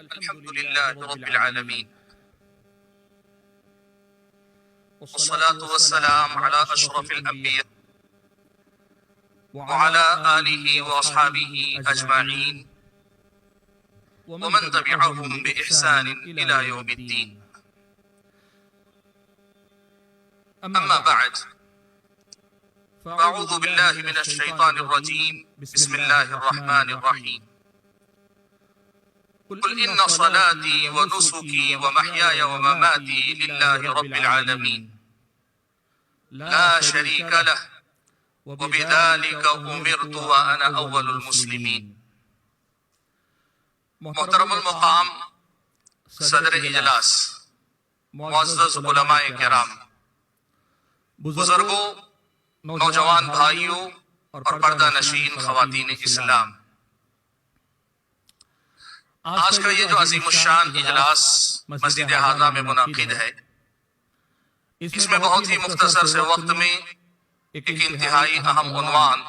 الحمد لله رب العالمين والصلاة والسلام على أشرف الأنبياء وعلى آله وأصحابه أجمعين ومن تبعهم بإحسان إلى يوم الدين. أما بعد، فأعوذ بالله من الشيطان الرجيم. بسم الله الرحمن الرحيم. قل إن صلاتي ونسكي ومحياي ومماتي لله رب العالمين لا شريك له وبذلك أمرت وأنا أول المسلمين. محترم المقام صدر اجلاس، معزز علماء کرام، بزرگوں، نوجوان بھائیوں اور پردہ نشین خواتین اسلام، آج کا یہ جو عظیم الشان اجلاس مسجد حاضرہ میں منعقد ہے، اس میں بہت ہی مختصر سے وقت میں ایک انتہائی اہم عنوان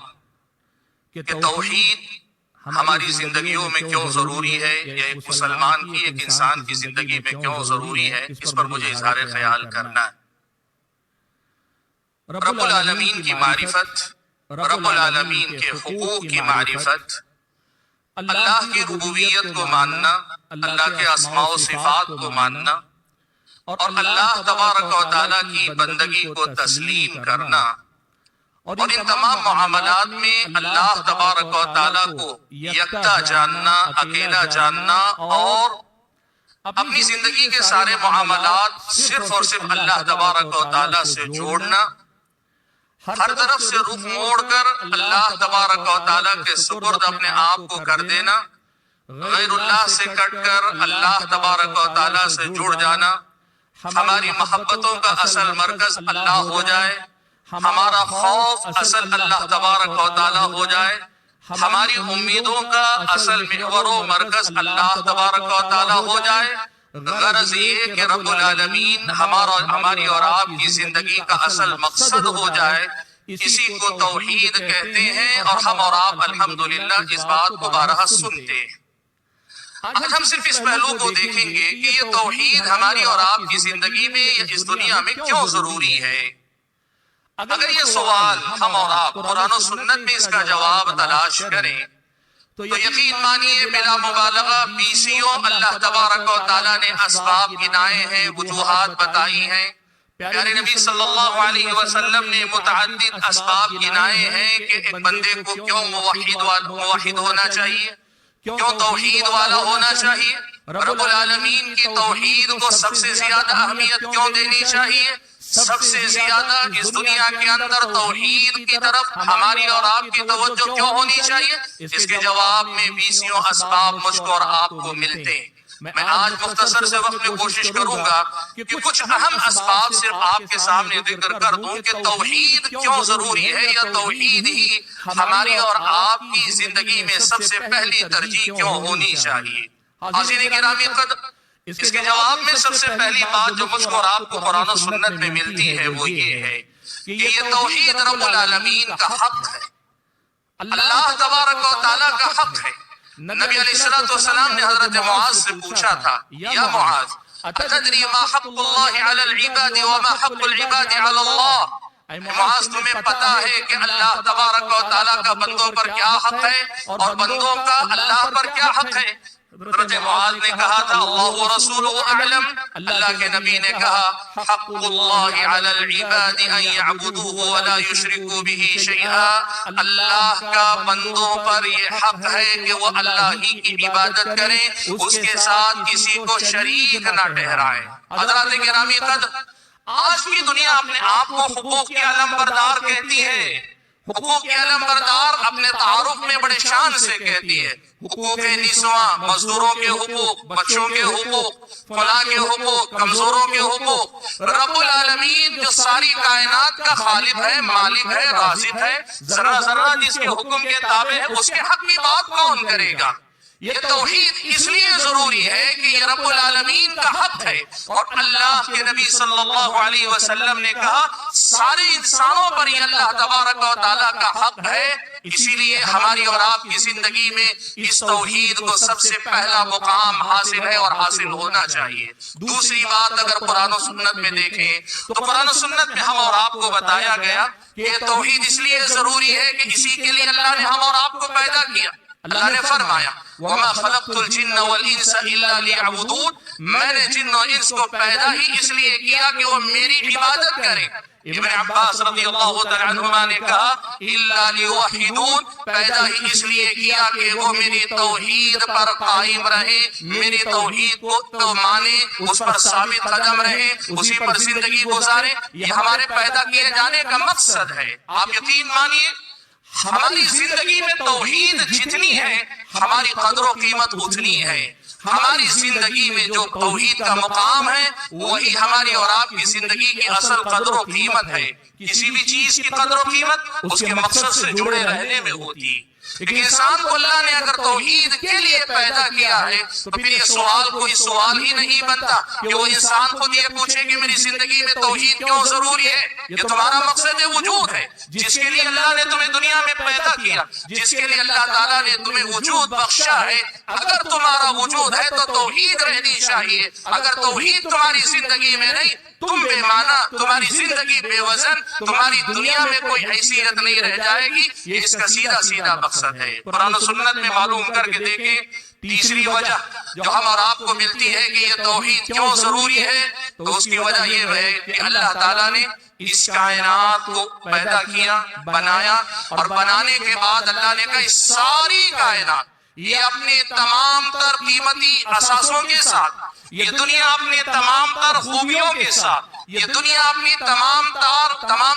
کہ توحید ہماری زندگیوں میں کیوں ضروری ہے، یا ایک مسلمان کی، ایک انسان کی زندگی میں کیوں ضروری ہے، اس پر مجھے اظہار خیال کرنا ہے۔ رب العالمین کی معرفت، رب العالمین کے حقوق کی معرفت، اللہ کی ربوبیت کو ماننا، اللہ کے اسماء و صفات کو ماننا، اور اللہ تبارک و تعالیٰ کی بندگی کو تسلیم کرنا، اور ان تمام معاملات میں اللہ تبارک و تعالیٰ کو یکتا جاننا، اکیلا جاننا، اور اپنی زندگی کے سارے معاملات صرف اور صرف اللہ تبارک و تعالیٰ سے جوڑنا، ہر طرف سے رخ موڑ کر اللہ تبارک و تعالیٰ کے سپرد اپنے آپ کو کر دینا، غیر اللہ سے کٹ کر اللہ تبارک و تعالیٰ سے جڑ جانا، ہماری محبتوں کا اصل مرکز اللہ ہو جائے، ہمارا خوف اصل اللہ تبارک و تعالیٰ ہو جائے، ہماری امیدوں کا اصل محور و مرکز اللہ تبارک و تعالیٰ ہو جائے۔ غرض یہ کہ رب العالمین ہماری اور آپ کی زندگی کا اصل مقصد ہو جائے، اسی کو توحید کہتے ہیں، اور ہم اور آپ الحمدللہ اس بات کو بارہا سنتے ہیں۔ آج ہم صرف اس پہلو کو دیکھیں گے کہ یہ توحید ہماری اور آپ کی زندگی میں یا اس دنیا میں کیوں ضروری ہے۔ اگر یہ سوال ہم اور آپ قرآن و سنت میں اس کا جواب تلاش کریں تو یقین مانیے بلا مبالغہ بیسیوں اللہ تبارک و تعالیٰ نے اسباب گنائے ہیں، وجوہات بتائی ہیں۔ پیارے نبی صلی اللہ علیہ وسلم نے متعدد اسباب گنائے ہیں کہ ایک بندے کو کیوں موحد ہونا چاہیے، کیوں توحید والا ہونا چاہیے، رب العالمین کی توحید کو سب سے زیادہ اہمیت کیوں دینی چاہیے، سب سے زیادہ اس دنیا کے اندر توحید کی طرف ہماری اور آپ کی توجہ کیوں ہونی چاہیے، اس کے جواب میں بیسیوں اسباب مجھ کو اور آپ کو ملتے ہیں۔ میں آج مختصر سے وقت میں کوشش کروں گا کہ کچھ اہم اسباب صرف آپ کے سامنے ذکر کر دوں کہ توحید کیوں ضروری ہے، یا توحید ہی ہماری اور آپ کی زندگی میں سب سے پہلی ترجیح کیوں ہونی چاہیے۔ حاضرین گرامی قدر، اس کے جواب میں سب سے پہلی بات جو مجھ کو اور آپ کو قرآن و سنت میں ملتی ہے وہ یہ ہے کہ یہ توحید رب العالمین کا حق ہے، اللہ تبارک و تعالیٰ کا حق ہے۔ نبی علیہ السلام نے حضرت معاذ سے پوچھا تھا، یا معاذ اتدری ما حق اللہ علی العباد وما حق العباد علی اللہ؟ معاذ تمہیں پتا ہے کہ اللہ تبارک و تعالیٰ کا بندوں پر کیا حق ہے اور بندوں کا اللہ پر کیا حق ہے؟ حضرت معاذ نے کہا تھا اللہ و رسولہ اعلم، اللہ کے نبی نے کہا حق اللہ علی العباد ان یعبدوہ ولا یشرکوا بہ شیئا، اللہ کا بندوں پر یہ حق ہے کہ وہ اللہ ہی کی عبادت کریں، اس کے ساتھ کسی کو شریک نہ ٹھہرائیں۔ حضرات گرامی قدر، آج کی دنیا اپنے آپ کو حقوق کے علم بردار کہتی ہے، حقوق کے علم بردار اپنے تعارف میں بڑے شان سے کہتی ہے، حقوق نسواں، مزدوروں کے حقوق، بچوں کے حقوق، فلاں کے حقوق، کمزوروں کے حقوق۔ رب العالمین جو ساری کائنات کا خالق ہے، مالک ہے، رازق ہے، ذرہ ذرہ جس کے حکم کے تابع ہے، اس کے حق کی بات کون کرے گا؟ یہ توحید اس لیے ضروری ضروری ہے کہ یہ رب العالمین کا حق ہے، اور اللہ کے نبی صلی اللہ علیہ وسلم نے کہا سارے انسانوں پر یہ اللہ تبارک و تعالیٰ کا حق ہے، اسی لیے ہماری اور آپ کی زندگی میں اس توحید کو سب سے پہلا مقام حاصل ہے اور حاصل ہونا چاہیے۔ دوسری بات اگر قرآن و سنت میں دیکھیں تو قرآن و سنت میں ہم اور آپ کو بتایا گیا کہ توحید اس لیے ضروری ہے کہ اسی کے لیے اللہ نے ہم اور آپ کو پیدا کیا۔ اللہ نے فرمایا وَمَا خَلَقْتُ الْجِنَّ وَالْإِنسَ إِلَّا لِيَعْبُدُونَ، میں نے جن و انس کو پیدا ہی اس لیے کیا کہ وہ میری عبادت کریں۔ ابن عباس رضی اللہ تعالیٰ عنہما نے کہا إِلَّا لِيُوَحِّدُونَ، پیدا ہی اس لیے کیا کہ وہ میری توحید پر قائم رہے، میری توحید کو تو مانے، اس پر ثابت قدم رہے، اسی پر زندگی گزارے۔ یہ ہمارے پیدا کیے جانے کا مقصد ہے۔ آپ یقین مانیے ہماری زندگی میں توحید جتنی ہے ہماری قدر و قیمت اتنی ہے۔ ہماری زندگی میں جو توحید کا مقام ہے وہی ہماری اور آپ کی زندگی کی اصل قدر و قیمت ہے۔ کسی بھی چیز کی قدر و قیمت اس کے مقصد سے جڑے رہنے میں ہوتی ہے، لیکن انسان کو اللہ نے اگر توحید کے لیے پیدا کیا ہے تو پھر یہ سوال کوئی سوال ہی نہیں بنتا کہ وہ انسان خود یہ پوچھے کہ میری زندگی میں توحید کیوں ضروری ہے۔ یہ تمہارا مقصد وجود ہے، جس کے لیے اللہ نے تمہیں دنیا میں پیدا کیا، جس کے لیے اللہ تعالیٰ نے تمہیں وجود بخشا ہے۔ اگر تمہارا وجود ہے تو توحید رہنی چاہیے، اگر توحید تمہاری زندگی میں نہیں تم بے معنی، تمہاری زندگی بے وزن، تمہاری دنیا میں کوئی حیثیت نہیں رہ جائے گی۔ یہ اس کا سیدھا سیدھا مقصد ہے۔ قرآن و سنت میں معلوم کر کے دیکھیں تیسری وجہ جو ہم اور آپ کو ملتی ہے کہ یہ توحید کیوں ضروری ہے، تو اس کی وجہ یہ ہے کہ اللہ تعالیٰ نے اس کائنات کو پیدا کیا، بنایا، اور بنانے کے بعد اللہ نے کہا اس ساری کائنات یہ اپنے تمام تر قیمتی اثاثوں کے ساتھ، یہ دنیا اپنے تمام تر خوبیوں کے ساتھ، یہ دنیا اپنی تمام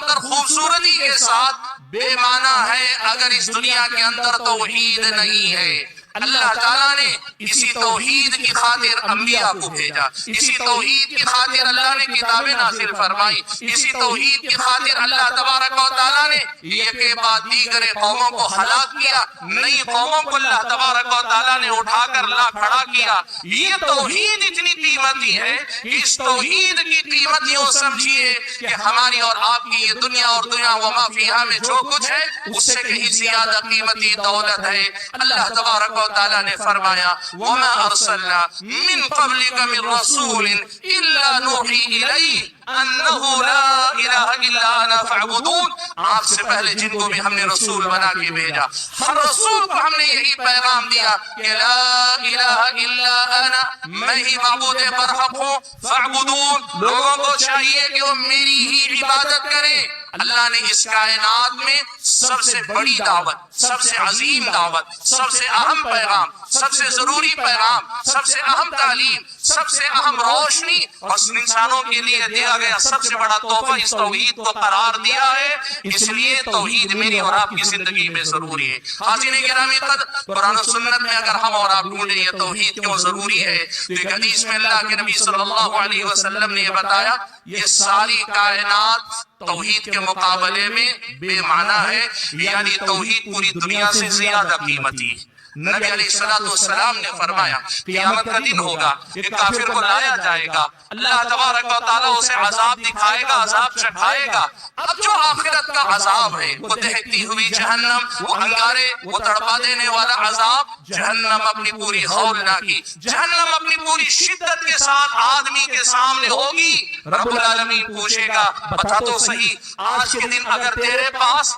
تر خوبصورتی کے ساتھ بے معنی ہے اگر اس دنیا کے اندر توحید نہیں ہے۔ اللہ تعالیٰ نے اسی توحید کی خاطر انبیاء کو بھیجا، اسی توحید کی خاطر اللہ نے کتابیں نازل فرمائی، اسی توحید کی خاطر اللہ تبارک و تعالیٰ نے یہ کہ بعد دیگر قوموں کو ہلاک کیا، نئی قوموں کو اللہ تبارک و تعالیٰ نے اٹھا کر لا کھڑا کیا۔ یہ توحید اتنی قیمتی ہے کہ اس توحید کی قیمت یوں سمجھیے کہ ہماری اور آپ کی یہ دنیا اور دنیا وما فیہا میں جو کچھ ہے اس سے کہیں زیادہ قیمتی دولت ہے۔ اللہ تبارک و تعالیٰ نے فرمایا وَمَا أَرْسَلْنَا مِن قَبْلِكَ مِن رَسُولٍ إِلَّا نُوحِي إِلَيْهِ أَنَّهُ لَا إِلَهَ إِلَّا أَنَا فَاعْبُدُونِ۔ آپ سے پہلے جن کو بھی ہم نے رسول بنا کے بھیجا، ہر رسول کو ہم نے یہی پیغام دیا کہ لا الہ الا انا، میں ہی معبود برحق ہوں، فاعبدون، لوگوں کو چاہیے کہ وہ میری ہی عبادت کریں۔ اللہ نے اس کائنات میں سب سے بڑی دعوت، سب سے عظیم دعوت، سب سے اہم پیغام، سب سے ضروری پیغام، سب سے اہم تعلیم، سب سے اہم روشنی اور انسانوں کے لیے دیا گیا سب سے بڑا تحفہ اس توحید کو قرار دیا ہے۔ اس لیے توحید میری اور آپ کی زندگی میں ضروری ہے۔ حاضرین گرامی قدر، قرآن و سنت میں اگر ہم اور آپ ڈھونڈیں یہ توحید کیوں ضروری ہے تو ایک حدیث میں اللہ کے نبی صلی اللہ علیہ وسلم نے یہ بتایا یہ ساری کائنات توحید کے مقابلے میں بے معنی ہے، یعنی توحید پوری دنیا سے زیادہ قیمتی ہے۔ نبی علیہ السلام نے فرمایا قیامت کا دن ہوگا، ایک کافر کو لایا جائے گا، اللہ تبارک و تعالیٰ اسے عذاب دکھائے گا، عذاب چکھائے گا۔ اب جو آخرت کا عذاب ہے وہ دہتی ہوئی جہنم، وہ انگارے، وہ تڑپا دینے والا عذاب، جہنم اپنی پوری ہولناکی، جہنم اپنی پوری شدت کے ساتھ آدمی کے سامنے ہوگی۔ رب العالمین پوچھے گا بتا تو صحیح آج کے دن اگر تیرے پاس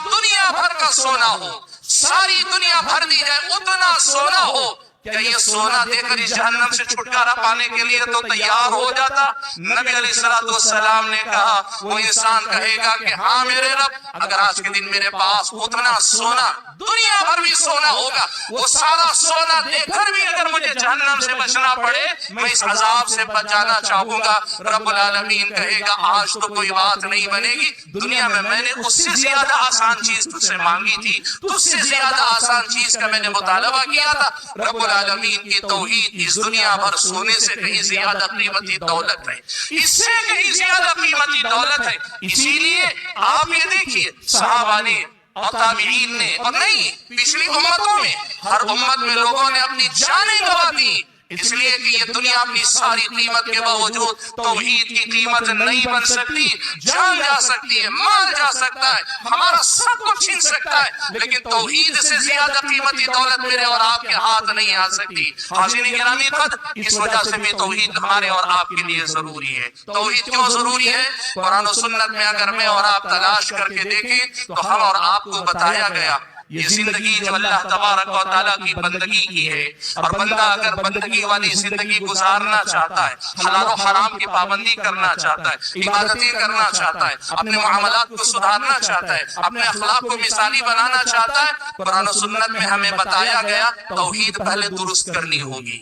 دنیا بھر کا سونا ہو، ساری دنیا بھر دی جائے اتنا سونا ہو، کیا یہ سونا دے کر اس جہنم سے چھٹکارا پانے کے لیے تو تیار ہو جاتا؟ نبی علیہ السلام نے کہا وہ انسان کہے گا کہ ہاں میرے رب، اگر آج کے دن میرے پاس اتنا سونا، دنیا بھر بھی سونا ہوگا، وہ سارا سونا دے کر بھی اگر مجھے جہنم سے بچنا پڑے میں اس عذاب سے بچ جانا چاہوں گا۔ رب العالمین کہے گا آج تو کوئی بات نہیں بنے گی، دنیا میں میں نے اس سے زیادہ آسان چیز تجھ سے مانگی تھی، تجھ سے زیادہ آسان چیز کا میں نے مطالبہ کیا تھا۔ رب العالمین کی توحید اس دنیا بھر سونے سے کہیں زیادہ قیمتی دولت ہے، اس سے کہیں زیادہ قیمتی دولت ہے۔ اسی لیے آپ یہ دیکھیے صحابہ نے اور تابعین نے، اور نہیں پچھلی امتوں میں ہر امت میں لوگوں نے اپنی جانیں گنوا دی، اس لیے کہ یہ دنیا اپنی ساری قیمت کے باوجود توحید کی قیمت نہیں بن سکتی۔ جان جا سکتی ہے، مال جا سکتا ہے، ہمارا سب کچھ چھین سکتا ہے، لیکن توحید سے زیادہ قیمتی دولت میرے اور آپ کے ہاتھ نہیں آ سکتی۔ حاضرین گرامی قدر، اس وجہ سے بھی توحید ہمارے اور آپ کے لیے ضروری ہے۔ توحید کیوں ضروری ہے؟ قرآن و سنت میں اگر میں اور آپ تلاش کر کے دیکھیں تو ہم اور آپ کو بتایا گیا یہ زندگی جو اللہ تبارک و تعالیٰ کی بندگی کی ہے، اور بندہ اگر بندگی والی زندگی گزارنا چاہتا ہے، حلال و حرام کی پابندی کرنا چاہتا ہے، عبادتیں کرنا چاہتا ہے، اپنے معاملات کو سدھارنا چاہتا ہے، اپنے اخلاق کو مثالی بنانا چاہتا ہے، قرآن و سنت میں ہمیں بتایا گیا توحید پہلے درست کرنی ہوگی۔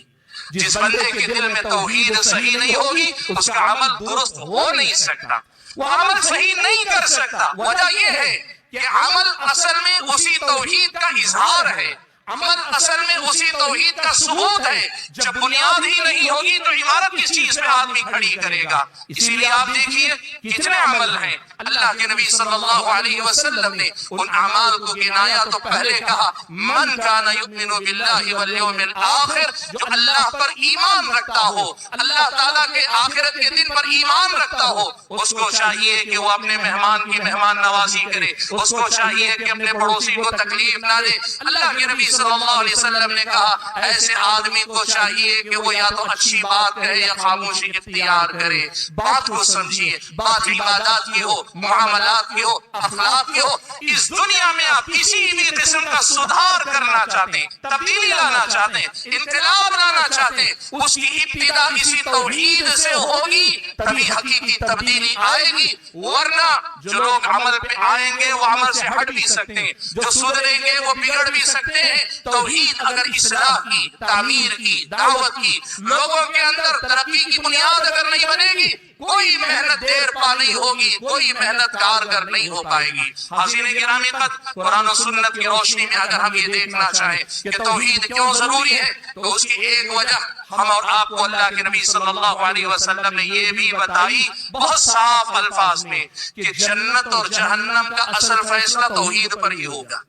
جس بندے کے دل میں توحید صحیح نہیں ہوگی اس کا عمل درست ہو نہیں سکتا، وہ عمل صحیح نہیں کر سکتا۔ وجہ یہ ہے کہ عمل اصل میں اسی توحید کا اظہار ہے، عمل اصل میں اسی توحید کا ثبوت ہے۔ جب بنیاد ہی نہیں ہوگی تو عمارت کس چیز پہ آدمی کھڑی کرے گا؟ اسی لیے آپ دیکھیے کتنے عمل ہیں، اللہ کے نبی صلی اللہ علیہ وسلم نے ان اعمال کو گنایا تو پہلے کہا من کان یؤمن باللہ والیوم الآخر، جو اللہ پر ایمان رکھتا ہو، اللہ تعالیٰ کے آخرت کے دن پر ایمان رکھتا ہو، اس کو چاہیے کہ وہ اپنے مہمان کی مہمان نوازی کرے، اس کو چاہیے کہ اپنے پڑوسی کو تکلیف نہ دے۔ اللہ کے نبی صلی اللہ علیہ وسلم نے کہا ایسے آدمی کو چاہیے کہ وہ یا تو اچھی بات کہے یا خاموشی اختیار کرے۔ بات کو سمجھیے، بات عبادات کی ہو، معاملات کی ہو، اخلاق کی ہو۔ اس دنیا میں آپ کسی بھی قسم کا سدھار کرنا چاہتے ہیں، تبدیلی لانا چاہتے ہیں، انقلاب لانا چاہتے ہیں، اس کی ابتدا اسی توحید سے ہوگی، تبھی حقیقی تبدیلی آئے گی۔ ورنہ جو لوگ عمل پہ آئیں گے وہ عمل سے ہٹ بھی سکتے ہیں، جو سدھریں گے وہ بگڑ بھی سکتے ہیں۔ توحید اگر اصلاح کی، تعمیر کی، دعوت کی، لوگوں کے اندر ترقی کی بنیاد اگر نہیں بنے گی، کوئی محنت دیر پا نہیں ہوگی، کوئی محنت کارگر نہیں ہو پائے گی۔ حاضرین گرامی قدر، قرآن و سنت کی روشنی میں اگر ہم یہ دیکھنا چاہیں کہ توحید کیوں ضروری ہے تو اس کی ایک وجہ ہم اور آپ کو اللہ کے نبی صلی اللہ علیہ وسلم نے یہ بھی بتائی بہت صاف الفاظ میں کہ جنت اور جہنم کا اصل فیصلہ توحید پر ہی ہوگا۔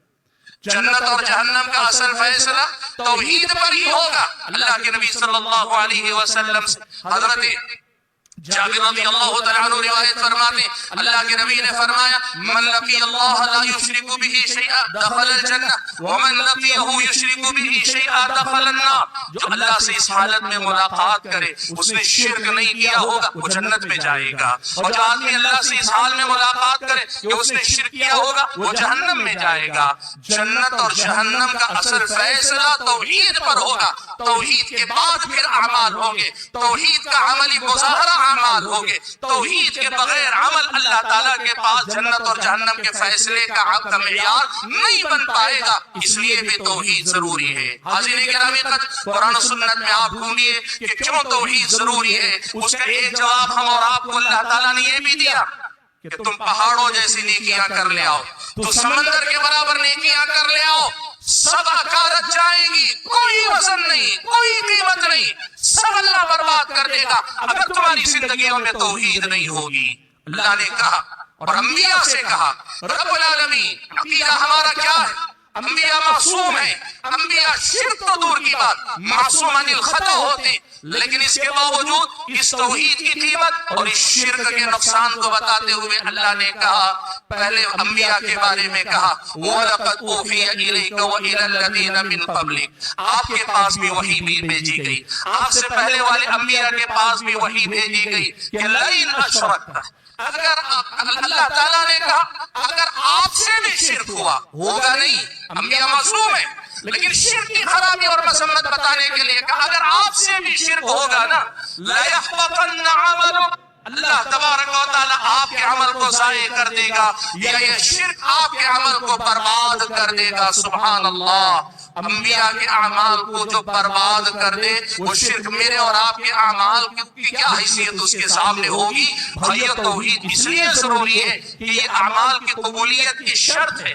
جنت اور جہنم کا اصل فیصلہ توحید پر ہی ہوگا۔ اللہ کے نبی صلی اللہ علیہ وسلم سے حضرت جابر رضی اللہ تعالیٰ عنہ روایت فرماتے اللہ کے نبی نے فرمایا من لقی اللہ لا یشرک به شیئا دخل الجنہ ومن لقیہ یشرک به شیئا دخل النار۔ جو اللہ سے اس حالت میں ملاقات کرے، اس نے شرک نہیں کیا ہوگا، وہ جنت میں جائے گا، اور جو آدمی اللہ سے اس حال میں ملاقات کرے کہ اس نے شرک کیا ہوگا وہ جہنم میں جائے گا۔ جنت اور جہنم کا اصل فیصلہ توحید پر ہوگا۔ توحید کے بعد پھر اعمال ہوں گے، توحید کا عملی مظاہرہ اعمال ہوں گے۔ توحید کے بغیر عمل اللہ تعالیٰ کے پاس جنت اور جہنم کے فیصلے کا معیار نہیں بن پائے گا، اس لیے بھی توحید ضروری ہے۔ حاضرین گرامی قدر، قرآن و سنت میں آپ ڈھونڈیے کہ کیوں توحید ضروری ہے، اس کا ایک جواب ہم اور آپ کو اللہ تعالیٰ نے یہ بھی دیا کہ تم پہاڑوں جیسی نیکیاں کر لے آؤ، تو سمندر کے برابر نیکیاں کر لے آؤ، سب اکارت جائیں گی، کوئی وزن نہیں، کوئی قیمت نہیں، سب اللہ برباد کر دے گا اگر تمہاری زندگیوں میں توحید نہیں ہوگی۔ اللہ نے کہا اور انبیاء سے کہا رب العالمین عقیدہ ہمارا کیا ہے؟ انبیاء معصوم ہیں، انبیاء شرک تو دور کی بات معصوم عن الخطا ہوتے، لیکن اس کے باوجود اس توحید کی قیمت اور اس شرک کے نقصان کو بتاتے ہوئے اللہ نے کہا پہلے انبیاء کے بارے میں کہا وَلَقَدْ أُوحِيَ إِلَيْكَ وَإِلَى الَّذِينَ مِن قَبْلِكَ، آپ کے پاس بھی وحی بھیجی گئی، آپ سے پہلے والے انبیاء کے پاس بھی وحی بھیجی گئی کہ لَئِنْ أَشْرَكْتَ، اگر اللہ تعالیٰ نے کہا اگر آپ سے بھی شرک ہوا ہوگا نہیں، انبیاء معصوم ہیں، لیکن شرک کی خرابی اور مذمت بتانے کے لیے کہا اگر آپ سے بھی شرک ہوگا نا لَيَحْبَطَنَّ عَمَلُكَ، اللہ تبارک و تعالیٰ آپ کے عمل کو ضائع کر دے گا، یا یہ شرک آپ کے عمل کو برباد کر دے گا۔ سبحان اللہ، انبیاء کے اعمال کو جو برباد کر دے وہ شرک میرے اور آپ کے اعمال کی کیا حیثیت اس کے سامنے ہوگی؟ بھائیو توحید اس لیے ضروری ہے کہ یہ اعمال کی قبولیت کی شرط ہے۔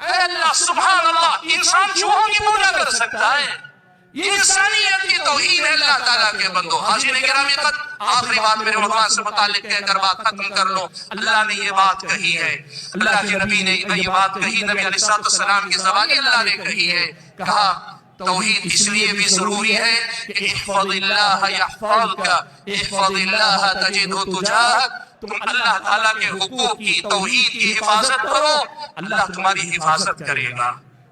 اے اللہ سبحان اللہ، انسان چوہوں کی پوجا کر سکتا ہے؟ یہ انسانیت کی توہین ہے اللہ تعالیٰ کے بندو۔ حاضرین گرامی قدر، آخری بات میرے عنوان سے متعلق کہہ کر بات ختم کر لو۔ اللہ نے یہ بات کہی ہے، اللہ کے نبی نے یہ بات کہی، نبی علیہ السلام کی زبانی اللہ نے کہی ہے، کہا توحید اس لیے بھی ضروری ہے کہ احفظ اللہ یحفظک، احفظ اللہ تجدہ تجاہک، تم اللہ تعالیٰ کے حقوق کی، توحید کی حفاظت کرو، اللہ تمہاری حفاظت کرے گا۔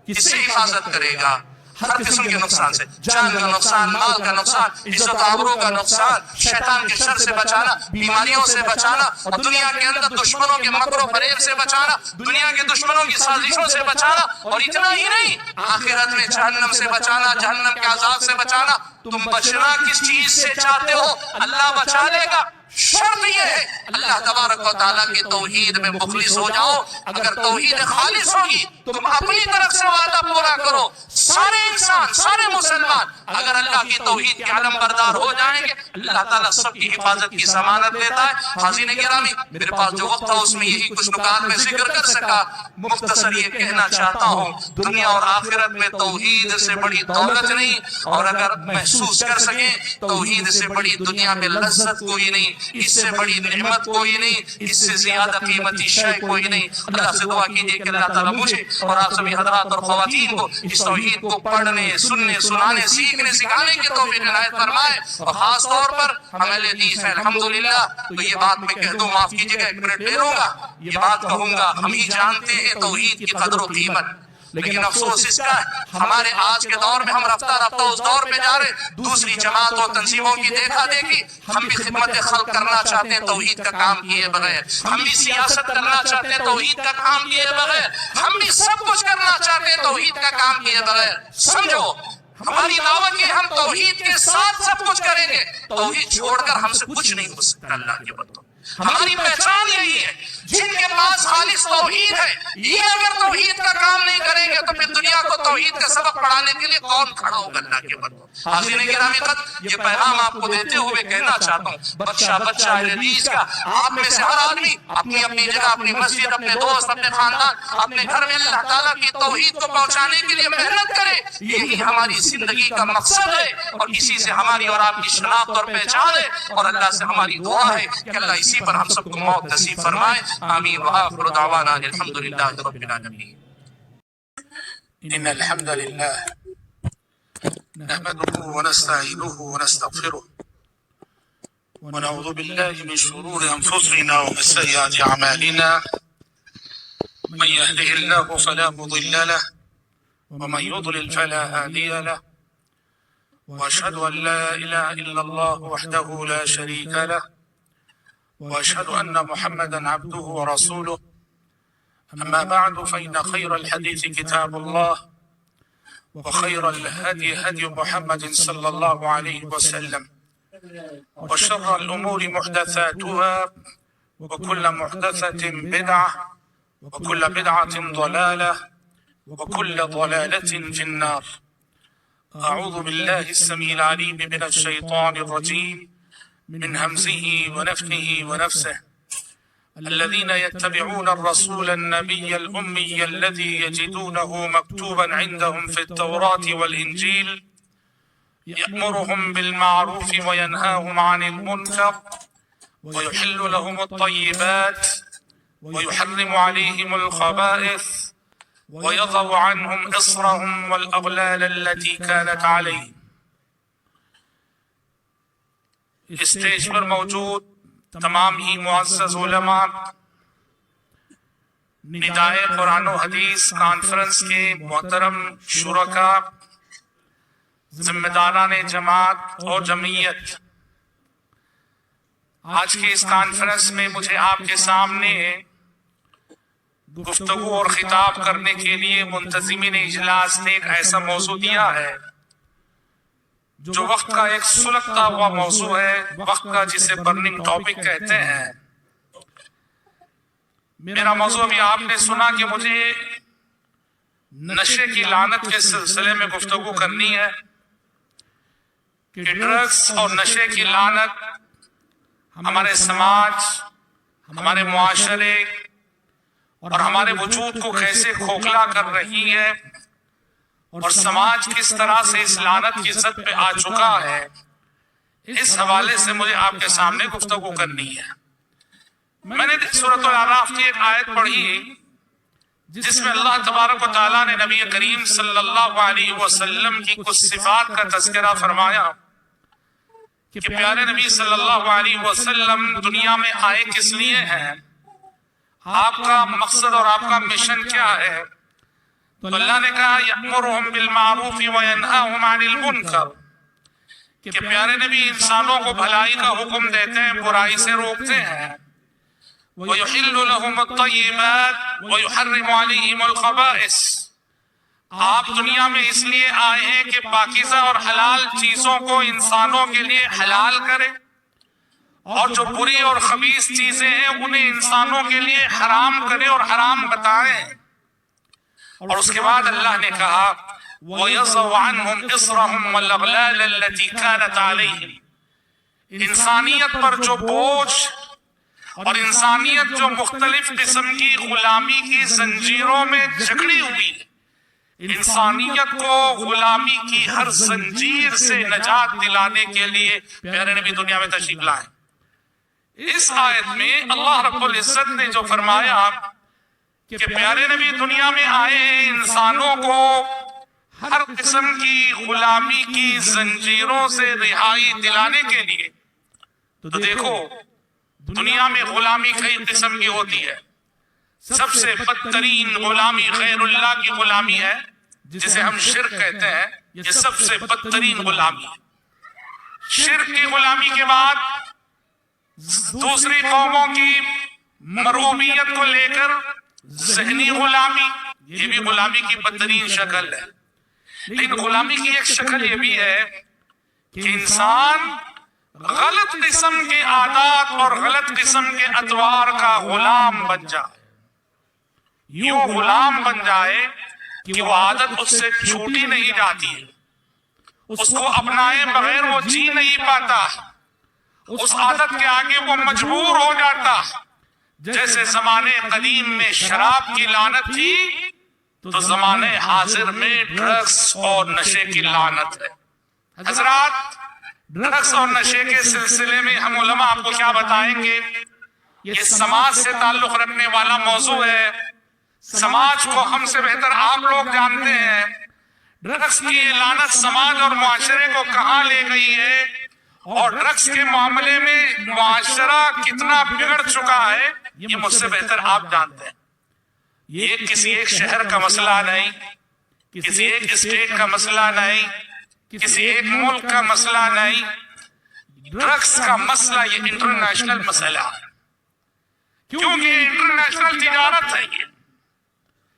کس سے حفاظت کرے گا؟ ہر قسم کے نقصان سے، جان کا نقصان، مال کا نقصان، عزت آبرو کا نقصان، شیطان کے شر سے بچانا، بیماریوں سے بچانا، اور دنیا کے اندر دشمنوں کے مکر و فریب سے بچانا، دنیا کے دشمنوں کی سازشوں سے بچانا، اور اتنا ہی نہیں، آخرت میں جہنم سے بچانا، جہنم کے عذاب سے بچانا۔ تم بچنا کس چیز سے چاہتے ہو؟ اللہ بچا لے گا۔ شرط یہ ہے اللہ تبارک و تعالیٰ کی توحید میں مخلص ہو جاؤ۔ اگر توحید خالص ہوگی، تم اپنی طرف سے وعدہ پورا کرو، سارے انسان، سارے مسلمان اگر اللہ کی توحید کے علم بردار ہو جائیں گے، اللہ تعالیٰ سب کی حفاظت کی ضمانت دیتا ہے۔ حاضرین گرامی، میرے پاس جو وقت تھا اس میں یہی کچھ نکات میں ذکر کر سکا۔ مختصر یہ کہنا چاہتا ہوں، دنیا اور آخرت میں توحید سے بڑی دولت نہیں، اور اگر محسوس کر سکیں توحید سے بڑی دنیا میں لذت کوئی نہیں، اس سے بڑی نعمت کوئی نہیں، اس سے زیادہ قیمتی شے کوئی نہیں۔ اللہ سے دعا کیجئے کہ اللہ تعالیٰ مجھے اور آپ سبھی حضرات اور خواتین کو اس توحید کو پڑھنے، سننے، سنانے، سیکھنے، سکھانے کی توفیق عنایت فرمائے، اور خاص طور پر ہم اہل حدیث ہیں الحمدللہ۔ تو یہ بات میں کہہ دوں، معاف کیجئے گا، ایک منٹ لے لوں گا، یہ بات کہوں گا، ہم ہی جانتے ہیں توحید کی قدر و قیمت، لیکن افسوس اس کا ہے ہمارے آج کے دور میں ہم رفتہ رفتہ اس دور پہ جا رہے، دوسری جماعتوں تنظیموں کی دیکھا دیکھی، ہم بھی خدمت خلق کرنا چاہتے ہیں توحید کا کام کیے بغیر، ہم بھی سیاست کرنا چاہتے ہیں توحید کا کام کیے بغیر، ہم بھی سب کچھ کرنا چاہتے ہیں توحید کا کام کیے بغیر۔ سمجھو ہماری دعوت یہ، ہم توحید کے ساتھ سب کچھ کریں گے، توحید چھوڑ کر ہم سے کچھ نہیں ہو سکتا۔ اللہ کے بندوں، ہماری پہچان یہی ہے، جن کے پاس خالص توحید ہے، یہ اگر توحید کا کام نہیں کریں گے تو پھر دنیا کو توحید کا سبق پڑھانے کے لیے کون کھڑا ہوگا؟ اللہ کے بندوں، حاضرین گرامی قدر، یہ پیغام آپ کو دیتے ہوئے کہنا چاہتا ہوں، بچہ بچہ اہل حدیث کا، آپ میں سے ہر آدمی اپنی اپنی جگہ، اپنی مسجد، اپنے دوست، اپنے خاندان، اپنے گھر میں اللہ تعالیٰ کی توحید کو پہنچانے کے لیے محنت کرے۔ یہی ہماری زندگی کا مقصد ہے، اور اسی سے ہماری اور آپ کی شناخت اور پہچان ہے، اور اللہ سے ہماری دعا ہے کہ اللہ اسی پر ہم سب کو موت نصیب فرمائے۔ آمین وآخر دعوانا الحمدللہ رب العالمین۔ ان الحمد للہ نحمده ونستعینه ونستغفره ونعوذ باللہ من شرور انفسنا ومن سیئات اعمالنا، من يهده الله فلا مضل له ومن يضلل فلا هادي له، واشهد ان لا اله الا الله وحده لا شريك له، واشهد ان محمدا عبده ورسوله، اما بعد فان خير الحديث كتاب الله، وخير الهدي هدي محمد صلى الله عليه وسلم، وشر الامور محدثاتها، وكل محدثة بدعة، وكل بدعة ضلالة، وكل ضلالة في النار۔ اعوذ بالله السميع العليم من الشيطان الرجيم، من همزه ونفخه ونفسه، الذين يتبعون الرسول النبي الأمي الذي يجدونه مكتوبا عندهم في التوراة والإنجيل، يأمرهم بالمعروف وينهاهم عن المنكر، ويحل لهم الطيبات، ويحرم عليهم الخبائث، ويضع عنهم إصرهم والأغلال التي كانت عليهم۔ اسٹیج پر موجود تمام ہی معزز علماء، ندائے قرآن و حدیث کانفرنس کے محترم شرکاء، ذمہ داران جماعت اور جمعیت، آج کی اس کانفرنس میں مجھے آپ کے سامنے گفتگو اور خطاب کرنے کے لیے منتظمین اجلاس نے ایک ایسا موضوع دیا ہے جو وقت کا ایک سلگتا ہوا موضوع ہے، وقت کا جسے برننگ ٹاپک کہتے ہیں۔ میرا موضوع ابھی آپ نے سنا کہ مجھے نشے کی لعنت کے سلسلے میں گفتگو کرنی ہے، کہ ڈرگز اور نشے کی لعنت ہمارے سماج، ہمارے معاشرے اور ہمارے وجود کو کیسے کھوکھلا کر رہی ہے، اور سماج کس طرح سے اس لعنت کی زد پہ آ چکا ہے، اس حوالے سے مجھے آپ کے سامنے گفتگو کرنی ہے۔ میں نے سورۃ الاعراف کی ایک آیت پڑھی جس میں اللہ تبارک و تعالیٰ نے نبی کریم صلی اللہ علیہ وسلم کی کچھ صفات کا تذکرہ فرمایا کہ پیارے نبی صلی اللہ علیہ وسلم دنیا میں آئے کس لیے ہیں، آپ کا مقصد اور آپ کا مشن کیا ہے۔ تو اللہ نے کہا یأمرہم بالمعروف وینہاہم عن المنکر، کہ پیارے نبی انسانوں کو بھلائی کا حکم دیتے ہیں، برائی سے روکتے ہیں۔ وَيُحِلُّ لَهُمُ الطَّيِّبَاتِ وَيُحَرِّمُ عَلَيْهِمُ الْخَبَائِثَ، آپ دنیا میں اس لیے آئے ہیں کہ پاکیزہ اور حلال چیزوں کو انسانوں کے لیے حلال کرے، اور جو بری اور خبیث چیزیں ہیں انہیں انسانوں کے لیے حرام کرے اور حرام بتائیں۔ اور اس کے بعد اللہ نے کہا وَيَضَعُ عَنْهُمْ إِصْرَهُمْ وَالْأَغْلَالَ الَّتِي كَانَتْ عَلَيْهِمْ، انسانیت پر جو بوجھ اور انسانیت جو مختلف قسم کی غلامی کی زنجیروں میں جکڑی ہوئی ہے، انسانیت کو غلامی کی ہر زنجیر سے نجات دلانے کے لیے پیارے نبی دنیا میں تشریف لائے۔ اس آیت میں اللہ رب العزت نے جو فرمایا کہ پیارے نبی دنیا میں آئے ہیں انسانوں کو ہر قسم کی غلامی کی زنجیروں سے رہائی دلانے کے لیے، تو دیکھو دنیا میں غلامی کئی قسم کی ہوتی ہے۔ سب سے بدترین غلامی غیر اللہ کی غلامی ہے، جسے ہم شرک کہتے ہیں، یہ سب سے بدترین غلامی ہے۔ شرک کی غلامی کے بعد دوسری قوموں کی مرغوبیت کو لے کر ذہنی غلامی، یہ بھی غلامی کی بدترین شکل ہے۔ لیکن غلامی کی ایک شکل یہ بھی ہے کہ انسان غلط قسم کے عادات اور غلط قسم کے اطوار کا غلام بن جائے، یوں غلام بن جائے کہ وہ عادت اس سے چھوٹی نہیں جاتی ہے، اس کو اپنائے بغیر وہ جی نہیں پاتا، اس عادت کے آگے وہ مجبور ہو جاتا۔ جیسے زمانے قدیم میں شراب کی لعنت تھی، تو زمانے حاضر میں ڈرگس اور نشے کی لعنت ہے۔ حضرات، ڈرگس اور نشے کے سلسلے میں ہم علماء آپ کو کیا بتائیں گے، یہ سماج سے تعلق رکھنے والا موضوع ہے، سماج کو ہم سے بہتر آپ لوگ جانتے ہیں۔ ڈرگس کی یہ لعنت سماج اور معاشرے کو کہاں لے گئی ہے، اور ڈرگس کے معاملے میں معاشرہ کتنا بگڑ چکا ہے، یہ مجھ سے بہتر آپ جانتے ہیں۔ یہ کسی ایک شہر کا مسئلہ نہیں، کسی ایک اسٹیٹ کا مسئلہ نہیں، کسی ایک ملک کا مسئلہ نہیں، ڈرگس کا مسئلہ یہ انٹرنیشنل مسئلہ ہے، کیونکہ یہ انٹرنیشنل تجارت ہے۔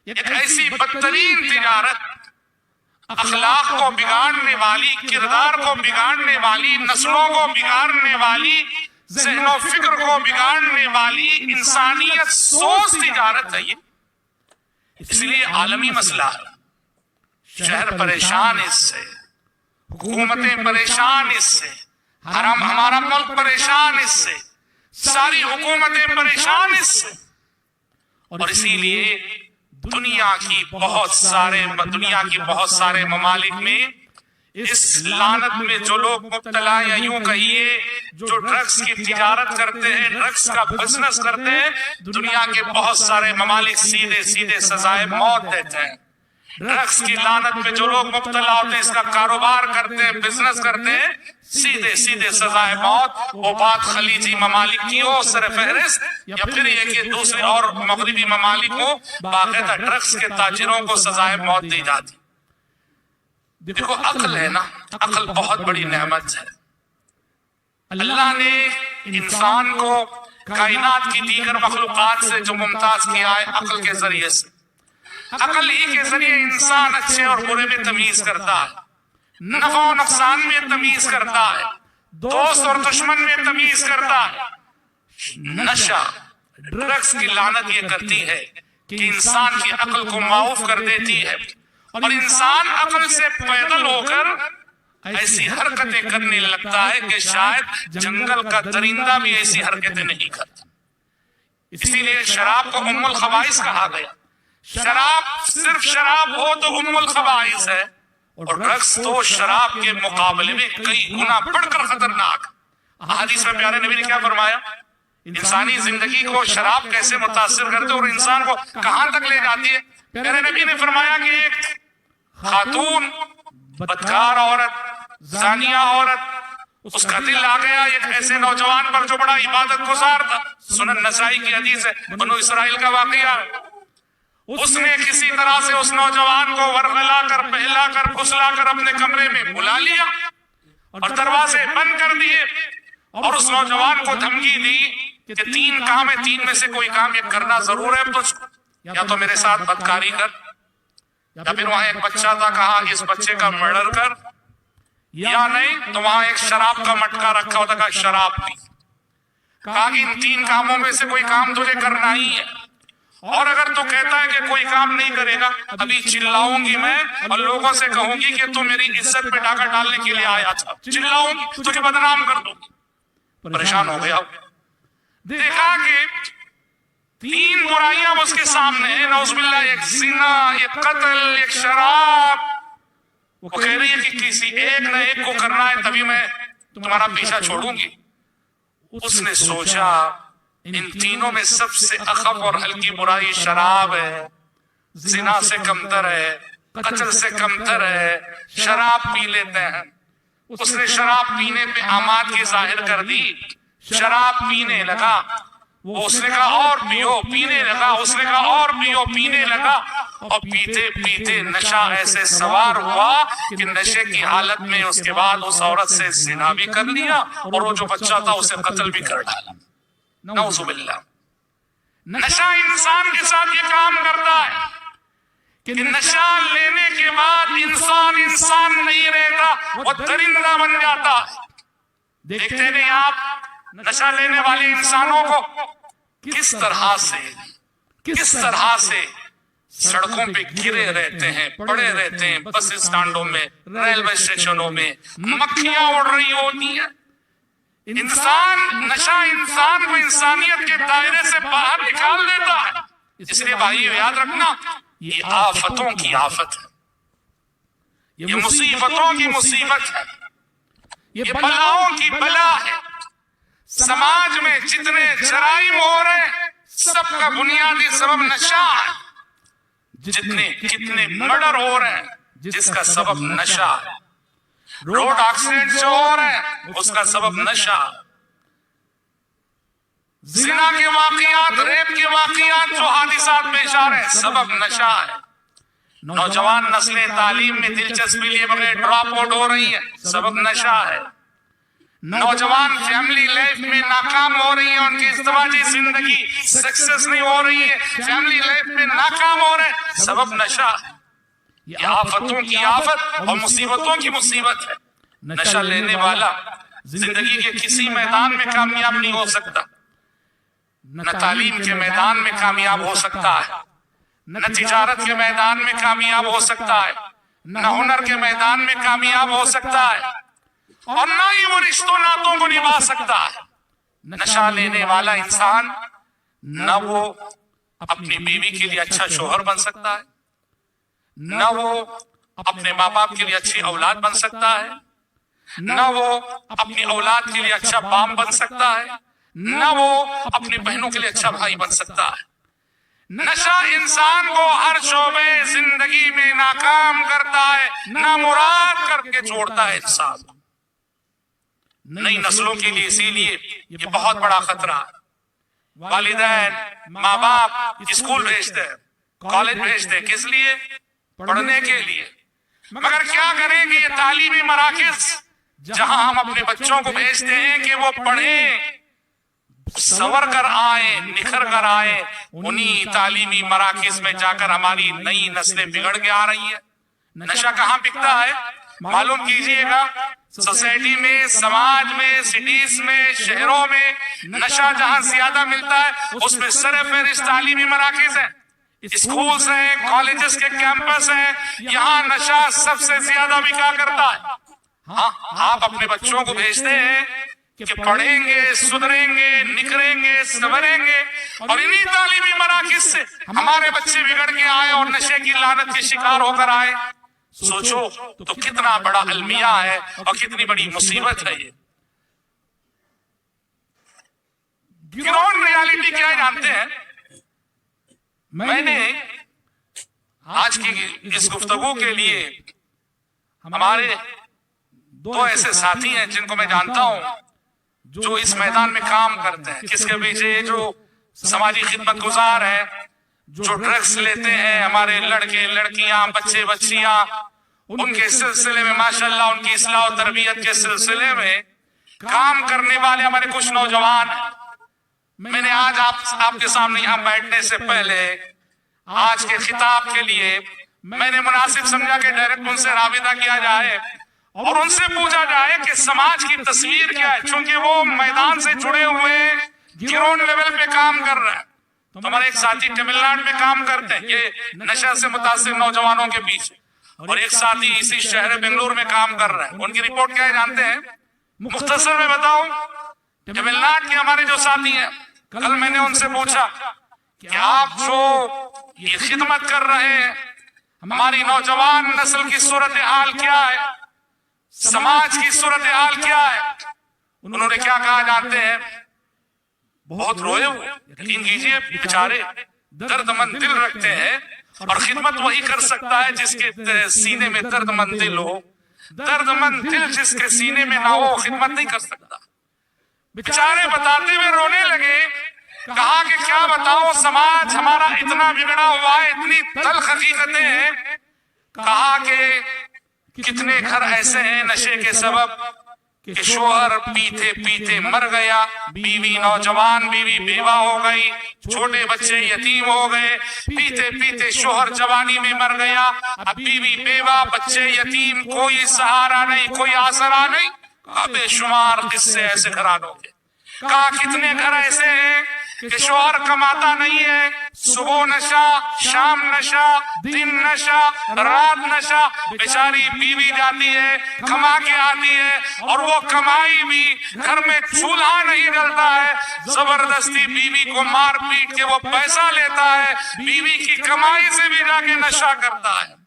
یہ ایک ایسی بدترین تجارت، اخلاق کو بگاڑنے والی، کردار کو بگاڑنے والی، نسلوں کو بگاڑنے والی، ذہن و فکر کو بگاڑنے والی، انسانیت سوز تجارت ہے یہ۔ اس لیے عالمی مسئلہ ہے، شہر پریشان اس سے، حکومتیں پریشان اس سے، ہمارا ملک پریشان اس سے، ساری حکومتیں پریشان اس سے۔ اور اسی لیے دنیا کی بہت سارے ممالک میں اس لعنت میں جو لوگ مبتلا، یا یوں کہیے جو ڈرگس کی تجارت کرتے ہیں، ڈرگس کا بزنس کرتے ہیں، دنیا کے بہت سارے ممالک سیدھے سیدھے سزائے موت دیتے ہیں۔ ڈرگس کی لعنت میں جو لوگ مبتلا ہوتے ہیں، اس کا کاروبار کرتے ہیں، بزنس کرتے ہیں، سیدھے سیدھے سزائے موت۔ وہ بات خلیجی ممالک کی ہو سر فہرست، یا پھر یہ کہ دوسرے اور مغربی ممالک ہو، باقاعدہ ڈرگس کے تاجروں کو سزائے موت دی جاتی۔ دیکھو عقل ہے نا، عقل بہت بڑی نعمت ہے۔ اللہ نے انسان کو کائنات کی دیگر مخلوقات سے جو ممتاز کیا ہے عقل کے ذریعے سے، عقل ہی کے ذریعے انسان اچھے اور برے میں تمیز کرتا ہے، نفع و نقصان میں تمیز کرتا ہے، دوست اور دشمن میں تمیز کرتا ہے۔ نشہ، ڈرگس کی لعنت یہ کرتی ہے کہ انسان کی عقل کو معاف کر دیتی ہے، اور انسان عقل سے پیدل ہو کر ایسی حرکتیں کرنے لگتا ہے کہ شاید جنگل کا درندہ بھی ایسی حرکتیں نہیں کرتا۔ اسی لیے شراب کو ام الخبائث کہا گیا. شراب صرف شراب ہو تو ام الخبائث ہے، اور ڈرگس تو شراب کے مقابلے میں کئی گنا بڑھ کر خطرناک. حدیث میں پیارے نبی نے کیا فرمایا؟ انسانی زندگی کو شراب کیسے متاثر کرتے اور انسان کو کہاں تک لے جاتی ہے. پیارے نبی نے فرمایا کہ ایک خاتون بدکار عورت، زانیہ عورت، اس کا دل آ گیا ایک ایسے نوجوان پر جو بڑا عبادت گزار تھا. سنن نسائی کی حدیث ہے، بنو اسرائیل کا واقعہ. اس نے کسی طرح سے اس نوجوان کو ورغلا کر، پہلا کر، پھسلا کر اپنے کمرے میں بلا لیا اور دروازے بند کر دیے، اور اس نوجوان کو دھمکی دی کہ 3 کام ہے، 3 میں سے کوئی کام یہ کرنا ضرور ہے تجھ کو. یا تو میرے ساتھ بدکاری کر، یا پھر وہاں ایک بچہ تھا، کہا اس بچے کا مرڈر کر، یا نہیں تو وہاں ایک شراب کا مٹکا رکھا ہوتا، کہا شراب پی. کہا کہ ان 3 کاموں میں سے کوئی کام تجھے کرنا ہی ہے، اور اگر تو کہتا ہے کہ کوئی کام نہیں کرے گا، ابھی چلاؤں گی میں اور لوگوں سے کہوں گی کہ تو میری عزت پہ ڈاکہ ڈالنے کے لیے آیا تھا، چلاؤں گی، تجھے بدنام کر دوں. پریشان ہو گیا، دیکھا کہ 3 برائیاں اس کے سامنے ہیں، نعوذ باللہ، ایک زنا، ایک قتل، ایک شراب. وہ کہہ رہی ہے کہ کسی ایک نہ ایک کو کرنا ہے تبھی میں تمہارا پیچھا چھوڑوں گی. اس نے سوچا ان تینوں میں سب سے اخف اور ہلکی برائی شراب ہے، زنا سے کمتر ہے، قتل سے کمتر ہے، شراب پی لیتے ہیں. اس نے شراب پینے پہ آمادگی ظاہر کر دی، شراب پینے لگا. اس نے کہا اور پیو، پینے لگا. اس نے کہا اور پیو، پینے لگا. اور پیتے پیتے نشہ ایسے سوار ہوا کہ نشے کی حالت میں اس کے بعد اس عورت سے زنا بھی کر لیا، اور وہ جو بچہ تھا اسے قتل بھی کر ڈالا. نعوذ باللہ. نشہ انسان کے ساتھ یہ کام کرتا ہے کہ نشہ لینے کے بعد انسان نہیں رہتا، وہ درندہ بن جاتا ہے. دیکھتے نہیں آپ نشہ لینے والے انسانوں کو کس طرح سے سڑکوں پہ گرے رہتے ہیں، پڑے رہتے ہیں، بس اسٹینڈوں میں، ریلوے اسٹیشنوں میں مکھیاں اڑ رہی ہوتی ہیں. نشہ انسان کو انسانیت کے دائرے سے باہر نکال دیتا ہے. اس لیے بھائیو یاد رکھنا، یہ آفتوں کی آفت ہے، یہ مصیبتوں کی مصیبت ہے، یہ بلاؤں کی بلا ہے. سماج میں جتنے جرائم ہو رہے ہیں سب کا بنیادی سبب نشہ ہے. کتنے مرڈر ہو رہے ہیں جس کا سبب نشہ ہے. روڈ ایکسیڈنٹ جو ہو رہے ہیں اس کا سبب نشہ. زنا کے واقعات، ریپ کے واقعات جو حادثات پیش آ رہے ہیں سبب نشہ ہے. نوجوان نسلیں تعلیم میں دلچسپی لیے بغیر ڈراپ آؤٹ ہو رہی ہیں، سبب نشہ ہے. نوجوان فیملی لائف میں ناکام ہو رہی ہیں، ان کی ازدواجی زندگی سکسس نہیں ہو رہی ہے، فیملی لائف میں ناکام ہو رہے ہیں، سبب نشہ ہے. یہ آفتوں کی آفت اور مصیبتوں کی مصیبت ہے. نشہ لینے والا زندگی کے کسی میدان میں کامیاب نہیں ہو سکتا، نہ تعلیم کے میدان میں کامیاب ہو سکتا ہے، نہ تجارت کے میدان میں کامیاب ہو سکتا ہے، نہ ہنر کے میدان میں کامیاب ہو سکتا ہے، اور نہ ہی وہ رشتوں ناتوں کو نبھا سکتا ہے. نشہ لینے والا انسان نہ وہ اپنی بیوی کے لیے اچھا شوہر بن سکتا ہے، نہ وہ اپنے ماں باپ کے لیے اچھی اولاد بن سکتا ہے، نہ وہ اپنی اولاد کے لیے اچھا باپ بن سکتا ہے، نہ وہ اپنی بہنوں کے لیے اچھا بھائی بن سکتا ہے. نشہ انسان کو ہر شعبے زندگی میں ناکام کرتا ہے، نامراد کر کے چھوڑتا ہے انسان. نئی نسلوں کے لیے اسی لیے یہ بہت بڑا خطرہ ہے. والدین، ماں باپ اسکول بھیجتے ہیں، کالج بھیجتے ہیں، کس لیے؟ پڑھنے کے لیے. مگر کیا کریں کہ یہ تعلیمی مراکز جہاں ہم اپنے بچوں کو بھیجتے ہیں کہ وہ پڑھیں، سور کر آئیں، نکھر کر آئیں، انہی تعلیمی مراکز میں جا کر ہماری نئی نسلیں بگڑ کے آ رہی ہیں. نشہ کہاں بکتا ہے معلوم کیجئے گا؟ سوسائٹی میں، سماج میں، سٹیز میں، شہروں میں نشہ جہاں زیادہ ملتا ہے اس میں سرفہرست تعلیمی مراکز ہیں، اسکولز ہیں، کالجز کے کیمپس ہیں، یہاں نشہ سب سے زیادہ بکا کرتا ہے. ہاں آپ اپنے بچوں کو بھیجتے ہیں کہ پڑھیں گے، سدھریں گے، نکھریں گے، سنوریں گے، اور انہی تعلیمی مراکز سے ہمارے بچے بگڑ کے آئے اور نشے کی لعنت کے شکار ہو کر آئے، سوچو تو کتنا بڑا المیہ ہے اور کتنی بڑی مصیبت ہے یہ۔ گراؤنڈ ریالٹی کیا جانتے ہیں؟ میں نے آج کی اس گفتگو کے لیے ہمارے دو ایسے ساتھی ہیں جن کو میں جانتا ہوں جو اس میدان میں کام کرتے ہیں، کس کے پیچھے جو سماجی خدمت گزار ہیں، جو ڈرگز لیتے ہیں، ہمارے لڑکے لڑکیاں بچے بچیاں، ان کے سلسلے میں ماشاءاللہ ان کی اصلاح و تربیت کے سلسلے میں کام کرنے والے ہمارے کچھ نوجوان ہیں۔ میں نے آج آپ کے سامنے یہاں بیٹھنے سے پہلے آج کے خطاب کے لیے میں نے مناسب سمجھا کہ ڈائریکٹ ان سے رابطہ کیا جائے اور ان سے پوچھا جائے کہ سماج کی تصویر کیا ہے، چونکہ وہ میدان سے جڑے ہوئے گراؤنڈ لیول پہ کام کر رہے ہیں۔ تو ہمارے ایک ساتھی تمل ناڈو میں کام کرتے ہیں، یہ نشہ سے متاثر نوجوانوں کے پیچھے، اور ایک ساتھی اسی شہر بنگلور میں کام کر رہے ہیں۔ ان کی رپورٹ کیا ہے جانتے ہیں؟ مختصر میں بتاؤں، تمل ناڈو کے ہمارے جو ساتھی ہیں، کل میں نے ان سے پوچھا کہ آپ جو یہ خدمت کر رہے ہیں، ہماری نوجوان نسل کی صورتحال کیا ہے، سماج کی صورتحال کیا ہے؟ انہوں نے کیا کہا جانتے ہیں؟ بہت روئے ہوئے، یقین کیجئے بیچارے درد مند دل رکھتے ہیں، اور خدمت وہی کر سکتا ہے جس کے سینے میں درد مند دل ہو۔ درد مند دل جس کے سینے میں نہ ہو خدمت نہیں کر سکتا۔ بیچارے بتاتے ہوئے رونے لگے، کہا کہ کیا بتاؤ سماج ہمارا اتنا بگڑا ہوا ہے، اتنی تلخ حقیقتیں ہیں۔ کہا کہ کتنے گھر ایسے ہیں نشے کے سبب کہ شوہر پیتے پیتے مر گیا، بیوی نوجوان بیوی بیوہ ہو گئی، چھوٹے بچے یتیم ہو گئے، پیتے پیتے شوہر جوانی میں مر گیا، اب بیوی بیوہ بچے یتیم، کوئی سہارا نہیں، کوئی آسرا نہیں۔ بے شمار قصے ایسے گھرانوں کے۔ کہا کتنے گھر ایسے ہیں کہ شوہر کماتا نہیں ہے، صبح نشہ، شام نشہ، دن نشہ، رات نشہ، بیچاری بیوی جاتی ہے کما کے آتی ہے، اور وہ کمائی بھی گھر میں چولہا نہیں جلتا ہے، زبردستی بیوی کو مار پیٹ کے وہ پیسہ لیتا ہے، بیوی کی کمائی سے بھی جا کے نشہ کرتا ہے۔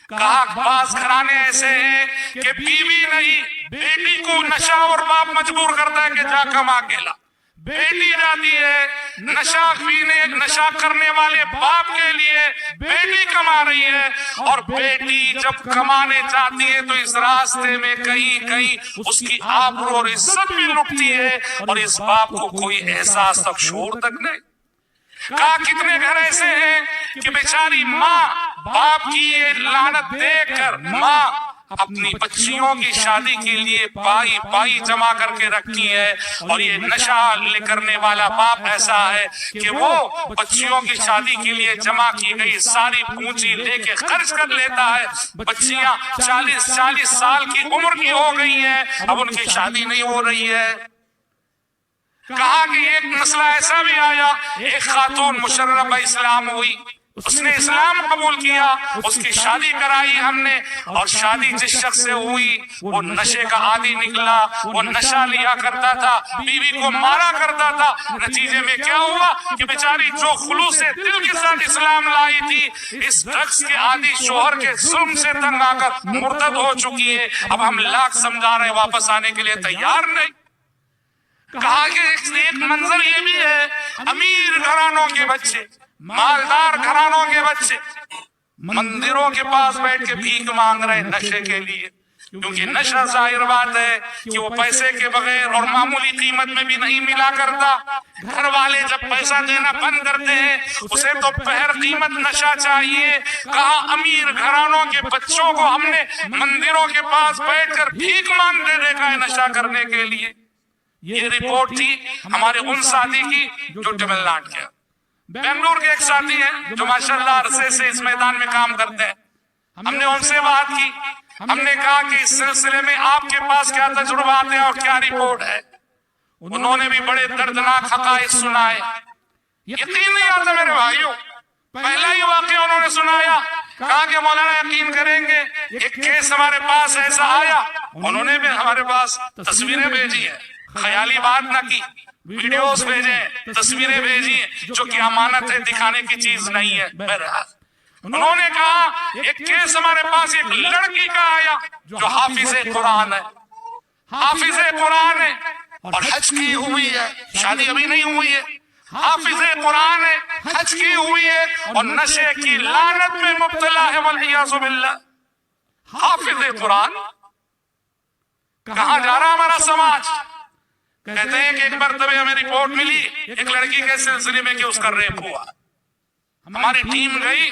کہا بعض گھرانے ایسے ہیں کہ بیوی نہیں، بیٹی کو نشہ اور باپ مجبور کرتا ہے کہ جا کما کے لا۔ بیٹی جاتی ہے نشہ پینے، نشہ کرنے والے باپ کے لیے بیٹی کما رہی ہے، اور بیٹی جب کمانے جاتی ہے تو اس راستے میں کہیں کہیں اس کی آبرو اور عزت بھی لٹتی ہے، اور اس باپ کو کوئی احساس تک شعور تک نہیں۔ کہا کتنے گھر ایسے ہیں کہ بیچاری ماں باپ کی یہ لعنت دیکھ کر ماں اپنی بچیوں کی شادی کے لیے پائی پائی جمع کر کے رکھتی ہے، اور یہ نشہ کرنے والا باپ ایسا ہے کہ وہ بچیوں کی شادی کے لیے جمع کی گئی ساری پونجی لے کے خرچ کر لیتا ہے۔ بچیاں 40 سال کی عمر کی ہو گئی ہیں، اب ان کی شادی نہیں ہو رہی ہے۔ کہا کہ ایک مسئلہ ایسا بھی آیا، ایک خاتون مشربہ اسلام ہوئی، اس نے اسلام قبول کیا، اس کی شادی کرائی ہم نے، اور شادی جس شخص سے ہوئی وہ نشے کا عادی نکلا، وہ نشہ لیا کرتا تھا، بیوی کو مارا کرتا تھا۔ نتیجے میں کیا ہوا کہ بیچاری جو خلوص دل کے ساتھ اسلام لائی تھی، اس ڈرگز کے عادی شوہر کے ظلم سے تنگ آ کر مرتد ہو چکی ہے۔ اب ہم لاکھ سمجھا رہے ہیں، واپس آنے کے لیے تیار نہیں۔ کہا کہ ایک منظر یہ بھی ہے، امیر گھرانوں کے بچے، مالدار گھرانوں کے بچے مندروں کے پاس بیٹھ کے بھیک مانگ رہے نشے کے لیے، کیونکہ نشہ ظاہر بات ہے کہ وہ پیسے کے بغیر اور معمولی قیمت میں بھی نہیں ملا کرتا۔ گھر والے جب پیسہ دینا بند کرتے ہیں اسے تو پہر قیمت نشہ چاہیے۔ کہا امیر گھرانوں کے بچوں کو ہم نے مندروں کے پاس بیٹھ کر بھیک مانگتے دیکھا ہے نشہ کرنے کے لیے۔ یہ رپورٹ تھی ہمارے ان ساتھی کی جو تمل ناڈو کے، بنگلور کے ایک ساتھی ہیں جو ماشاءاللہ عرصے سے اس میدان میں کام کرتے ہیں۔ ہم نے ان سے بات کی، ہم نے کہا کہ اس سلسلے میں آپ کے پاس کیا تجربات ہیں اور کیا رپورٹ ہے۔ انہوں نے بھی بڑے دردناک حقائق سنائے، یقین نہیں آتا میرے بھائیوں۔ پہلا ہی واقعہ انہوں نے سنایا، کہا کہ مولانا یقین کریں گے ایک کیس ہمارے پاس ایسا آیا، انہوں نے بھی ہمارے پاس تصویریں بھیجی ہیں، خیالی بات نہ کی، ویڈیوز بھیجیں، تصویریں بھیجیں جو کہ امانت ہے، دکھانے کی چیز نہیں ہے۔ بہرحال انہوں نے کہا ایک کیس ہمارے پاس ایک لڑکی کا آیا جو حافظ قرآن ہے، حافظ قرآن ہے اور حج کی ہوئی ہے، شادی ابھی نہیں ہوئی ہے، حافظ قرآن ہے، حج کی ہوئی ہے اور نشے کی لعنت میں مبتلا ہے والعیاذ باللہ۔ حافظ قرآن، کہاں جا رہا ہمارا سماج؟ کہتے ہیں کہ ایک مرتبہ ہمیں رپورٹ ملی ایک لڑکی کے سلسلے میں کہ اس کا ریپ ہوا، ہماری ٹیم گئی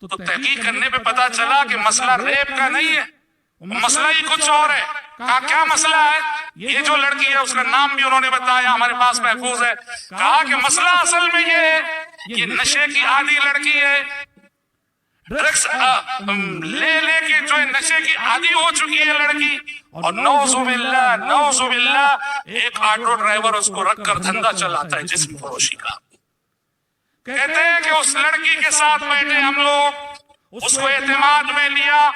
تو تحقیق کرنے پہ پتا چلا کہ مسئلہ ریپ کا نہیں ہے، مسئلہ ہی کچھ اور ہے۔ کہا کیا مسئلہ ہے؟ یہ جو لڑکی ہے اس کا نام بھی انہوں نے بتایا، ہمارے پاس محفوظ ہے۔ کہا کہ مسئلہ اصل میں یہ ہے، یہ نشے کی عادی لڑکی ہے، ڈرگس لے لے کے جو نشے کی عادی ہو چکی ہے لڑکی، اور نعوذ باللہ ایک آٹو ڈرائیور اس کو رکھ کر دھندا چلاتا ہے جسم فروشی کا۔ کہتے ہیں کہ اس لڑکی کے ساتھ بیٹھے ہم لوگ، اس کو اعتماد میں لیا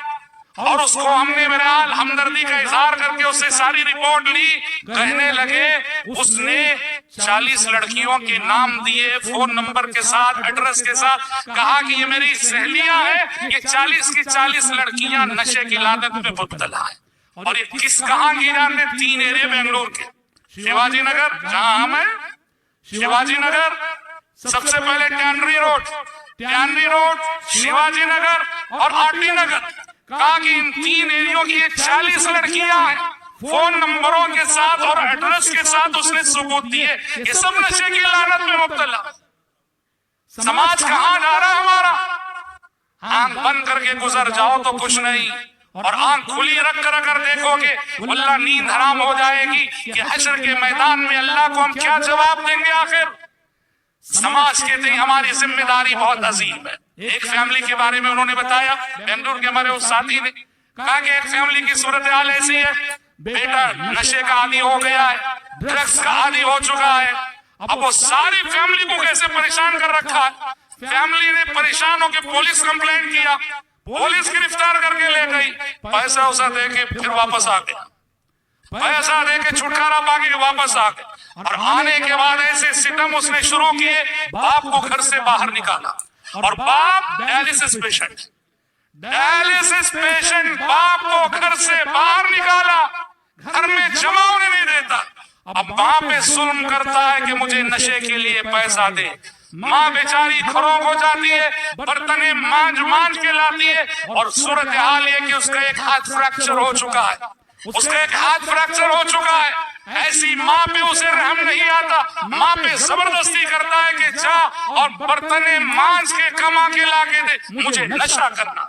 اور اس کو ہم نے بہرحال ہمدردی کا اظہار کر کے اس سے ساری رپورٹ لی۔ کہنے لگے اس نے 40 لڑکیوں کے نام دیے، فون نمبر کے ساتھ، ایڈریس کے ساتھ، کہا کہ یہ میری سہیلیاں ہیں، یہ 40 کی 40 لڑکیاں نشے کی لعنت میں مبتلا ہیں۔ اور یہ کہاں کی جانتے؟ 3 ایرے بنگلور کے، شیواجی نگر جہاں ہم ہیں، شیواجی نگر، سب سے پہلے ٹیانری روڈ، شیواجی نگر اور آر ٹی نگر۔ کہا کہ ان 3 ایریوں کی 40 لڑکیاں ہیں، فون نمبروں کے ساتھ اور ایڈریس کے ساتھ اس نے ثبوت دیے، یہ سب نشے کی لعنت میں مبتلا۔ سماج کہاں جا رہا ہمارا؟ آنکھ بند کر کے گزر جاؤ تو کچھ نہیں، اور آنکھ کھلی رکھ کر اگر دیکھو گے واللہ نیند حرام ہو جائے گی کہ حشر کے میدان میں اللہ کو ہم کیا جواب دیں گے آخر۔ سماج کے تئیں ہماری ذمہ داری بہت عظیم ہے۔ ایک فیملی کے بارے میں انہوں نے بتایا، بنگلور کے ہمارے اس ساتھی نے کہا کہ ایک فیملی کی صورتحال ایسی ہے، بیٹا نشے کا عادی ہو گیا ہے، ڈرگس کا عادی ہو چکا ہے، اب وہ ساری فیملی کو کیسے پریشان کر رکھا ہے۔ فیملی نے پریشان ہو کے پولیس کمپلینٹ کیا، پولیس گرفتار کر کے لے گئی، پیسہ اسا دے کے پھر واپس آ گیا، پیسہ دے کے چھٹکارا پا کے واپس آ گیا، اور آنے کے بعد ایسے ستم اس نے شروع کیے، باپ کو گھر سے باہر نکالا، اور باپ ڈائلیسس پیشنٹ باپ کو گھر سے باہر نکالا، گھر میں جمع ہونے نہیں دیتا۔ اب ماں پہ ظلم کرتا ہے کہ مجھے نشے کے لیے پیسہ دے، ماں بیچاری کھروگ ہو جاتی ہے، برتنیں مانج کے لاتی ہے، اور صورتحال یہ کہ اس کا ایک ہاتھ فریکچر ہو چکا ہے، ایسی ماں پہ اسے رحم نہیں آتا، ماں پہ زبردستی کرتا ہے کہ جا اور برتنیں مانج کے کما کے لا کے دے، مجھے نشہ کرنا۔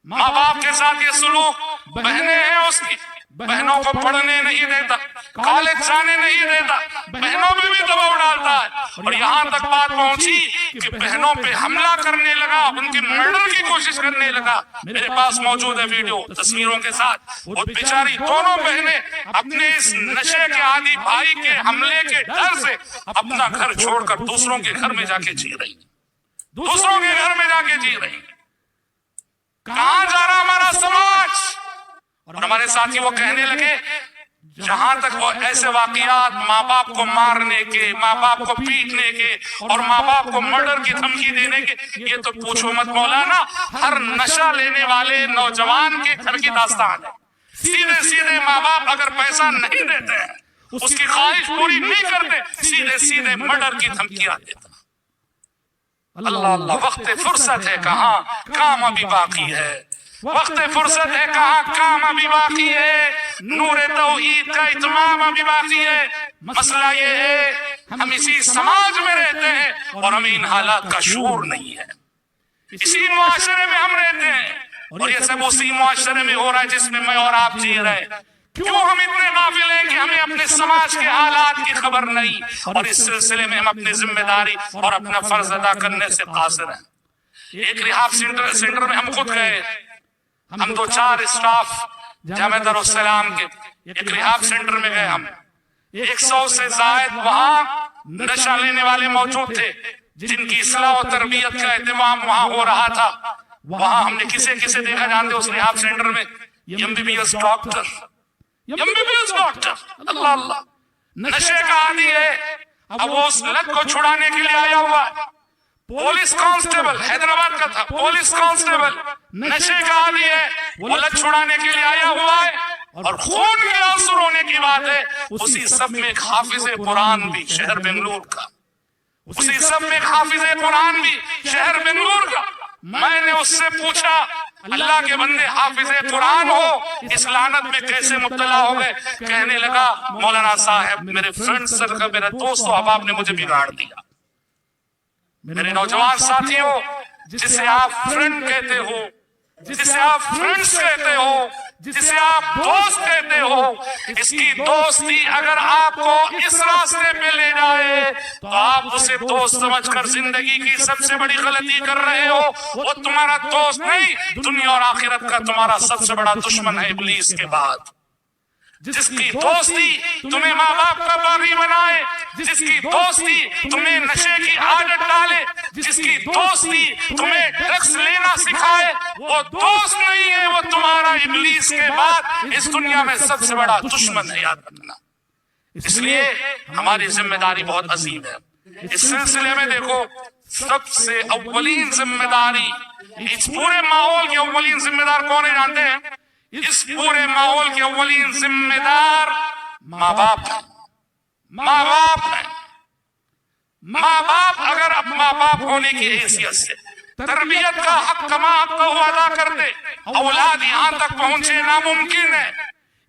ماں باپ کے ساتھ یہ سلوک، بہنیں ہیں اس کی، بہنوں کو پڑھنے نہیں دیتا، کالج جانے نہیں دیتا، بہنوں پہ بھی دباؤ ڈالتا ہے، اور یہاں تک بات پہنچی کہ بہنوں پہ حملہ کرنے لگا، ان کے مرڈر کی کوشش کرنے لگا۔ میرے پاس موجود ہے ویڈیو تصویروں کے ساتھ، وہ بیچاری دونوں بہنیں اپنے اس نشے کے عادی بھائی کے حملے کے ڈر سے اپنا گھر چھوڑ کر دوسروں کے گھر میں جا کے جی رہی، کہاں جا رہا ہمارا سماج؟ اور ہمارے ساتھی وہ کہنے لگے جہاں تک وہ ایسے واقعات ماں باپ کو مارنے کے، ماں باپ کو پیٹنے کے اور ماں باپ کو مرڈر کی دھمکی دینے کے، یہ تو پوچھو مت مولانا، ہر نشہ لینے والے نوجوان کے گھر کی داستان ہے۔ سیدھے ماں باپ اگر پیسہ نہیں دیتے ہیں، اس کی خواہش پوری نہیں کرتے، سیدھے مرڈر کی دھمکیاں دیتا۔ اللہ، وقت فرصت ہے کہاں، کام ابھی باقی ہے، وقت فرصت ہے کہاں، کام ابھی باقی ہے، نور توحید کا اتمام ابھی باقی ہے۔ مسئلہ یہ ہے ہم اسی سماج میں رہتے ہیں اور ہمیں ان حالات کا شعور نہیں ہے، اسی معاشرے میں ہم رہتے ہیں، اور یہ سب اسی معاشرے میں ہو رہا ہے جس میں میں اور آپ جی رہے ہیں۔ کیوں ہم اتنے غافل ہیں کہ ہمیں اپنے سماج کے حالات کی خبر نہیں، اور اس سلسلے میں ہم اپنی ذمہ داری اور اپنا فرض ادا کرنے سے قاصر ہیں۔ ایک ریحاب سینٹر میں ہم خود گئے، ہم 2-4 اسٹاف جامعہ دارالسلام کے ایک ریحاب سینٹر میں گئے، ہم 100 سے زائد وہاں نشہ لینے والے موجود تھے جن کی اصلاح و تربیت کا اہتمام وہاں ہو رہا تھا۔ وہاں ہم نے کسے دیکھا جانتے اس ریحاب سینٹر میں؟ MBBS ڈاکٹر، اللہ، نشے کا عادی ہے، اب وہ اس لت کو چھڑانے کے لیے آیا ہوا ہے. پولیس کانسٹیبل حیدرآباد کا تھا، پولیس کانسٹیبل نشے کا عادی ہے، وہ لت چھڑانے کے لیے آیا ہوا ہے، اور خون کے آنسو رونے کی بات ہے. اسی سب میں ایک حافظ قرآن بھی شہر بنگلور کا، اسی سب میں ایک حافظ قرآن بھی شہر بنگلور کا. میں نے اس سے پوچھا اللہ کے بندے حافظ قرآن ہو اس لعنت میں کیسے مبتلا ہو گئے؟ کہنے لگا مولانا صاحب میرے فرینڈ سرکل، میرے دوست و احباب نے مجھے بگاڑ دیا. میرے نوجوان ساتھیوں، جسے آپ فرینڈ کہتے ہو، جسے آپ فرینڈز کہتے ہو، جسے آپ دوست کہتے ہو، اس کی دوستی اگر آپ کو اس راستے پہ لے جائے تو آپ اسے دوست سمجھ کر زندگی کی سب سے بڑی غلطی کر رہے ہو. وہ تمہارا دوست نہیں، دنیا اور آخرت کا تمہارا سب سے بڑا دشمن ہے ابلیس کے بعد. جس کی دوستی تمہیں ماں باپ کا باغی بنائے، جس کی دوستی تمہیں نشے کی عادت ڈالے، جس کی دوستی تمہیں ڈرگس لینا سکھائے، وہ دوست نہیں ہے، وہ تمہارا ابلیس کے بعد اس دنیا میں سب سے بڑا دشمن ہے، یاد رکھنا. اس لیے ہماری ذمہ داری بہت عظیم ہے. اس سلسلے میں دیکھو، سب سے اولین ذمہ داری، اس پورے ماحول کے اولین ذمہ دار کون ہیں جانتے ہیں؟ اس پورے ماحول کے اولین ذمہ دار ماں باپ ہیں. ماں باپ ہیں. ماں باپ اگر اب ماں باپ ہونے کی حیثیت سے تربیت کا حق کما حق کو ادا کرتے، اولاد یہاں تک پہنچے ناممکن ہے.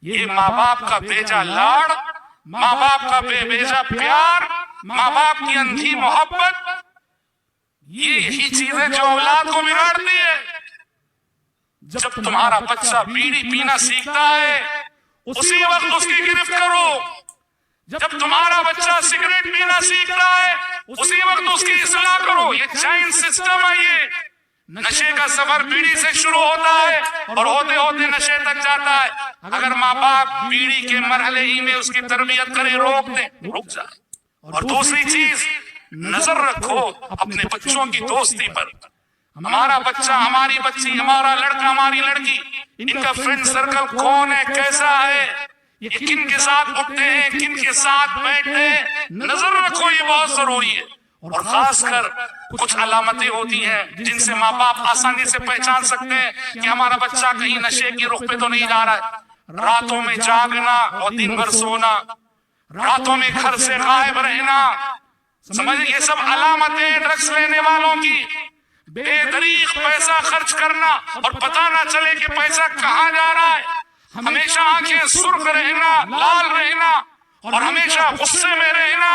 یہ ماں باپ کا بیجا لاڑ، ماں باپ کا بے بیجا پیار، ماں باپ کی اندھی محبت، یہی چیزیں جو اولاد کو بگاڑتی ہے. جب تمہارا بچہ بیڑی پینا سیکھتا ہے اسی وقت اس کی گرفت کرو. جب تمہارا بچہ سگریٹ پینا سیکھتا ہے اسی وقت اس کی اصلاح کرو. یہ چائن سسٹم ہے. یہ نشے کا سفر بیڑی سے شروع ہوتا ہے اور ہوتے ہوتے نشے تک جاتا ہے. اگر ماں باپ بیڑی کے مرحلے ہی میں اس کی تربیت کرے، روک دیں، رک جائے. اور دوسری چیز، نظر رکھو اپنے بچوں کی دوستی پر. ہمارا بچہ، ہماری بچی، ہمارا لڑکا، ہماری لڑکی، ان کا فرینڈ سرکل کون ہے، کیسا ہے، یہ کن کے ساتھ اٹھتے ہیں، کن کے ساتھ بیٹھتے ہیں، نظر رکھو. یہ بہت ضروری ہے. اور خاص کر کچھ علامتیں ہوتی ہیں جن سے ماں باپ آسانی سے پہچان سکتے ہیں کہ ہمارا بچہ کہیں نشے کی رخ پہ تو نہیں جا رہا ہے. راتوں میں جاگنا اور دن بھر سونا، راتوں میں گھر سے غائب رہنا، سمجھیں یہ سب علامتیں ڈرگس لینے والوں کی. بے دریغ پیسہ خرچ کرنا اور پتہ نہ چلے کہ پیسہ کہاں جا رہا ہے. ہمیشہ آنکھیں سرخ رہنا، لال رہنا اور ہمیشہ غصے میں رہنا،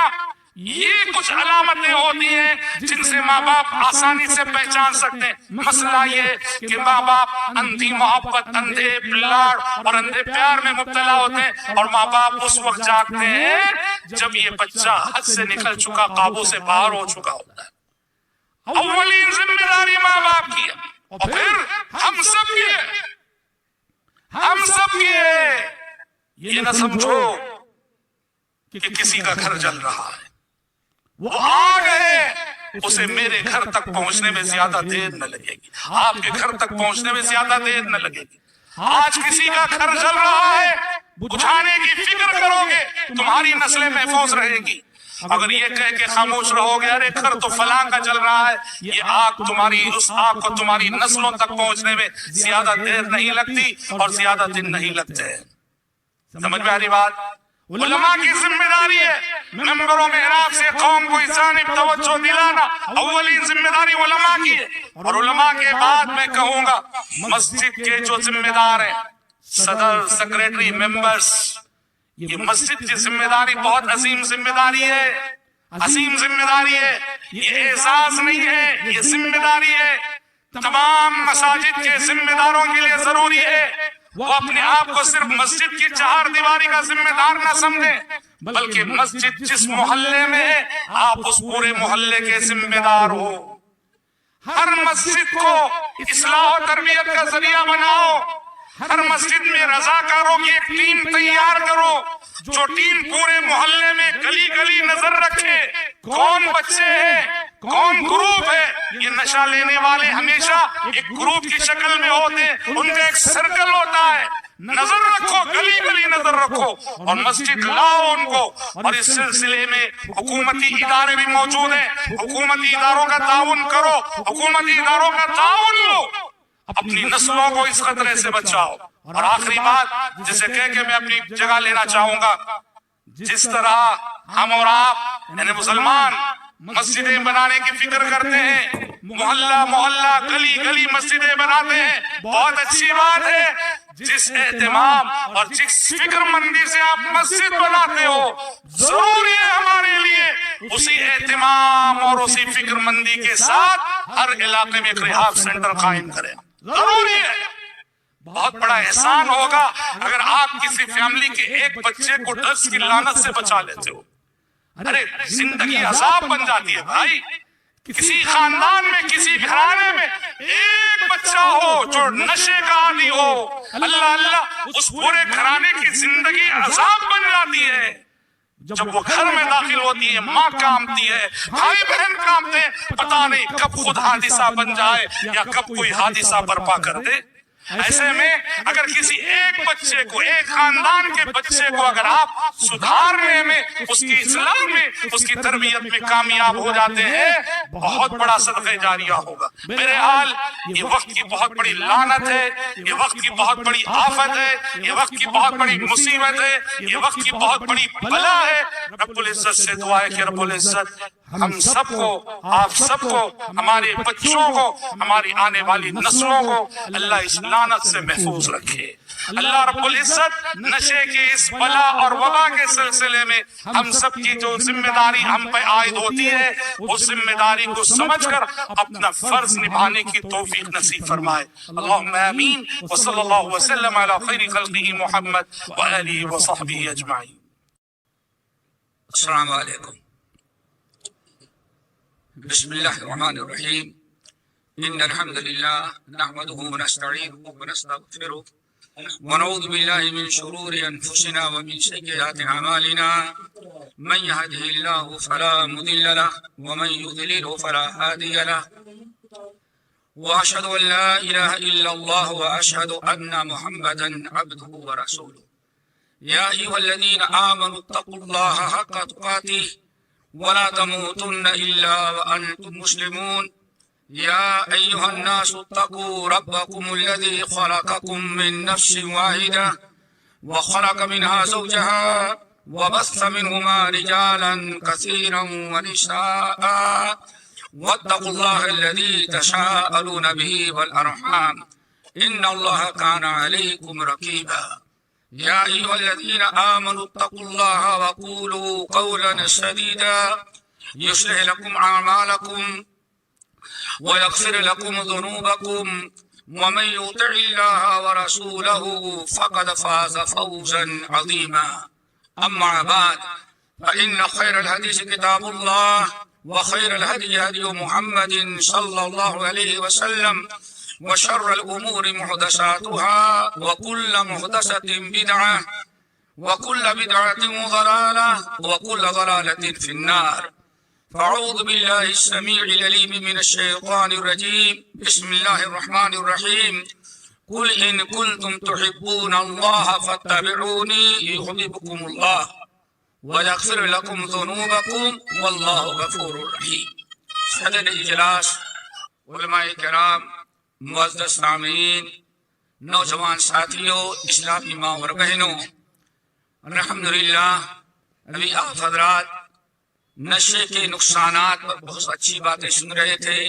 یہ کچھ علامتیں ہوتی ہیں جن سے ماں باپ آسانی سے پہچان سکتے ہیں. مسئلہ یہ کہ ماں باپ اندھی محبت، اندھے لاڑ اور اندھے پیار میں مبتلا ہوتے ہیں، اور ماں باپ اس وقت جاگتے ہیں جب یہ بچہ حد سے نکل چکا، قابو سے باہر ہو چکا ہوتا ہے. اولین ذمہ داری ماں باپ کی ہے، اور پھر ہم سب کی ہے. ہم سب کی ہے. یہ نہ سمجھو کہ کسی کا گھر جل رہا ہے، وہ آگ ہے، اسے میرے گھر تک پہنچنے میں زیادہ دیر نہ لگے گی، آپ کے گھر تک پہنچنے میں زیادہ دیر نہ لگے گی. آج کسی کا گھر جل رہا ہے، بجھانے کی فکر کرو گے، تمہاری نسلیں محفوظ رہیں گی. اگر یہ کہہ کے خاموش رہو گے ارے گھر تو فلاں کا جل رہا ہے، یہ آگ تمہاری، اس آگ کو تمہاری نسلوں تک پہنچنے میں زیادہ دیر نہیں لگتی اور زیادہ دن نہیں لگتے. سمجھ میں آ رہی بات؟ علماء کی ذمہ داری ہے ممبر و محراب سے قوم کو اس جانب توجہ دلانا. اولین ذمہ داری علماء کی ہے. اور علماء کے بعد میں کہوں گا مسجد کے جو ذمہ دار ہیں، صدر، سیکریٹری، ممبرز، یہ مسجد کی ذمہ داری بہت عظیم ذمہ داری ہے. عظیم ذمہ داری ہے. یہ اعزاز نہیں ہے، یہ ذمہ داری ہے. تمام مساجد کے ذمہ داروں کے لیے ضروری ہے وہ اپنے آپ کو صرف مسجد کی چہار دیواری کا ذمہ دار نہ سمجھیں، بلکہ مسجد جس محلے میں ہے آپ اس پورے محلے کے ذمہ دار ہو. ہر مسجد کو اصلاح و تربیت کا ذریعہ بناؤ. ہر مسجد میں رضاکاروں کی ایک ٹیم تیار کرو، جو ٹیم پورے محلے میں گلی گلی نظر رکھے کون بچے ہیں، کون گروپ ہے. یہ نشہ لینے والے ہمیشہ ایک گروپ کی شکل میں ہوتے ہیں، ان کا ایک سرکل ہوتا ہے. نظر رکھو، گلی گلی نظر رکھو اور مسجد لاؤ ان کو. اور اس سلسلے میں حکومتی ادارے بھی موجود ہیں، حکومتی اداروں کا تعاون کرو، حکومتی اداروں کا تعاون لو، اپنی نسلوں کو اس خطرے سے بچاؤ. اور آخری بات جسے کہہ کے میں اپنی جگہ لینا چاہوں گا، جس طرح ہم اور آپ یعنی مسلمان مسجدیں بنانے کی فکر کرتے ہیں، محلہ محلہ گلی گلی مسجدیں بناتے ہیں، بہت اچھی بات ہے. جس اہتمام اور جس فکر مندی سے آپ مسجد بناتے ہو، ضروری ہے ہمارے لیے اسی اہتمام اور اسی فکر مندی کے ساتھ ہر علاقے میں ایک ریحاب سینٹر قائم کریں. ضروری ہے. بہت بڑا احسان ہوگا اگر آپ کسی فیملی کے ایک بچے کو ڈرگس کی لعنت سے بچا لیتے ہو. ارے زندگی عذاب بن جاتی ہے بھائی. کسی خاندان میں کسی گھرانے میں ایک بچہ ہو جو نشے کا عادی ہو، اللہ اللہ، اس پورے گھرانے کی زندگی عذاب بن جاتی ہے. جب وہ گھر میں داخل ہوتی ہے، ماں کامتی ہے، بھائی بہن کامتے ہیں، پتہ نہیں کب خود حادثہ بن جائے یا کب کوئی حادثہ برپا کر دے. ایسے میں اگر کسی ایک بچے کو، ایک خاندان کے بچے کو اگر آپ سدھارنے میں، اس کی اصلاح میں، اس کی تربیت میں کامیاب ہو جاتے ہیں، بہت بڑا صدقہ جاریہ ہوگا. میرے حال یہ وقت کی بہت بڑی لعنت ہے، یہ وقت کی بہت بڑی آفت ہے، یہ وقت کی بہت بڑی مصیبت ہے، یہ وقت کی بہت بڑی بلا ہے. رب العزت سے دعا ہے کہ رب العزت ہم سب کو، آپ سب کو، ہمارے بچوں کو، ہماری آنے والی نسلوں کو اللہ اس لعنت سے محفوظ رکھے. اللہ رب العزت نشے کی اس بلا اور وبا کے سلسلے میں ہم سب کی جو ذمہ داری ہم پہ عائد ہوتی ہے، اس ذمہ داری کو سمجھ کر اپنا فرض نبھانے کی توفیق نصیب فرمائے. اللہم آمین. وصلی اللہ وسلم علی خیر خلقہ محمد وآلہ وصحبہ اجمعین. السلام علیکم. بسم اللہ الرحمن الرحیم. ان الحمد للہ نحمده ونستعینه ونستغفره ونعوذ باللہ من شرور انفسنا ومن سیئات اعمالنا. من يهده الله فلا مضل له ومن يضلل فلا هادي له. واشهد ان لا اله الا الله واشهد ان محمدا عبده ورسوله. يا ايها الذين آمنوا اتقوا الله حق تقاته ولا تموتن إلا وأنتم مسلمون. يا أيها الناس اتقوا ربكم الذي خلقكم من نفس واحدة وخلق منها زوجها وبث منهما رجالا كثيرا ونساء واتقوا الله الذي تساءلون به والأرحام إن الله كان عليكم رقيبا. يا أيها الذين آمنوا اتقوا الله وقولوا قولا سديدا يصلح لكم أعمالكم ويغفر لكم ذنوبكم ومن يطع الله ورسوله فقد فاز فوزا عظيما. أما بعد فإن خير الحديث كتاب الله وخير الهدي هدي محمد صلى الله عليه وسلم وشر الأمور محدثاتها وكل محدثة بدعة وكل بدعة ضلالة وكل ضلالة في النار. فأعوذ بالله السميع العليم من الشيطان الرجيم. بسم الله الرحمن الرحيم. قل إن كنتم تحبون الله فاتبعوني يحببكم الله ويغفر لكم ذنوبكم والله غفور رحيم. صدر اجلاس، علماء کرام، معزز سامعین، نوجوان ساتھیوں، اسلامی ماں اور بہنوں، الحمدللہ ابھی آپ حضرات نشے کے نقصانات پر بہت اچھی باتیں سن رہے تھے.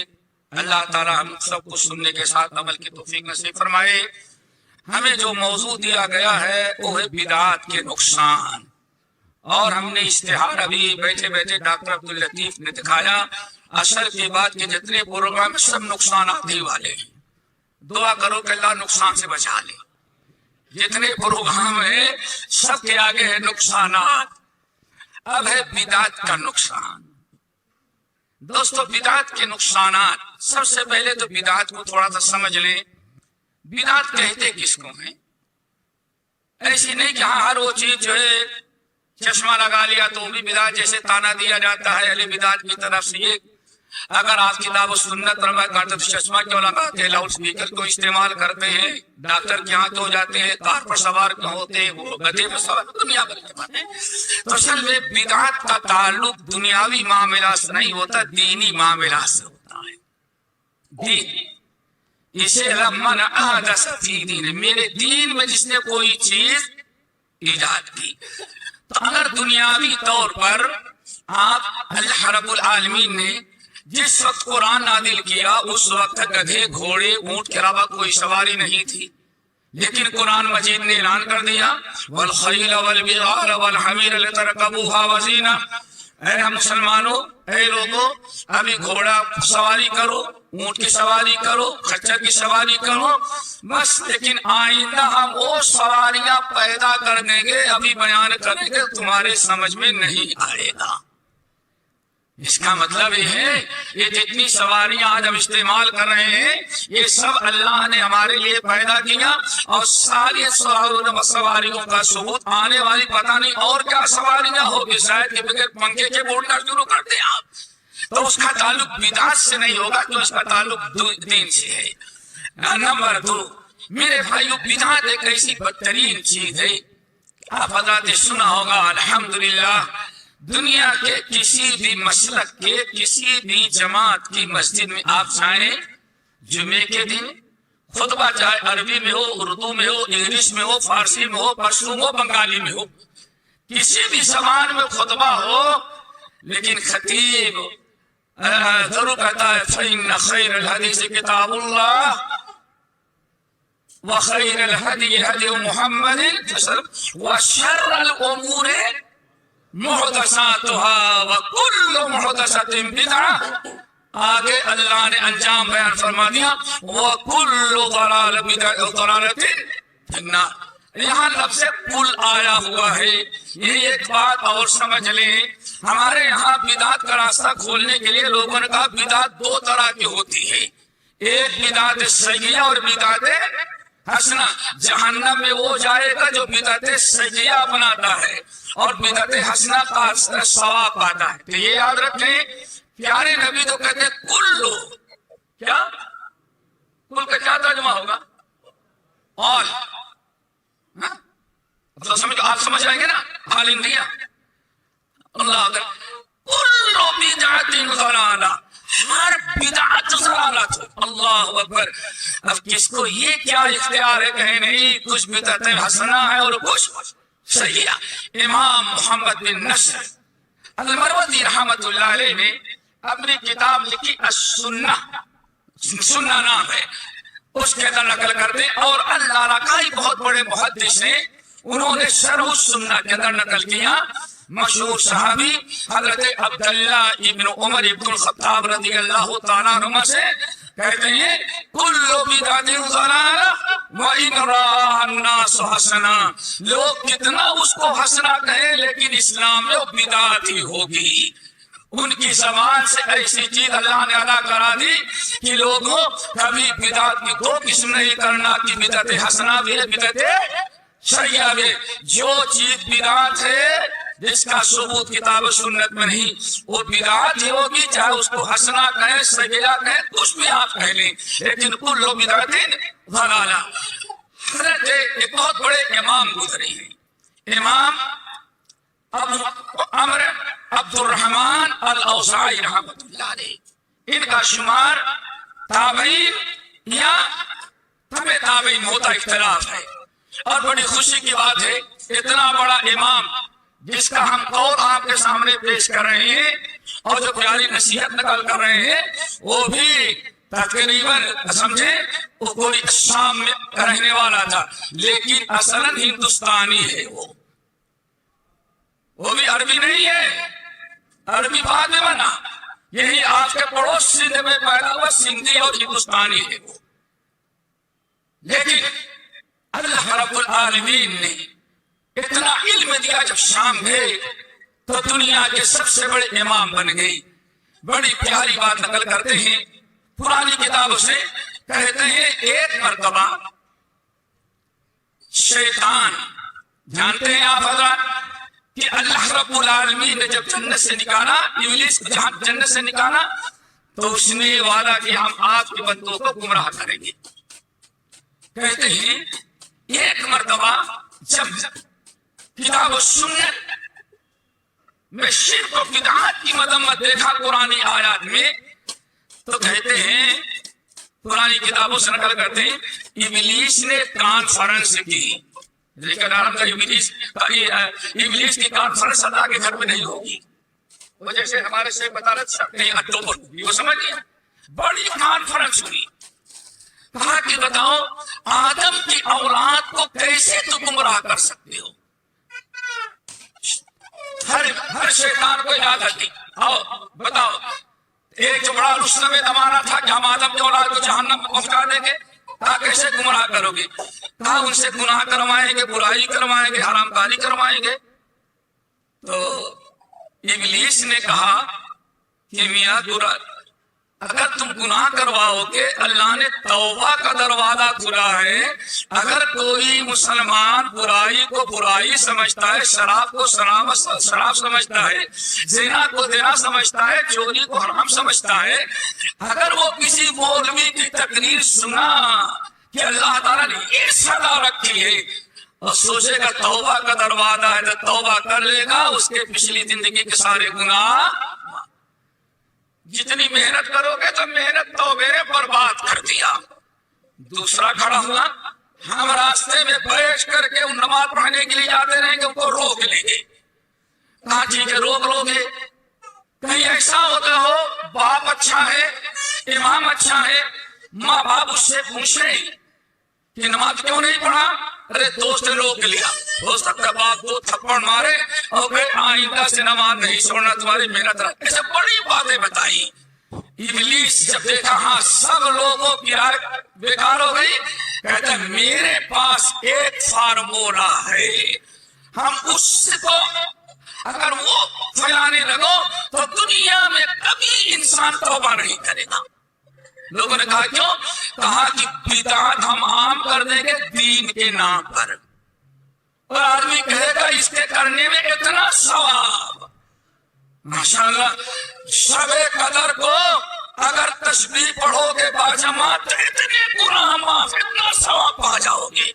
اللہ تعالی ہم سب کو سننے کے ساتھ عمل کی توفیق نصیب فرمائے. ہمیں جو موضوع دیا گیا ہے وہ ہے بدعات کے نقصان، اور ہم نے اشتہار ابھی بیٹھے بیٹھے ڈاکٹر عبداللطیف نے دکھایا. اثر کے بعد کے جتنے پروگرام سب نقصانات ہی والے ہیں. دعا کرو کہ اللہ نقصان سے بچا لے. جتنے پروگرام ہیں سب کے آگے ہے نقصانات. اب ہے بدعت کا نقصان. دوستو بدعت کے نقصانات، سب سے پہلے تو بدعت کو تھوڑا سا سمجھ لیں. بدعت کہتے کس کو ہیں؟ ایسی نہیں کہ ہاں ہر وہ چیز جو ہے چشمہ لگا لیا تو بھی بدعت جیسے تانا دیا جاتا ہے اہل بدعت کی طرف سے. یہ اگر آپ کتاب و سنت پر میں کرتے تو چشمہ کیوں لگاتے ہیں، لاؤڈ اسپیکر کو استعمال کرتے ہیں، ڈاکٹر کے ہاں کیوں جاتے ہیں، کار پر سوار کیوں ہوتے ہیں، وہ گدھے پر سوار، دنیا بھر کی باتیں۔ تو اصل میں بدعت کا تعلق دنیاوی معاملات سے نہیں ہوتا، دینی معاملات سے ہوتا ہے۔ دین اسے من احدث فی دین، میرے دین میں جس نے کوئی چیز ایجاد کی۔ تو اگر دنیاوی طور پر آپ اللہ رب العالمین نے جس وقت قرآن نازل کیا اس وقت گدھے گھوڑے اونٹ کے علاوہ کوئی سواری نہیں تھی، لیکن قرآن مجید نے اعلان کر دیا والخیل والبغال والحمیر لترکبوها وزینہ، اے مسلمانوں، اے لوگوں، ابھی گھوڑا سواری کرو، اونٹ کی سواری کرو، خچر کی سواری کرو، بس لیکن آئندہ ہم وہ سواریاں پیدا کر دیں گے، ابھی بیان کریں گے، تمہارے سمجھ میں نہیں آئے گا۔ اس کا مطلب یہ ہے یہ جتنی سواریاں آج ہم استعمال کر رہے ہیں یہ سب اللہ نے ہمارے لیے پیدا کیا، اور ساری سواریوں کا ثبوت آنے والی پتہ نہیں اور کیا سواریاں ہوگی، شاید کہ بغیر پنکھے کے بولنا شروع کر دیں آپ، تو اس کا تعلق بدعت سے نہیں ہوگا، تو اس کا تعلق دین سے ہے۔ نمبر 2، میرے بھائیو، بدعت ایک ایسی بدترین چیز ہے، آپ حضرات نے سنا ہوگا الحمدللہ دنیا کے کسی بھی مسلک کے کسی بھی جماعت کی مسجد میں آپ جائیں، جمعے کے دن خطبہ چاہے عربی میں ہو، اردو میں ہو، انگلش میں ہو، فارسی میں ہو، پشتو ہو، بنگالی میں ہو، کسی بھی زبان میں خطبہ ہو، لیکن خطیب ضرور کہتا ہے فَإِنَّ خَيْرَ الْحَدِيثِ كِتَابُ اللَّهِ وَخَيْرَ الْهَدِيِ هَدِيُ مُحَمَّدٍ وَشَرَّ الْأُمُورِ محدثاتها وكل محدثة بدعة۔ آگے اللہ نے انجام بیان فرما دیا وَكُلُّ ضَلَالَةٍ فِي النَّارِ۔ یہاں لفظ کل آیا ہوا ہے، یہ ایک بات اور سمجھ لیں، ہمارے یہاں بدعت کا راستہ کھولنے کے لیے لوگوں نے کہا بدعت دو طرح کی ہوتی ہے، ایک بدعت سیئہ اور بدعت حسنہ۔ جہنم میں وہ جائے گا جو بدعت سیئہ اپناتا ہے اور بدعت حسنہ کا ثواب پاتا ہے۔ تو یہ یاد رکھیں، پیارے نبی تو کہتے ہیں کلو، کیا کل کا کیا ترجمہ ہوگا؟ اور آپ سمجھ آئیں گے نا، حال انڈیا اللہ اکبر، کلو بدعت ضلالہ، ہر بدعت ضلالت، اللہ اکبر۔ اب کس کو یہ کیا اختیار ہے کہیں نہیں کچھ بدعت حسنہ ہے اور کچھ سیئہ۔ امام محمد بن نصر المروزی رحمت اللہ علیہ نے اپنی کتاب لکھی السنہ، سنہ نام ہے، اس کے اندر نقل کرتے، اور اللہ کا ہی بہت بڑے محدث ہیں، انہوں نے شرح السنہ کے اندر نقل کیا، مشہور صحابی حضرت عبداللہ ابن عمر ابن الخطاب رضی اللہ تعالیٰ عنہ سے کہتے ہیں کل بدعت ضلالہ وَإِنْ رَآهَا النَّاسُ حَسَنًا، لوگ کتنا اس کو حسنہ کہیں لیکن اسلام میں وہ بدعت ہی ہوگی۔ ان کی زبان سے ایسی چیز اللہ نے ادا کرا دی کہ لوگوں کبھی بدعت کی دو قسم نہیں کرنا کہ بدعت حسنہ بھی ہے، بدعت سیئہ بھی۔ جو چیز بدعت ہے جس کا ثبوت کتاب و سنت میں نہیں وہ بدعت ہی ہوگی، چاہے اس کو حسنہ کہیں سیئہ کہیں کچھ بھی آپ کہہ لیں، لیکن کل بدعت ضلالہ۔ حضرت ایک بہت بڑے امام گزرے ہیں، امام ابو عمرو عبد الرحمن الاوزاعی رحمۃ اللہ علیہ، ان کا شمار تابعین یا تبع تابعین ہوتا اختلاف ہے، اور بڑی خوشی کی بات ہے اتنا بڑا امام جس کا ہم قول آپ کے سامنے پیش کر رہے ہیں اور جو پیاری نصیحت نقل کر رہے ہیں وہ بھی تقریباً سمجھے وہ کوئی شام میں رہنے والا تھا، لیکن اصلاً ہندوستانی ہے، وہ بھی عربی نہیں ہے، عربی بعد میں بنا، یہی آپ کے پڑوس سندھ میں پیدا ہوا سندھی اور ہندوستانی ہے وہ، لیکن اللہ رب العالمین نے اتنا علم دیا جب شام گئے تو دنیا کے سب سے بڑے امام بن گئی۔ بڑی پیاری بات نقل کرتے ہیں پرانی کتابوں سے، کہتے ہیں ایک مرتبہ شیطان، جانتے ہیں آپ حضرات کہ اللہ رب العالمین نے جب جنت سے نکالا، ابلیس جنت سے نکالا تو اس نے وعدہ کیا ہم آپ کے بندوں کو گمراہ کریں گے. کہتے ہیں ایک مرتبہ جب کتاب و سنت میں شرک و بدعات کی مذمت دیکھا قرآن آیات میں، تو کہتے ہیں پرانی کتابوں سے نقل کرتے ہیں ابلیس نے کانفرنس کی. لیکن ابلیس کی کانفرنس اللہ کے گھر میں نہیں ہوگی. وہ جیسے ہمارے سے بتا رہے ہیں اکتوبر وہ سمجھیے بڑی کانفرنس ہوئی. کہا کہ بتاؤ آدم کی اولاد کو کیسے تم گمراہ کر سکتے ہو. ہر شیطان کو یاد رکھی. آؤ بتاؤ ایک جو بڑا رستم زمانہ تھا کہ ہم آدم کی اولاد کو جہنم میں پہنچا دیں گے. کہا کیسے گمراہ کرو گے؟ کہا ان سے گناہ کروائیں گے، برائی کروائیں گے، حرام کاری کروائیں گے. تو ابلیس نے کہا کہ میاں اگر تم گناہ کرواؤ گے اللہ نے توبہ کا دروازہ کھلا ہے. اگر کوئی مسلمان برائی کو برائی سمجھتا ہے، شراب کو شراب سمجھتا ہے، زنا کو زنا سمجھتا ہے، چوری کو حرام سمجھتا ہے، اگر وہ کسی مولوی کی تقریر سنا کہ اللہ تعالیٰ نے یہ سزا رکھی ہے اور سوچے گا توبہ کا دروازہ ہے تو توبہ کر لے گا، اس کے پچھلی زندگی کے سارے گناہ. جتنی محنت کرو گے تو محنت تو میں نے برباد کر دیا. دوسرا کھڑا ہوا، ہم راستے میں بیٹھ کر کے ان نماز پڑھنے کے لیے جاتے رہیں گے، ان کو روک لیں گے. کہا ٹھیک ہے روک لو گے. کہیں ایسا ہوتا ہو باپ اچھا ہے، امام اچھا ہے، ماں باپ اس سے پوچھیں کہ نماز کیوں نہیں پڑھا؟ ارے دوست نے روک لیا. ہو سکتا ہے باپ دو تھپڑ مارے اور پھر آئندہ سے نماز نہیں چھوڑنا، تمہاری محنت رکھ. ایسے بڑی باتیں بتائی. ابلیس جب دیکھا ہاں سب لوگوں کی رائے بیکار ہو گئی، کہتا ہے میرے پاس ایک فارمولا ہے، ہم اس کو اگر وہ پھیلانے لگو تو دنیا میں کبھی انسان توبہ نہیں کرے گا. لوگوں نے کہا کیوں؟ کہا کہ بدعت ہم عام کر دیں گے دین کے نام پر، اور آدمی کہے گا اس کے کرنے میں اتنا ثواب. ماشاءاللہ شب قدر کو اگر تسبیح پڑھو گے باجماعت تو اتنے گناہ معاف، اتنا ثواب پا جاؤ گے.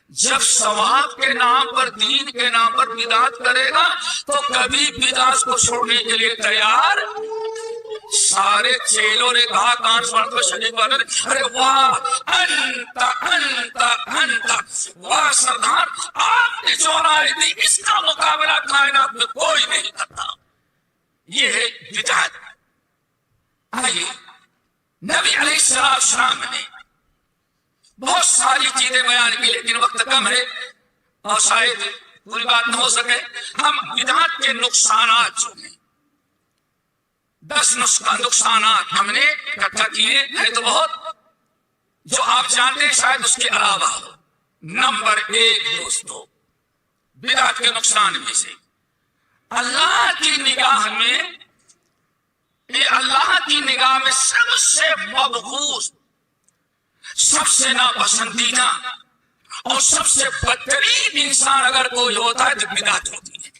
جب ثواب کے نام پر دین کے نام پر بدعت کرے گا تو کبھی بدعت کو چھوڑنے کے لیے تیار. سارے چیلوں نے کہا کانفرنس میں شریک والے نے، ارے واہ انت انت انت، واہ سردار آپ نے جو رائے دی اس کا مقابلہ کائنات میں کوئی نہیں کرتا. یہ ہے بدعت. آئیے نبی علیہ السلام نے بہت ساری چیزیں بیان کی، لیکن وقت کم ہے اور شاید پوری بات نہ ہو سکے. ہم بدعت کے نقصانات جو ہیں 10 نقصانات ہم نے اکٹھا کیے ہیں تو بہت، جو آپ جانتے ہیں شاید اس کے علاوہ. نمبر 1 دوستو بدعت کے نقصان میں سے اللہ کی نگاہ میں، یہ اللہ کی نگاہ میں سب سے مبغوض، سب سے ناپسندیدہ اور سب سے بدترین انسان اگر کوئی ہوتا ہے تو بدعت ہوتی ہے.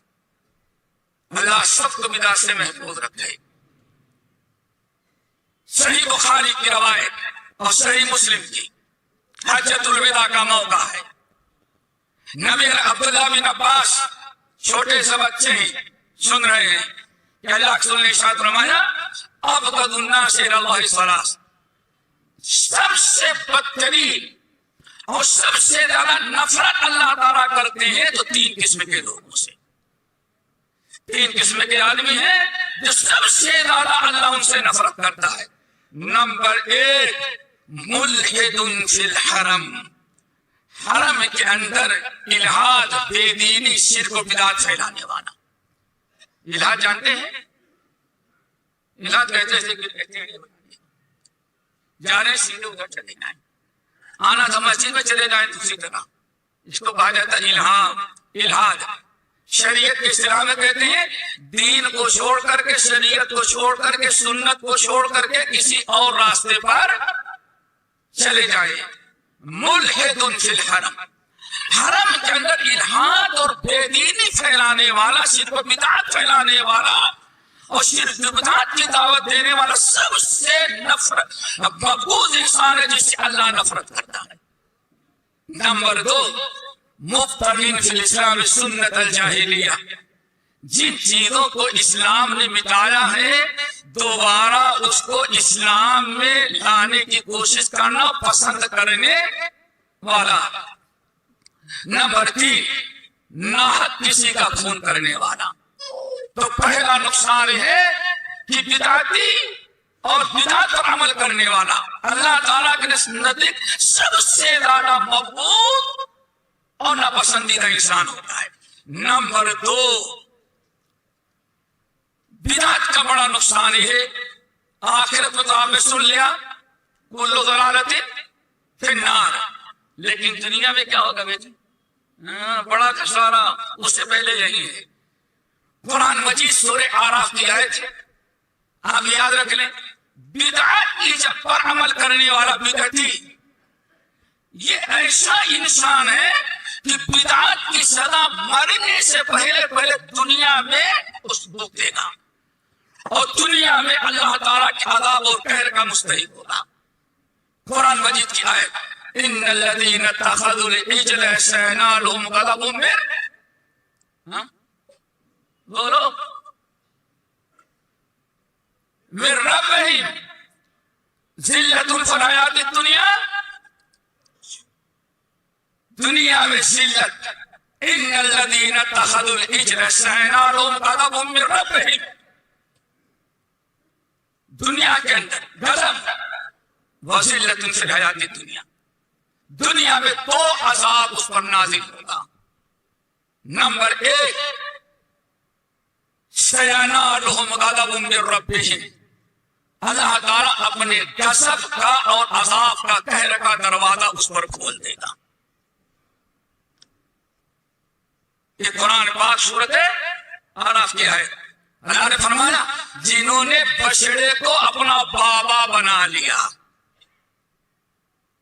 اللہ سب کو بدعت سے محفوظ رکھے. صحیح بخاری کی روایت اور صحیح مسلم کی حجۃ الوداع کا موقع ہے. نبی عبداللہ بن عباس چھوٹے سے بچے ہیں، سن رہے ہیں کہ اللہ رسول نے ارشاد فرمایا ابغض الناس الی اللہ ثلاث، سب سے بدترین اور سب سے زیادہ نفرت اللہ تعالیٰ کرتے ہیں تو 3 قسم کے لوگوں سے. 3 قسم کے آدمی ہیں جو سب سے زیادہ اللہ ان سے نفرت کرتا ہے. نمبر 1 ملحد فی الحرم، حرم کے اندر الحاد، بے دینی، شرک و بدعت پھیلانے والا. الحاد جانتے ہیں؟ الحاد کہتے ہیں جانے سیدھے ادھر چلے جائیں، آنا تھا مسجد میں چلے جائیں دوسری طرح. اس کو کہا جاتا ہے الحاد. شریعت کے اصطلاح میں کہتے ہیں دین کو چھوڑ کر کے، شریعت کو چھوڑ کر کے، سنت کو چھوڑ کر کے کسی اور راستے پر چلے جائیں. ملحد فی الحرم، حرم کے اندر الحاد اور بے دینی پھیلانے والا، شرک و بدعت پھیلانے والا اور شرک بدعت کی دعوت دینے والا سب سے نفرت مقبوض انسان ہے جس سے اللہ نفرت کرتا ہے۔ نمبر 2، مفترین فی الاسلام سنت الجاہلیہ، جن چیزوں کو اسلام نے مٹایا ہے دوبارہ اس کو اسلام میں لانے کی کوشش کرنا پسند کرنے والا۔ نمبر 3، ناحق کسی کا خون کرنے والا۔ تو پہلا نقصان ہے کہ بدعتی اور بدعت پر عمل کرنے والا اللہ تعالیٰ کے نزدیک سب سے زیادہ مقبول اور ناپسندیدہ انسان ہوتا ہے۔ نمبر 2، بدعت کا بڑا نقصان ہے، آخرت میں تو آپ نے سن لیا کل ضلالت فی النار، لیکن دنیا میں کیا ہوگا بیٹے؟ بڑا خسارہ اس سے پہلے یہی ہے۔ قرآن مجید سورہ اعراف کی آیت ہے، آپ یاد رکھ لیں، بدعت کی جب پر عمل کرنے والا بدعتی یہ ایسا انسان ہے کہ بدعت کی سزا مرنے سے پہلے دنیا میں اس کو دے گا اور دنیا میں اللہ تعالیٰ کے عذاب اور قہر کا مستحق ہوگا۔ قرآن مجید کی آیت، ان الذین اتخذوا العجل سینالہم غضب بولو من ربہم ذلت فی الحیات الدنیا، دنیا میں ذلت، ان الذین اتخذوا العجل سینالہم غضب من ربہم، دنیا کے اندر غضب وذلت فی الحیات الدنیا، دنیا میں 2 عذاب اس پر نازل ہوگا۔ نمبر 1، سینالہم غضب من ربہم، اللہ تعالیٰ اپنے غضب کا اور عذاب کا قہر کا دروازہ اس پر کھول دے گا۔ یہ قرآن پاک سورۃ اعراف کی ہے۔ اللہ نے فرمایا جنہوں نے بچڑے کو اپنا بابا بنا لیا،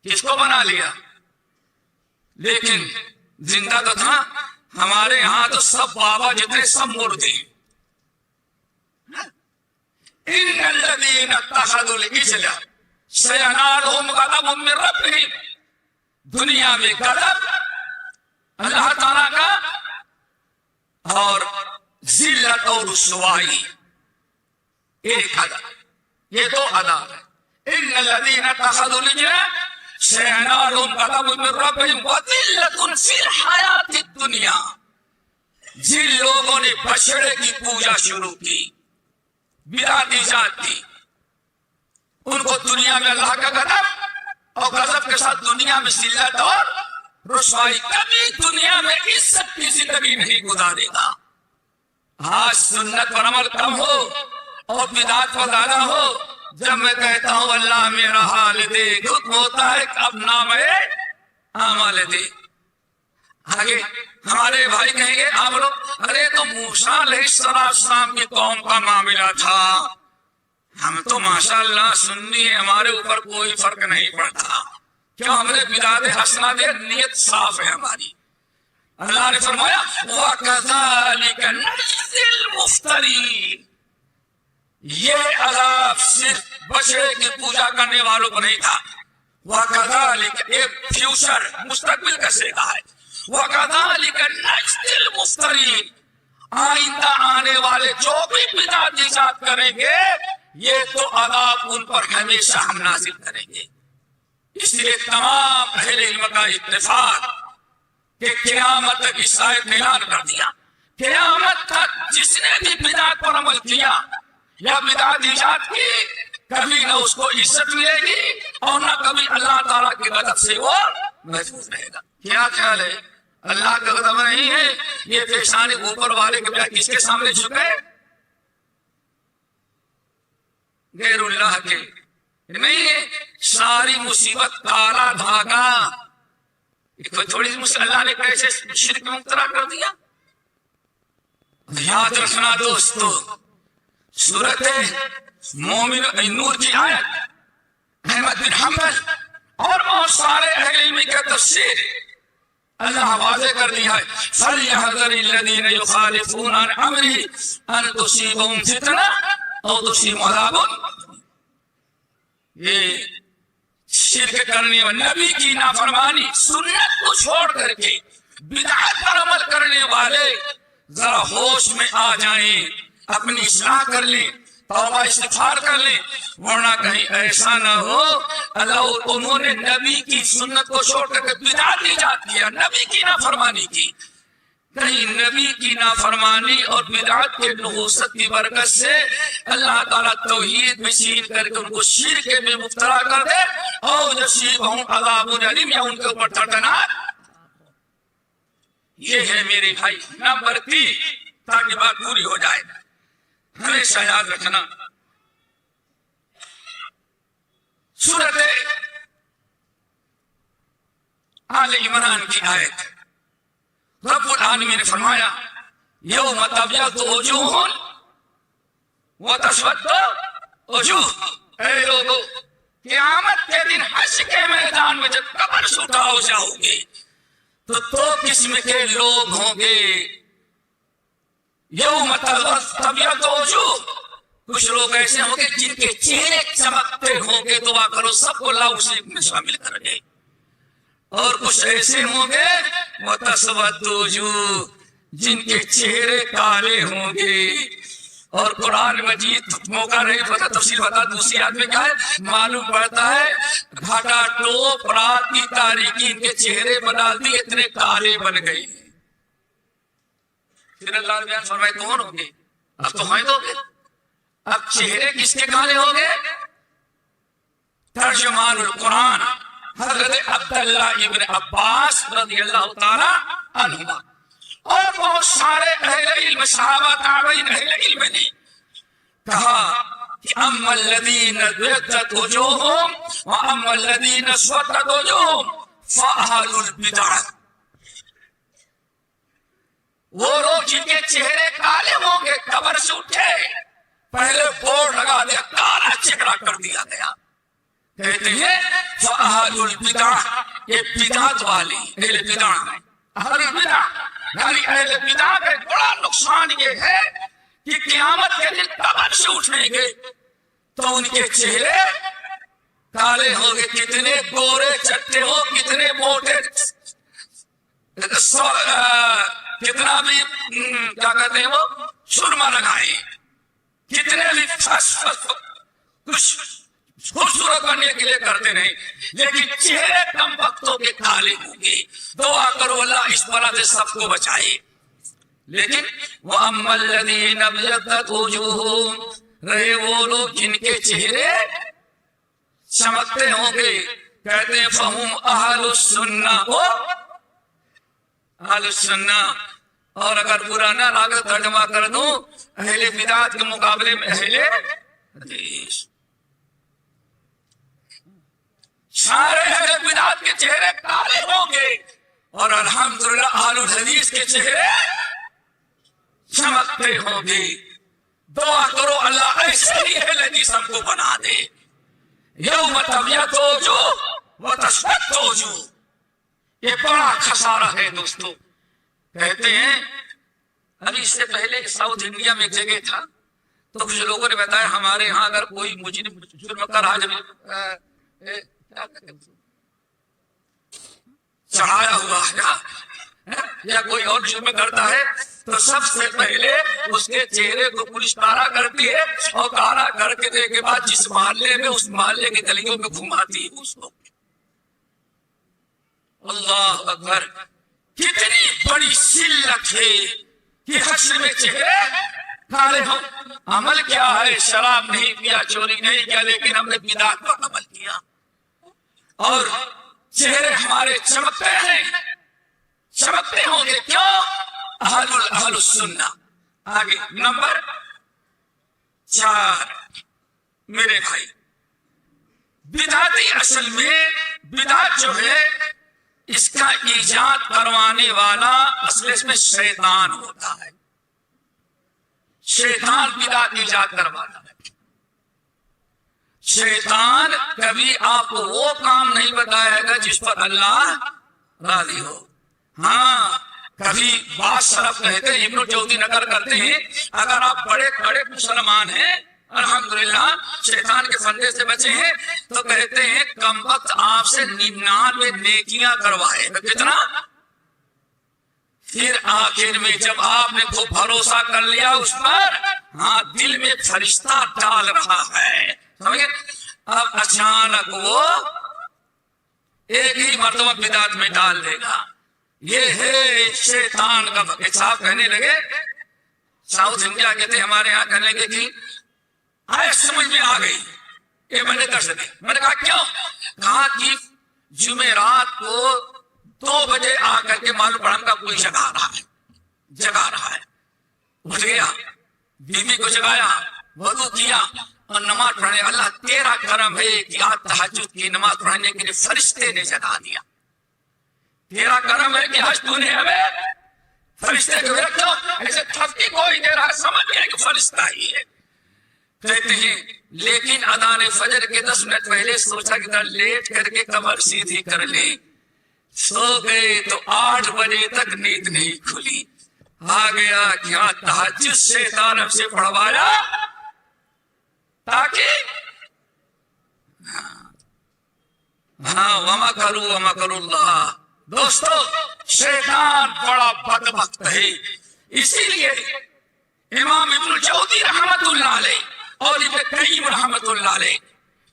کس کو بنا لیا؟ لیکن زندہ تو تھا، ہمارے ہاں تو سب بابا جتنے سب مردے۔ ان الذین اتخذوا العجل سینالہم غضب من ربہم، دنیا میں غضب اللہ تعالیٰ کا اور ذلت اور رسوائی، ایک عذاب، یہ 2 عذاب ہے۔ ان الذین اتخذوا العجل سینالہم غضب من ربہم وذلت فی الحیات الدنیا، جن لوگوں نے بچڑے کی پوجا شروع کی، بدعت ایجاد کی، ان کو دنیا میں اللہ کا غضب اور غضب کے ساتھ دنیا میں ذلت اور رسوائی، کبھی دنیا میں عزت کی زندگی نہیں گزارے گا۔ آج سنت پر عمل کم ہو اور بدعت پر زیادہ ہو، جب میں کہتا ہوں اللہ میرا حال دیکھ، حکم ہوتا ہے کہ اب نام اعمال دیکھ۔ آگے ہمارے بھائی کہیں گے آپ لوگ ارے تو موسیٰ علیہ السلام کی قوم کا معاملہ تھا، ہم تو ماشاءاللہ سنی ہے، ہمارے اوپر کوئی فرق نہیں پڑتا، کیوں؟ ہم نے بدعت حسنہ دے، نیت صاف ہے ہماری۔ اللہ نے فرمایا وَكَذَلِكَ نَجْزِي الْمُفْتَرِينَ، یہ عذاب صرف بچڑے کی پوجا کرنے والوں کو نہیں تھا، وَكَذَلِكَ ایک فیوچر مستقبل کا سیدھا ہے، وَكَذَلِكَ نَجْزِي الْمُفْتَرِينَ، آئندہ آنے والے جو بھی بدعت ایجاد کریں گے یہ تو عذاب ان پر ہمیشہ ہم نازل کریں گے۔ اس لیے تمام اہل علم کا اتفاق کہ قیامت تک اس آیت نے اعلان کر دیا، قیامت تک جس نے بھی بدعت پر عمل کیا یا بدعت ایجاد کی، کبھی نہ اس کو عزت ملے گی اور نہ کبھی اللہ تعالیٰ کی غضب سے وہ محفوظ رہے گا۔ کیا خیال ہے؟ اللہ کا غضب نہیں ہے، یہ پیشانی اوپر والے کے بجائے کس کے سامنے جھکے؟ غیر اللہ کے نہیں ہے۔ ساری مصیبت کالا دھاگا، تھوڑی سی مصیبت اللہ نے کیسے شرک میں مبتلا کر دیا۔ یاد رکھنا دوستو، سورت مومن نور کی آیت احمد بن حنبل اور بہت سارے اہل علم کی تفسیر اللہ واضح کر دیا ہے فَلْيَحْذَرِ الَّذِينَ يُخَالِفُونَ عَنْ أَمْرِهِ أَنْ تُصِيبَهُمْ فِتْنَةٌ أَوْ تُصِيبَهُمْ عَذَابٌ۔ یہ شرک کرنے اور نبی کی نافرمانی، سنت کو چھوڑ کر کے بدعت پر عمل کرنے والے ذرا ہوش میں آ جائیں، اپنی اصلاح کر لیں، توبہ استغفار کر لیں، ورنہ کہیں ایسا نہ ہو اللہ انہوں نے نبی کی سنت کو چھوڑ کر کے بدعت ایجاد کیا، نبی کی نافرمانی کی، کہیں نبی کی نافرمانی اور بدعت کے نحوست کی برکت سے اللہ تعالیٰ توحید میں شین کر کے ان کو شرک میں مبتلا کر دے اور یصیبہم عذاب علیم، یا ان کے اوپر دردناک۔ یہ ہے میرے بھائی نمبر 3، تاکہ بات پوری ہو جائے۔ ہمیشہ یاد رکھنا سورۃ آل عمران کی آیت، رب العالمین نے فرمایا یوم تبیض وجوہ وتسود وجوہ، اے لوگو قیامت کے دن حشر کے میدان میں جب قبر سے اٹھاؤ جاؤ گے تو دو قسم کے لوگ ہوں گے۔ یوم تبیض وجوہ، کچھ لوگ ایسے ہوں گے جن کے چہرے چمکتے ہوں گے، دعا کرو سب کو اللہ اسی میں شامل کر دے، اور کچھ ایسے ہوں گے وتسود وجوہ جن کے چہرے کالے ہوں گے۔ اور قرآن مجید موقع نہیں پتا تفسیر بتا دوسری آیت میں کیا ہے، معلوم پڑتا ہے گھاٹا ٹوپ رات کی تاریکی ان کے چہرے بنا دی، اتنے کالے بن گئے۔ پھر اللہ نے بیان فرمائے کون ہوں گے؟ اب تو ہیں دو گے، اب چہرے کس کے کالے ہوں گے؟ ترجمان القرآن حضرت عبداللہ ابن عباس رضی اللہ تعالی عنہما اور بہت سارے اہل علم، صحابہ تابعین، اہل علم نے کہا کہ اما الذین ابیضت وجوہہم واما الذین اسودت وجوہہم فاہل البدع، وہ لوگ جن کے چہرے کالے ہوں گے قبر سے اٹھے، پہلے بورڈ لگا دیا، کالا چہرہ کر دیا گیا، کہتے ہیں فاہل البدع، یہ بدعت والی اہل بدع ہیں۔ اہل البدع یعنی اہل بدع کا بڑا نقصان یہ ہے کہ قیامت کے دن قبر سے اٹھیں گے تو ان کے چہرے کالے ہوں گے، کتنے گورے چٹے ہو، کتنے موٹے، کتنا بھی کیا کہتے ہیں وہ سرما لگائے، کتنے بھی کچھ خوبصورت بننے کے لیے کرتے نہیں، لیکن چہرے کم وقتوں کے کالے ہوں گے۔ دعا کرو اللہ اس بلا سے سب کو بچائے۔ لیکن وَأَمَّا الَّذِينَ ابْيَضَّتْ وُجُوهُهُمْ، رہے وہ لوگ جن کے چہرے چمکتے ہوں گے، کہتے ہیں فَهُمْ أَهْلُ السُّنَّةِ، وہ اہل السنہ۔ اور اگر برا نہ لگے ترجمہ کر دوں اہل بدعت کے مقابلے میں اہل حدیث۔ سارے اہل بدعت کے چہرے کالے ہوں گے اور الحمدللہ اہل الحدیث کے چہرے چمکتے ہوں گے۔ دعا کرو اللہ ایسے ہی اہل حدیث ہم کو بنا دے۔ یوم تبیض وجوہ وتسود وجوہ، یہ بڑا خسارہ ہے دوستو۔ کہتے ہیں ابھی اس سے پہلے ساؤتھ انڈیا میں ایک جگہ تھا تو کچھ لوگوں نے بتایا ہمارے ہاں اگر کوئی مجرم جرم کر رہا جب چڑھایا ہوا ہے یا کوئی اور جرم کرتا ہے تو سب سے پہلے اس کے چہرے کو پولیس کالا کرتی ہے اور کالا کر کے بعد جس محلے میں اس محلے کے گلیوں میں گھماتی ہے اس کو۔ اللہ اکبر، کتنی بڑی ذلت ہے کہ حشر میں چہرے کالے ہوں۔ عمل کیا ہے؟ شراب نہیں پیا، چوری نہیں کیا، لیکن ہم نے بدعت پر عمل کیا اور چہرے ہمارے چمکتے ہیں، چمکتے ہوں گے کیوں؟ اہل السنہ۔ آگے نمبر 4 میرے بھائی، بدعتی اصل میں بدعت جو ہے اس کا ایجاد کروانے والا اصل اس میں شیطان ہوتا ہے۔ شیطان بدعت ایجاد کرواتا ہے۔ شیطان کبھی آپ کو وہ کام نہیں بتائے گا جس پر اللہ راضی ہو۔ ہاں کبھی بعض سلف کہتے ہیں، ابن جوزی نقل کرتے ہیں، اگر آپ بڑے بڑے مسلمان ہیں الحمدللہ شیطان کے فندے سے بچے ہیں، تو کہتے ہیں کم وقت آپ سے 99 نیکیاں کروائے، کتنا؟ پھر آخر میں جب آپ نے خوب بھروسہ کر لیا اس پر، ہاں دل میں فرشتہ ڈال رہا ہے، سمجھے؟ اب اچانک وہ ایک ہی مرتبہ بدعت میں ڈال دے گا، یہ ہے شیطان کا وقت۔ صاحب کہنے لگے، ساؤتھ انڈیا کہتے ہمارے یہاں کہنے لگے کہ آئے سمجھ میں آ گئی، یہ میں نے کر سکے۔ میں نے کہا کیوں؟ کہا کہ جمعرات کو 2 بجے آ کر کے معلوم پڑا کا کوئی جگا رہا ہے، اٹھ گیا، بیوی کو جگایا، وضو کیا اور نماز پڑھنے، اللہ تیرا کرم ہے کہ آج تہجد کی نماز پڑھنے کے لیے فرشتے نے جگا دیا، تیرا کرم ہے کہ آج تو نے ہمیں فرشتے کو رکھا، ایسے تھپکی کوئی دے رہا، سمجھ گیا کہ فرشتہ ہی ہے۔ کہتے ہیں لیکن اذان فجر کے 10 منٹ پہلے سوچا کہ لیٹ کر کے کمر سیدھی کر لے، سو گئے تو 8 بجے تک نیند نہیں کھلی، آ گیا کہ ہاں تہجد شیطان ہم سے پڑھوایا تاکہ ہاں وَمَكَرُوا وَمَكَرُوا اللَّهُ۔ دوستو شیطان بڑا بدبخت ہے، اسی لیے امام ابن الجوزی رحمت اللہ علیہ اور ابن قیم رحمت اللہ علیہ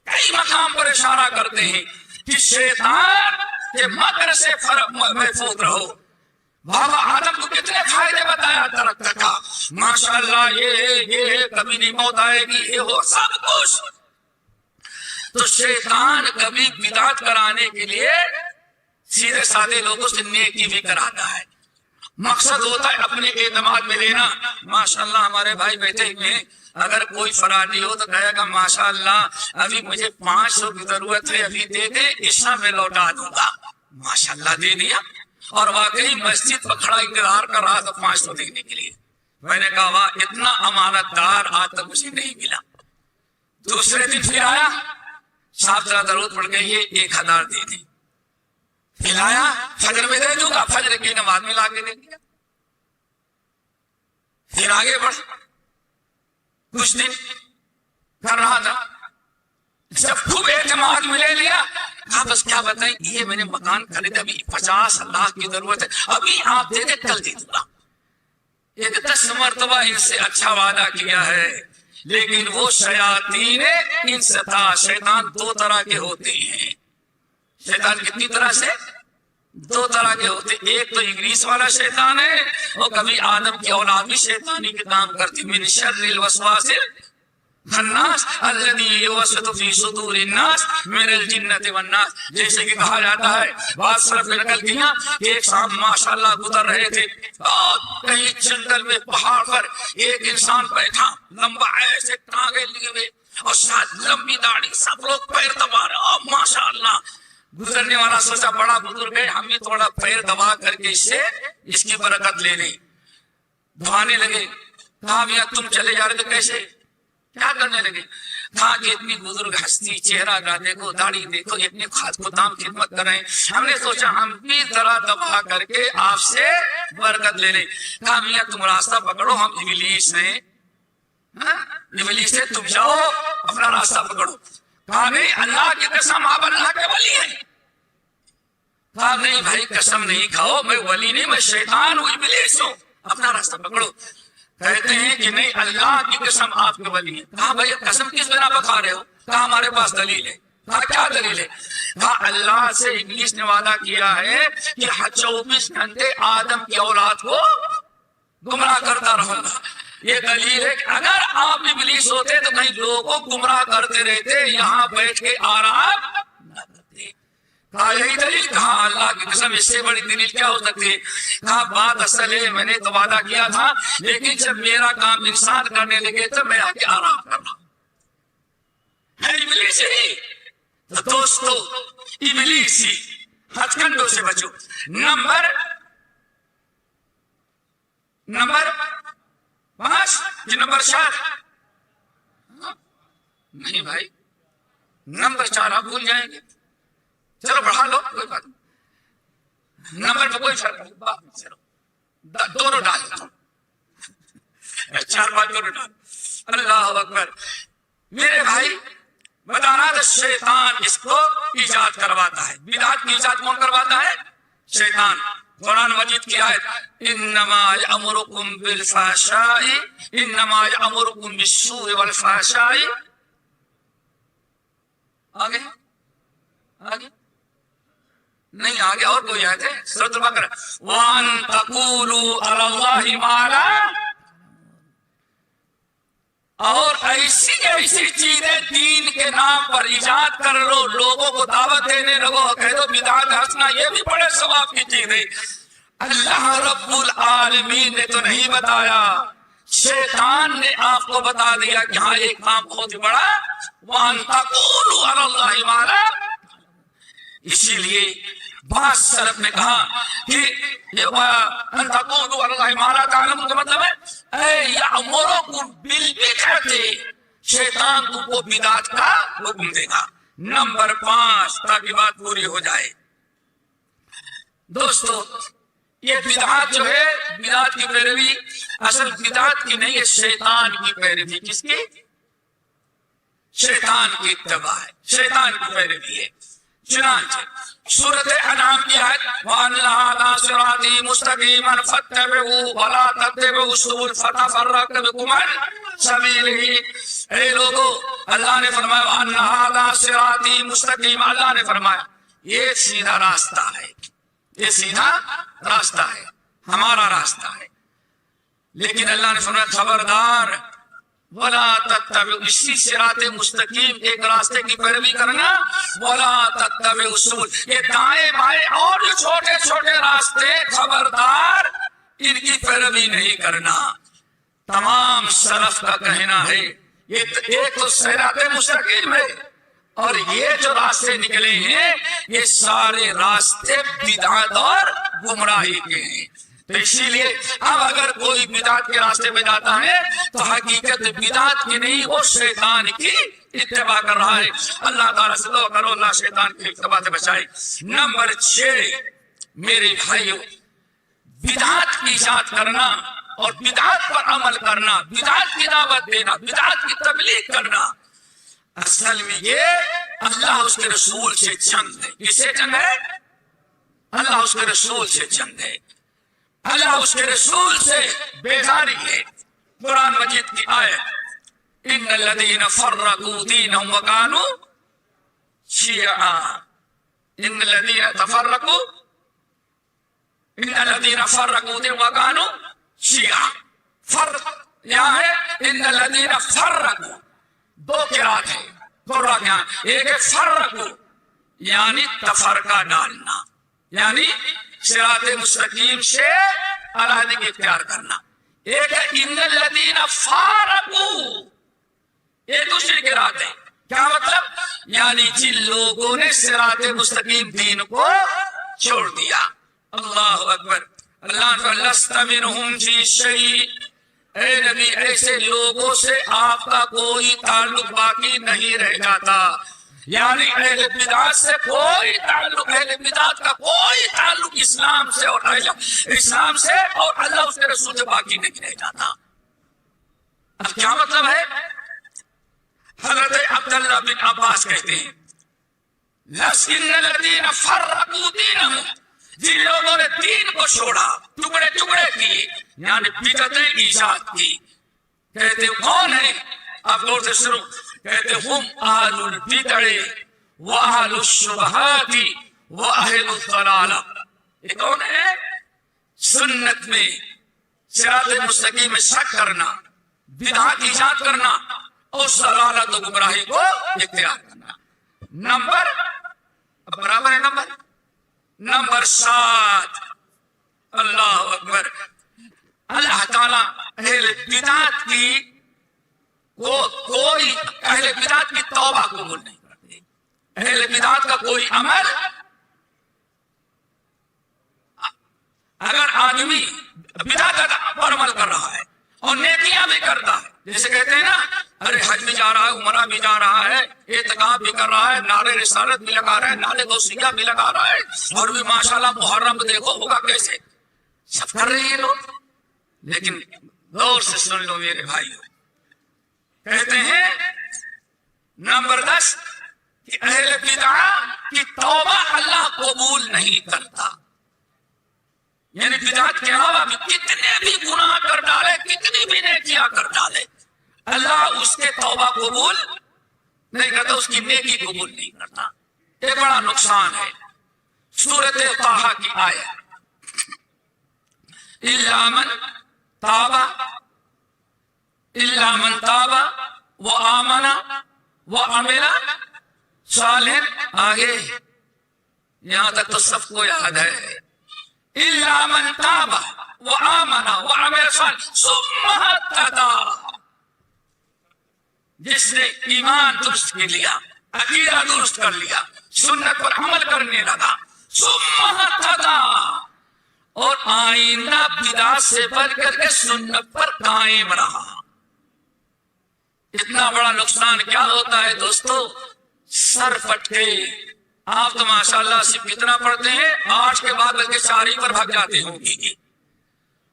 کئی مقام پر اشارہ کرتے ہیں کہ شیطان کے مکر سے محفوظ رہو۔ بابا آدم کو کتنے فائدے بتایا درخت کا، ماشاءاللہ یہ کبھی نہیں موت آئے گی، یہ ہو سب کچھ۔ تو شیطان کبھی بدعت کرانے کے لیے سیدھے سادے لوگوں سے نیکی بھی کراتا ہے، مقصد ہوتا ہے اپنے اعتماد میں لینا۔ ماشاءاللہ ہمارے بھائی بیٹھے ہوئے ہیں، اگر کوئی فرادی ہو تو کہے گا ماشاءاللہ ابھی مجھے 500 کی ضرورت ہے، ابھی دے دے، عشاء میں لوٹا دوں گا، ماشاءاللہ دے دیا، اور واقعی مسجد پر کھڑا انتظار کر رہا تھا 500 دینے کے لیے۔ میں نے کہا واہ اتنا امانت دار آج تک مجھے نہیں ملا۔ دوسرے دن پھر آیا، صاحب ذرا ضرورت پڑ گئی ہے 1000 دے دیں، پھر آیا فجر میں دے دوں گا، فجر کی نماز میں لا کے دے دیا۔ پھر آگے بڑھ، کچھ دن کر رہا تھا، جب خوب اعتماد میں لے لیا، کہا بس کیا بتائیں یہ میں نے مکان خریدا، ابھی 50 لاکھ کی ضرورت ہے، ابھی آپ دے دیں کل دے دوں گا۔ ایک 10 مرتبہ ان سے اچھا وعدہ کیا ہے، لیکن وہ شیاطین انس تھا۔ شیطان 2 طرح کے ہوتے ہیں، شیطان کتنی طرح سے؟ 2 طرح کے ہوتے ہیں، ایک تو انگلیس والا شیطان ہے، اور کبھی آدم کی اولاد بھی شیطانی کے کام کرتی، من شر الوسواس الخناس الذی یوسوس فی صدور الناس من الجنۃ والناس۔ جیسے کہ کہا جاتا ہے، بعض سلف نے نقل کیا کہ ایک صاحب ماشاءاللہ گزر رہے تھے، اور کہیں جنگل میں پہاڑ پر ایک انسان بیٹھا، لمبا ایسے ٹانگے لیے ہوئے اور شاید لمبی داڑھی، سب لوگ پیر دبا رہے، اور ماشاءاللہ گزرنے والا سوچا بڑا بزرگ ہے، ہم بھی تھوڑا پیر دبا کر کے اس کی برکت لے لیں۔ دعانے لگے، کہا بھیا تم چلے جا رہے تو کیسے، کیا کرنے لگے؟ کہا کہ اتنی بزرگ ہستی، چہرہ کا دیکھو، داڑھی دیکھو، اتنی خدمت خدمت کر رہے ہیں، ہم نے سوچا ہم بھی ذرا دبا کر کے آپ سے برکت لے لیں۔ کہا بھیا تم راستہ پکڑو، ہم ابلیس ہیں، ابلیس سے تم جاؤ اپنا راستہ پکڑو۔ کہا نہیں اللہ کی قسم آپ اللہ کے ولی ہیں۔ کہا نہیں بھائی قسم نہیں کھاؤ، میں ولی نہیں، میں شیطان ہوں، ابلیس ہوں، اپنا راستہ پکڑو۔ کہتے ہیں کہ نہیں اللہ کی قسم آپ کے ولی ہیں۔ کہا بھائی قسم کس بنا پر کھا رہے ہو؟ کہا ہمارے پاس دلیل ہے۔ کہا کیا دلیل ہے؟ کہا اللہ سے ابلیس نے وعدہ کیا ہے کہ 24 گھنٹے آدم کی اولاد کو گمراہ کرتا رہوں گا۔ یہ دلیل ہے کہ اگر آپ ابلیس ہوتے تو کہیں لوگوں کو گمراہ کرتے رہتے، یہاں بیٹھ کے آرام نہ کرتے۔ کہا یہی دلیل؟ کہا اللہ کی قسم اس سے بڑی دلیل کیا ہو سکتی ہے؟ کہا بات اصل ہے میں نے تو وعدہ کیا تھا، لیکن جب میرا کام انسان کرنے لگے تو میں آگے آرام کر رہا ہوں، ہے ابلیس ہی۔ تو دوستو ابلیس ہی، ہتھ کنڈوں سے بچو۔ نمبر 5 کہ نمبر 4؟ نہیں بھائی نمبر 4 آپ بھول جائیں گے، چلو بڑھا لو کوئی بات نمبر میں کوئی فرق نہیں، دونوں ڈال دو، 4 5 دونوں ڈال۔ اللہ اکبر۔ میرے بھائی بتانا تو شیطان اس کو ایجاد کرواتا ہے۔ بدعت کی ایجاد کون کرواتا ہے؟ شیطان۔ قرآن مجید کی آیت انما یامرکم بالفحشاء انما یامرکم بالسوء والفحشاء، آگے آگے نہیں آگے اور کوئی آیت ہے سورۃ البقرہ، وان تقولوا علی اللہ ما لا، اور ایسی ایسی چیزیں دین کے نام پر ایجاد کر لو، لوگوں کو دعوت دینے لگو، کہہ دو بدعت حسنہ، یہ بھی بڑے ثواب کی چیز ہے۔ اللہ رب العالمین نے تو نہیں بتایا، شیطان نے آپ کو بتا دیا کہ ہاں ایک کام بہت بڑا، وَأَن تَقُولُوا عَلَى اللَّهِ مَا لَا۔ اسی لیے بعض سلف نے کہا کہ ان تقولوا علی اللہ ما لا تعلمون کا مطلب ہے اے یامرکم بالبدعۃ، شیطان تم کو بدعت کا حکم دے گا۔ نمبر 5 تاکہ بات پوری ہو جائے، دوستو یہ بدعت جو ہے، بدعت کی پیروی اصل بدعت کی نہیں ہے، شیطان کی پیروی۔ کس کی؟ شیطان کی اتباع ہے، شیطان کی پیروی ہے۔ چنانچہ سورۃ انعام کی آیت وَأَنَّ هَذَا صِرَاطِي مُسْتَقِيمًا فَاتَّبِعُوهُ وَلَا تَتَّبِعُوا السُّبُلَ فَتَفَرَّقَ بِكُمْ عَن سَبِيلِهِ۔ اے لوگو، اللہ نے فرمایا وَأَنَّ هَذَا صِرَاطِي مُسْتَقِيمًا، اللہ نے فرمایا یہ سیدھا راستہ ہے، یہ سیدھا راستہ ہے، ہمارا راستہ ہے۔ لیکن اللہ نے فرمایا خبردار وَلَا تَتَّبِعُوا، اسی صراط مستقیم ایک راستے کی پیروی کرنا، وَلَا تَتَّبِعُوا السُّبُلَ، یہ دائیں بائیں اور جو چھوٹے چھوٹے راستے، خبردار ان کی پیروی نہیں کرنا۔ تمام سلف کا کہنا ہے یہ ایک تو صراط مستقیم ہے، اور یہ جو راستے نکلے ہیں یہ سارے راستے بدعت اور گمراہی کے ہیں۔ تو اسی لیے اب اگر کوئی بدعت کے راستے پہ جاتا ہے تو حقیقت بدعت کی نہیں، وہ شیطان کی اتباع کر رہا ہے۔ اللہ تعالیٰ سے دعا کرو اللہ شیطان کی اتباع سے بچائے۔ نمبر 6 میرے بھائیو، بدعت کی ایجاد کرنا اور بدعت پر عمل کرنا، بدعت کی دعوت دینا، بدعت کی تبلیغ کرنا، اصل میں یہ اللہ اس کے رسول سے جنگ ہے۔ کس سے جنگ ہے؟ اللہ اس کے رسول سے جنگ ہے، اللہ اس کے رسول سے بیزاری ہے۔ قرآن مجید کی آیت ان الذین فرقوا دینہم وکانوا شیعا، ان الذین تفرقوا ان الذین فرقوا دینہم وکانوا شیعا، فرق یہاں ہے ان الذین فرقوا، دو قرات ہے قرآن کے یہاں، ایک ہے فرقوا یعنی تفرقہ ڈالنا، یعنی صراط مستقیم سے علیحدگی اختیار کرنا، ایک ہے ان الذین فارقوا، یہ دوسری قرات ہے۔ کیا مطلب؟ یعنی جن لوگوں نے صراط مستقیم دین کو چھوڑ دیا۔ اللہ اکبر۔ اللہ لست منہم فی شیء، اے نبی ایسے لوگوں سے آپ کا کوئی تعلق باقی نہیں رہ جاتا، یعنی اہل بدعت سے کوئی تعلق، اہل بدعت کا کوئی تعلق اسلام سے اور اسلام سے اور اللہ اس کے رسول سے باقی نہیں رہ جاتا۔ اب کیا مطلب ہے؟ حضرت عبداللہ بن عباس کہتے ہیں لَسْإِنَّ الَّذِينَ فَرَّقُوا دِينَهُمْ، جن لوگوں نے دین کو چھوڑا، ٹکڑے ٹکڑے کیے، یعنی بدعتیں ایجاد کی، کہتے کون ہیں؟ آپ غور سے سنو، کہتے ہم اہل البدع واہل الشبہات واہل الضلالہ۔ یہ کون ہے؟ سنت میں صراط مستقیم میں شک کرنا، بدعت ایجاد کرنا اور ضلالت و گمراہی کو اختیار کرنا۔ نمبر برابر ہے نمبر 7، اللہ اکبر۔ اللہ تعالیٰ اہل بدعت کی کوئی اہل بدعت کی توبہ قبول نہیں کرتے، اہل بدعت کا کوئی عمل، اگر آدمی بدعت پر عمل کر رہا ہے اور نیکیاں بھی کرتا ہے، جیسے کہتے ہیں نا ارے حج بھی جا رہا ہے، عمرہ بھی جا رہا ہے، اعتکاف بھی کر رہا ہے، نعرے رسالت بھی لگا رہا ہے، نعرے غوثیہ بھی لگا رہا ہے، اور بھی ماشاءاللہ محرم دیکھو ہوگا کیسے سب کر رہے ہیں لوگ. لیکن غور سے سن لو میرے بھائیو، کہتے ہیں نمبر 10 کہ اہل بدع کی توبہ اللہ قبول نہیں کرتا. یعنی بدعت کے علاوہ بھی کتنے بھی گناہ کر ڈالے، کتنی بھی نیکیاں کر ڈالے، اللہ اس کے توبہ قبول نہیں کرتا، اس کی نیکی قبول نہیں کرتا. یہ بڑا نقصان ہے. سورۃ طٰہٰ کی آیت الا من تاب وآمن وعمل صالحا. آگے یہاں تک تو سب کو یاد ہے. الا من تاب وآمن وعمل صالحا ثم اهتدى. جس نے ایمان درست کر لیا، عقیدہ درست کر لیا، سنت پر عمل کرنے لگا، ثم اهتدى، اور آئندہ بدعت سے بچ کر کے سنت پر قائم رہا. اتنا بڑا نقصان کیا ہوتا ہے دوستو؟ سر پٹے. آپ تو ماشاءاللہ صرف کتنا پڑھتے ہیں؟ 8 کے بعد بلکہ 4 ہی پر بھاگ جاتے ہوں گے.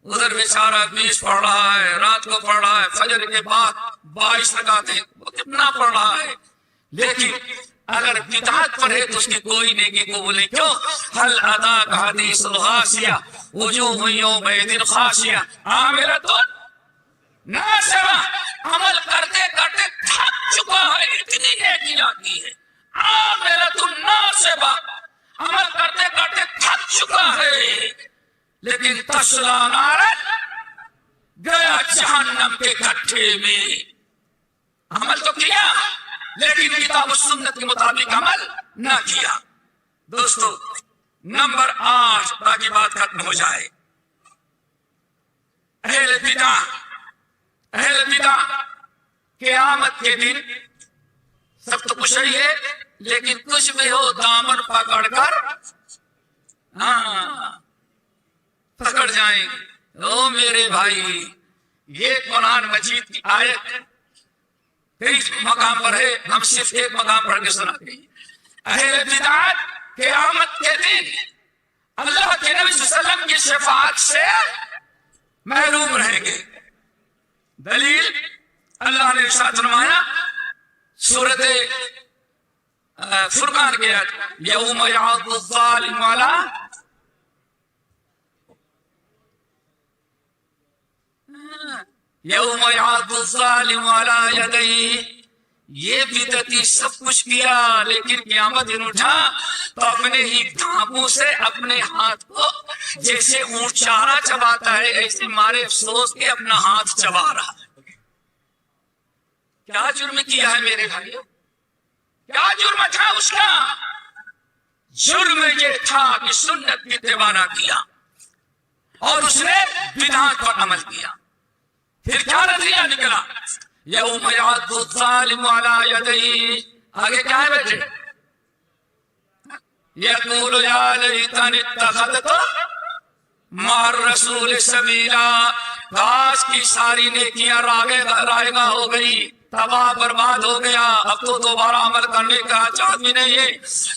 ادھر بیچارہ 20 پڑھ رہا ہے، رات کو پڑھ رہا ہے، فجر کے بعد 22 رکعتیں، وہ کتنا پڑھ رہا ہے. لیکن اگر بدعت پر ہے تو اس کی کوئی نیکی قبول نہیں. کیوں؟ هل اتاک حدیث الغاشیہ وجوہ یومئذ خاشیہ عاملۃ ناصبہ. عمل کرتے کرتے تھک چکا ہے، اتنی نیکیاں کی ہے. عاملۃ ناصبہ، عمل کرتے کرتے تھک چکا ہے، لیکن تصلی نارا، گیا جہنم کے گڈھے میں. عمل تو کیا لیکن کتاب و سنت کے مطابق عمل نہ کیا. دوستو نمبر 8 تاکہ بات ختم ہو جائے. اہل بدع قیامت کے دن سب تو کچھ ہی ہے، لیکن کچھ بھی ہو دامن پکڑ کر پکڑ جائیں گے. او میرے بھائی، یہ قرآن مجید کی آیت 23 مقام پر ہے، ہم صرف ایک مقام پڑھ کے سناتے ہیں. اہل بدعت قیامت کے دن اللہ کے نبی صلی اللہ علیہ وسلم کی شفاعت سے محروم رہیں گے. دلیل اللہ نے ارشاد فرمایا سورۃ فرقان کے آیت یوم یعض الظالم علی یوم یعض الظالم علی یدیہ. یہ بدعتی سب کچھ کیا، لیکن قیامت دن اٹھا تو اپنے ہی دھاپوں سے اپنے ہاتھ کو جیسے اونٹ چارہ چباتا ہے ایسے مارے افسوس کے اپنا ہاتھ چبا رہا ہے. کیا جرم کیا ہے میرے بھائیو؟ کیا جرم تھا اس کا؟ جرم یہ تھا کہ سنت کی اتباع نہ کیا اور اس نے بدعت پر عمل کیا. پھر کیا نتیجہ نکلا؟ یوم یعض الظالم علی یدیہ. آگے کیا ہے بیٹے؟ یقول یا لیتنی اتخذت مع الرسول سبیلا. کاش کی ساری نیکیاں رائے گاہ ہو گئی، تباہ برباد ہو گیا، اب تو دوبارہ عمل کرنے کا چاہت بھی نہیں ہے.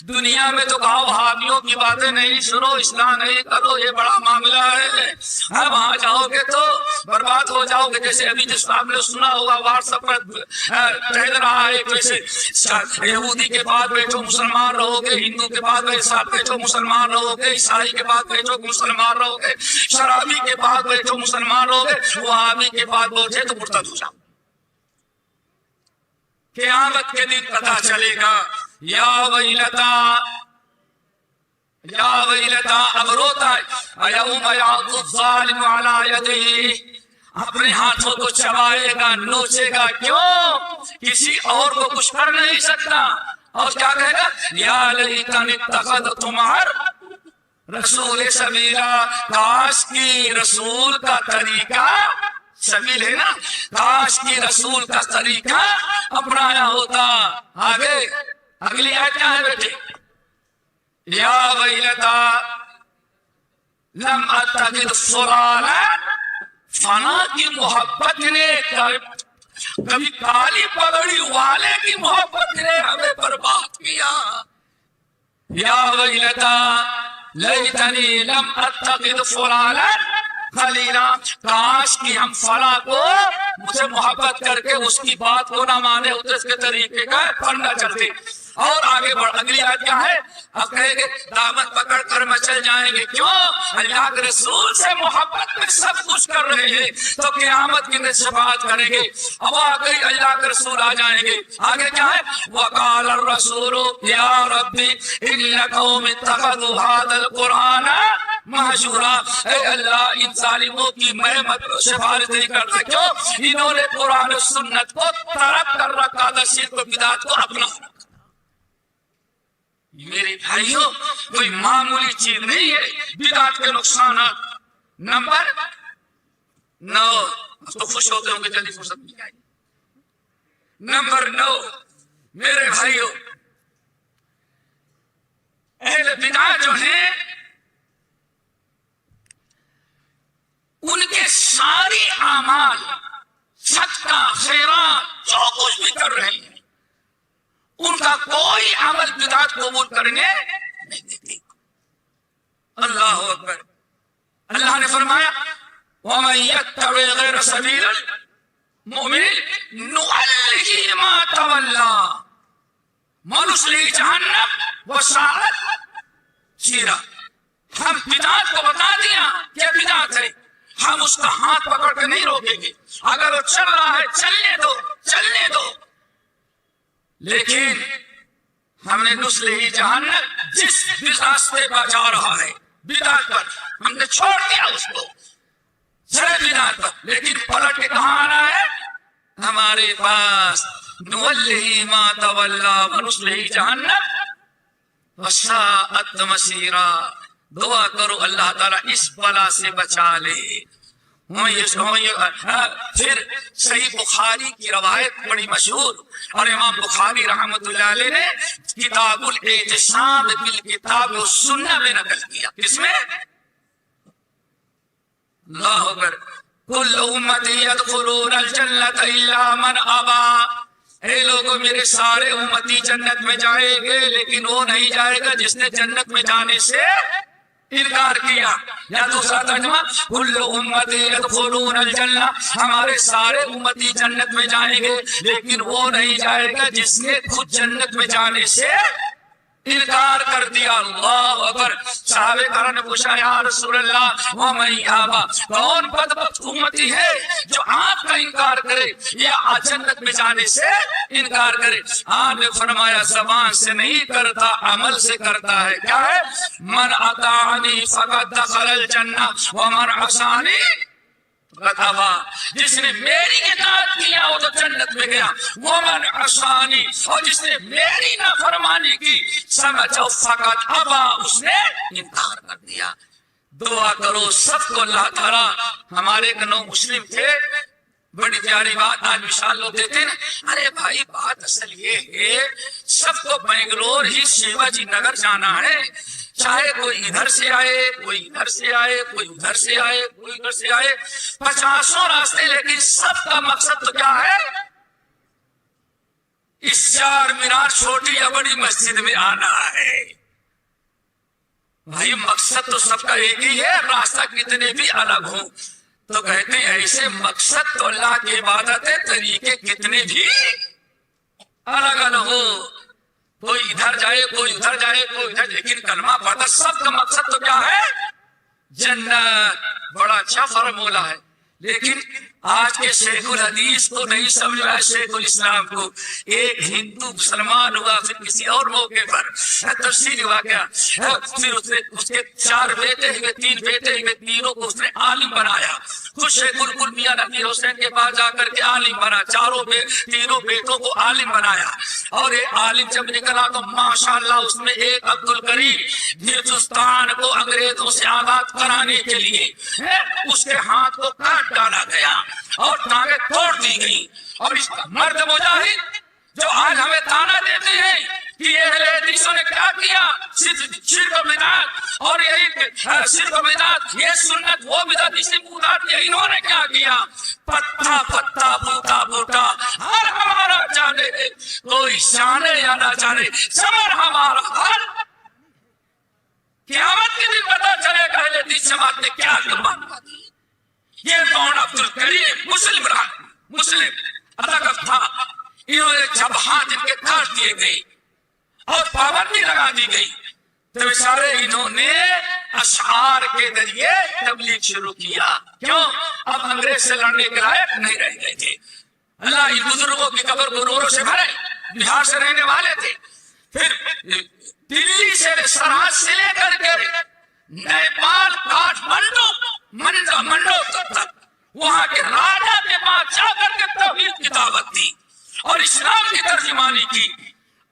دنیا میں تو کہا وہابیوں کی باتیں نہیں سنو، اصلاح نہیں کرو، یہ بڑا معاملہ ہے. اب وہاں جاؤ گے تو برباد ہو جاؤ گے. جیسے ابھی جس آپ نے سنا ہوگا واٹس ایپ پر ٹہل رہا ہے، جیسے یہودی کے بعد بیٹھو مسلمان رہو گے، ہندو کے بعد بیٹھو مسلمان رہو گے، عیسائی کے بعد بیٹھو مسلمان رہو گے، شرابی کے بعد بیٹھو مسلمان رہو گے، وہابی کے بعد بیٹھے تو مرتد ہو جاؤ. قیامت کے دن پتا چلے گا. یا ویلتا، یا ویلتا، اب روتا ہے. یوم یعض الظالم علی یدیہ، اپنے ہاتھوں کو چبائے گا، نوچے گا. کیوں؟ کسی اور کو کچھ کر نہیں سکتا. اور کیا کہے گا؟ یا لیتنی اتخذت مع الرسول سبیلا. کاش کی رسول کا طریقہ سبیل ہے نا، کاش کی رسول کا طریقہ اپنایا ہوتا. آگے اگلی آیت کیا ہے بیٹے؟ یا ویلتا لم اتخذ فلانا. فنا کی محبت نے کبھی کالی پگڑی والے کی محبت نے ہمیں برباد کیا. یا ویلتا لیتنی لم اتخذ فلانا خلیلا، کاش کہ ہم فلاں کو مجھ سے محبت کر کے اس کی بات کو نہ مانے، اس کے طریقے کا پر نہ چلتے. اور آگے بڑھ، اگلی آیت کیا ہے؟ اب کہیں گے دامن پکڑ کر مچل جائیں گے. کیوں؟ اللہ کے رسول سے محبت میں سب کچھ کر رہے ہیں تو قیامت کی شفاعت کریں گے. اب آگے اللہ کے رسول آ جائیں گے. آگے کیا ہے؟ وقال الرسول یا ربی ان قوم اتخذوا هذا القرآن مہجورا. اے اللہ ان ظالموں کی میں سفارش نہیں کرتا. کیوں؟ انہوں نے قرآن و سنت کو ترک کر رکھا تھا، شرک و بدعت کو اپنا. میرے بھائیوں کوئی معمولی چیز نہیں ہے بدعت کے نقصانات. نمبر 9، تو خوش ہوتے ہوں گے جلدی فرصت مل جائے. نمبر 9 میرے بھائیوں، اہل بدعت جو ہیں ان کے ساری اعمال، صدقہ، خیرات، جو کچھ بھی کر رہے ہیں، ان کا کوئی عمل بدعت قبول کرنے نہیں دیتی. اللہ اکبر. اللہ نے فرمایا وَمَن يَتَّبِعْ غَيْرَ سَبِيلِ الْمُؤْمِنِينَ نُوَلِّهِ مَا تَوَلَّىٰ وَنُصْلِهِ جَهَنَّمَ وَسَاءَتْ مَصِيرًا. ہم بدعت کو بتا دیا کہ بدعت ہے، ہم اس کا ہاتھ پکڑ کے نہیں روکیں گے. اگر وہ چل رہا ہے چلنے دو، چلنے دو. لیکن ہم نے نصلہ جہنم، جس بھی راستے پر جا رہا ہے بدعت پر، ہم نے چھوڑ دیا اس کو چلے بدعت پر. لیکن پلٹ کے کہاں آنا ہے؟ ہمارے پاس نولہ ما تولا ونصلہ جہنم وساءت مصیرا. دعا کرو اللہ تعالیٰ اس بلا سے بچا لے. پھر صحیح بخاری کی روایت بڑی مشہور، اور امام بخاری رحمت اللہ علیہ نے کتاب الاعتصام بالکتاب والسنہ میں نقل کیا. کس میں؟ اللہ اکبر. کل امتی یدخلون الجنت الا من ابا. اے لوگوں میرے سارے امتی جنت میں جائیں گے لیکن وہ نہیں جائے گا جس نے جنت میں جانے سے انکار کیا. یا دوسرا ترجمہ کل امتی یدخلون الجنہ، ہمارے سارے امتی جنت میں جائیں گے لیکن وہ نہیں جائے گا جس نے خود جنت میں جانے سے انکار کر دیا. اللہ اکبر. صحابہ کرام نے پوچھا یا رسول اللہ ومن یابا، کون بدبخت امتی ہے جو آپ کا انکار کرے یا جنت میں جانے سے انکار کرے؟ آپ نے فرمایا زبان سے نہیں کرتا، عمل سے کرتا ہے. کیا ہے؟ من اطاعنی فقد دخل الجنہ ومن عصانی ابا. جس نے میری اطاعت کیا وہ تو جنت میں گیا. ومن عصانی، اور جس نے میری نافرمانی کی سمجھو فقط ابا، اس نے انکار کر دیا. دعا کرو سب کو اللہ تعالیٰ. ہمارے ایک نو مسلم تھے، بڑی پیاری بات آج مثال لوگ دیتے ہیں. ارے بھائی بات اصل یہ ہے سب کو بنگلور ہی شیواجی نگر جانا ہے، چاہے کوئی ادھر سے آئے، کوئی ادھر سے آئے، کوئی ادھر سے آئے، کوئی ادھر سے آئے، 50 راستے، لیکن سب کا مقصد تو کیا ہے؟ اس چار مینار چھوٹی یا بڑی مسجد میں آنا ہے. بھائی مقصد تو سب کا ایک ہی ہے، راستہ کتنے بھی الگ ہوں. تو کہتے ہیں ایسے مقصد تو اللہ کی عبادت ہے، طریقے کتنے بھی الگ الگ ہو. کوئی ادھر جائے، کوئی ادھر جائے، کوئی ادھر، لیکن کلمہ پڑھتا سب کا مقصد تو کیا ہے؟ جنت. بڑا اچھا فارمولہ ہے. لیکن آج کے شیخ الحدیث کو نہیں سمجھ آیا، شیخ الاسلام کو. ایک ہندو مسلمان ہوا، پھر کسی اور موقع پر تفصیل ہوا گیا، پھر اس کے 4 بیٹے ہوئے، 3 بیٹے ہوئے، تینوں کو اس نے عالم بنایا. خود شیخ القل میاں نقیر حسین کے پاس جا کر کے عالم بنا، تینوں بیٹوں کو عالم بنایا. اور یہ عالم جب نکلا تو ماشاءاللہ اس میں ایک عبد الکریم ہندوستان کو انگریزوں سے آزاد کرانے کے لیے اس کے ہاتھ کو کاٹ ڈالا گیا اور ٹانگیں توڑ دی گئی. اور اس کا مرد مجاہد جو آج ہمیں تانا دیتے ہیں کہ یہ اہل حدیثوں نے کیا کیا، شرک و بدعت، اور یہی شرک و بدعت، یہ سنت وہ بدعت، اسی بدعت نے انہوں نے کیا کیا، پتا پتا بوٹا بوٹا ہر ہمارا جانے، کوئی جانے یا نہ جانے، سمر ہمارا ہر قیامت کے دن پتا چلے گا اہل حدیث جماعت نے کیا کروانا۔ یہ کون؟ عبد الکریم مسلم اداکار تھا، انہوں نے جب ہاتھ ان کے کاٹ دیے گئے اور پابندی لگا دی گئی تو بیچارے انہوں نے اشعار کے ذریعے تبلیغ شروع کیا۔ کیوں؟ اب انگریز سے لڑنے کے لائق نہیں رہ گئے تھے۔ اللہ ان بزرگوں کی قبر کو نوروں سے بھرے، بہار سے رہنے والے تھے، پھر دلی سے سرحد سے لے کر کے نیپال منڈو تک وہاں کے راجا کے پاس جا کر کے توحید کی دعوت دی اور اسلام کی ترجمانی کی،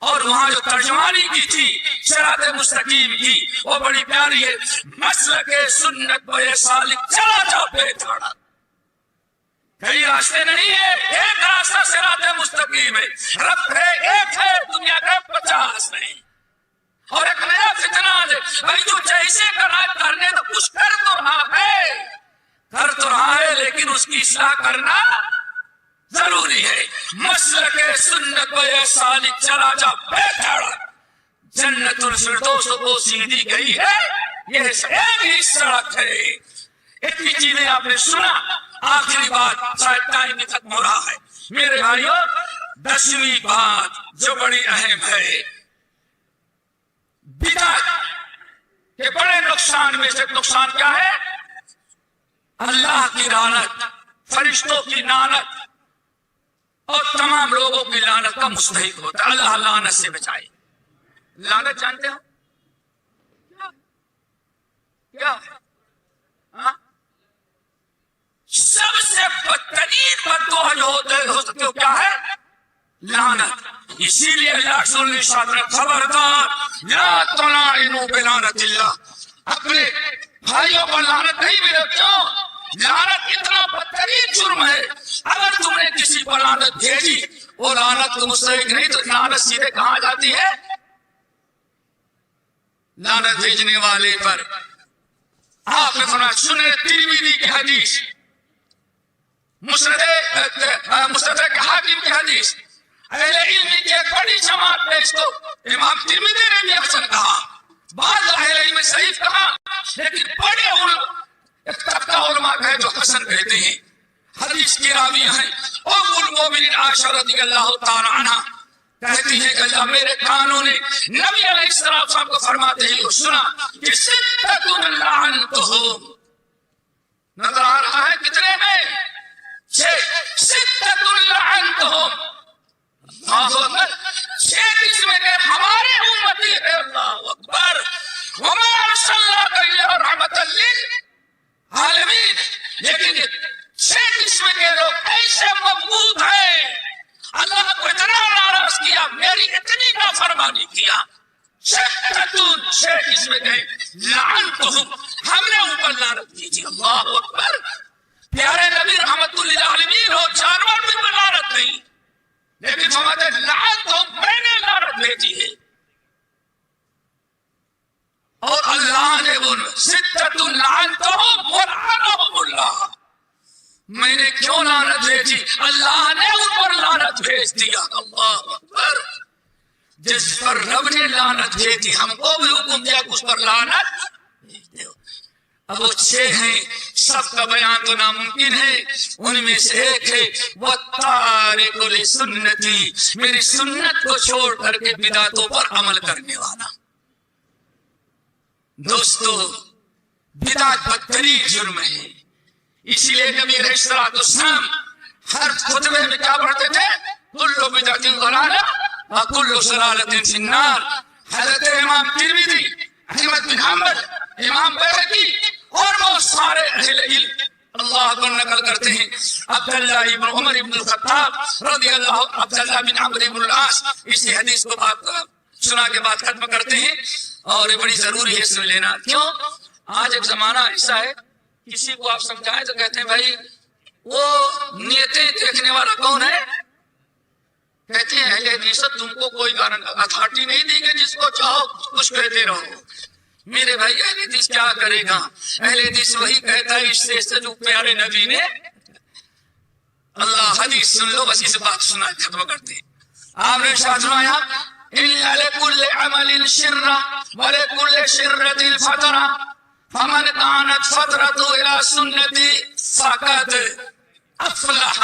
اور وہاں جو ترجمانی کی تھی صراط مستقیم کی، وہ بڑی پیاری ہے، مسلک سنت بے سالک چلا جاؤ بے دھاڑا، کئی راستے نہیں ہے، ایک راستہ صراط مستقیم ہے، رب ہے ایک ہے، دنیا کا 50 نہیں، اور ایک نیا فتنہ ہے بھائی جو جیسے کرنے تو کچھ کر تو رہا ہے لیکن اس کی اصلاح کرنا ضروری ہے۔ مسلک سنت و سالک چلا جا بے دھاڑا، جنت الفردوس کو سیدھی گئی ہے، یہ ایک ہی سڑک ہے۔ اتنی چیزیں آپ نے سنا، آخری بات شاید ٹائم بھی ختم ہو رہا ہے میرے بھائیوں، 10ویں بات جو بڑی اہم ہے، بدعت کے بڑے نقصان میں سے نقصان کیا ہے؟ اللہ کی لعنت، فرشتوں کی لعنت اور تمام لوگوں کی لعنت کا مستحق ہوتا ہے۔ اللہ لعنت سے بچائے۔ لعنت جانتے ہو کیا ہے؟ سب سے بدترین بددعا جو ہو سکتے ہو کیا ہے؟ لعنت۔ اسی لیے اللہ رسول نے ارشاد فرمایا خبردار لا تلعنوا بلعنت اللہ، اپنے بھائیوں پر لعنت نہیں ملے۔ کیوں؟ لعنت اتنا بدترین جرم ہے، اگر تم نے کسی پر لعنت بھیجی وہ لعنت تو مستحق نہیں تو لعنت سیدھے کہاں جاتی ہے؟ لعنت بھیجنے والے پر۔ آپ نے فرمایا سنن ترمذی کی حدیث، مستدرک حاکم کی حدیث، اہل علم کی ایک بڑی جماعت نے اس کو، امام ترمذی نے بھی حسن کہا، بعض اہل علم نے صحیح کہا، لیکن بڑے ایک طبقہ علماء ہے جو حسن کہتے ہیں۔ حدیث کی راویہ ہیں ام المؤمنین عائشہ رضی اللہ تعالی عنہ کہتی ہیں کہ اللہ میرے کانوں نے نبی علیہ السلام کو فرماتے ہی سنا کہ ستۃ لعنتہم، نظر آ رہا ہے کتنے ہیں؟ 6 ستۃ لعنتہم، اللہ اکبر، 6 قسم کے ہمارے امتی ہے، اللہ اکبر، وما ارسلناک الا رحمۃ للعالمین، لیکن 6 قسم کے لوگ ایسے مبغوض ہیں، اللہ کو اتنا ناراض کیا، میری اتنی نافرمانی کیا، 6 قسم کے لعنتہم، ہم نے اوپر لعنت کی تھی، اللہ اکبر۔ پیارے نبی رحمت للعالمین ہو، جانور بھی پر لعنت نہیں، لیکن فرماتے لعنتہم، میں نے لعنت بھیجی ہے، اور اللہ نے وہ ستۃ لعنتہم ولعنہم اللہ، میں نے کیوں لعنت بھیجی؟ اللہ نے ان پر لعنت بھیج دیا، اللہ اکبر۔ جس پر رب نے لعنت بھیجی ہم کو بھی حکم دیا اس پر لعنت بھیج دو۔ اب وہ 6 ہیں، سب کا بیان تو ناممکن ہے، ان میں سے ایک ہے وَالتَّارِقُ لِسُنَّتِي، میری سنت کو چھوڑ کر کے بدعتوں پر عمل کرنے والا۔ دوستو بدعت بدترین جرم ہے، اسی لیے نبی علیہ السلام ہر خطبے میں کیا پڑھتے تھے؟ کل بدعت ضلالہ وکل ضلالۃ فی النار۔ حضرت امام ترمذی، احمد بن حنبل، امام بیہقی اور بہت سارے اہل علم اللہ کو نقل کرتے ہیں، عبداللہ ابن عمر ابن الخطاب رضی اللہ، عبداللہ بن عمرو بن العاص، اسی حدیث کو سنا کے بعد ختم کرتے ہیں، اور یہ بڑی ضروری ہے سن لینا۔ کیوں؟ آج ایک زمانہ ایسا ہے، کسی کو آپ سمجھائیں تو کہتے ہیں بھائی وہ نیتیں دیکھنے والا کون ہے؟ کہتے ہیں اہل حدیث تم کو کوئی اتھارٹی نہیں دی کہ جس کو چاہو کچھ کہتے رہو. میرے بھائی اہل حدیث کیا کرے گا؟ اہل حدیث وہی کہتا ہے اس سے جو پیارے نبی نے اللہ حدیث سن لو بس اس بات سنا ختم کرتے. آپ نے فرمایا اِنَّ لِكُلِّ عَمَلٍ شِرَّةً وَلِكُلِّ شِرَّةٍ فَتْرَةً فمن كانت فترته الى سنتي فقد افلح.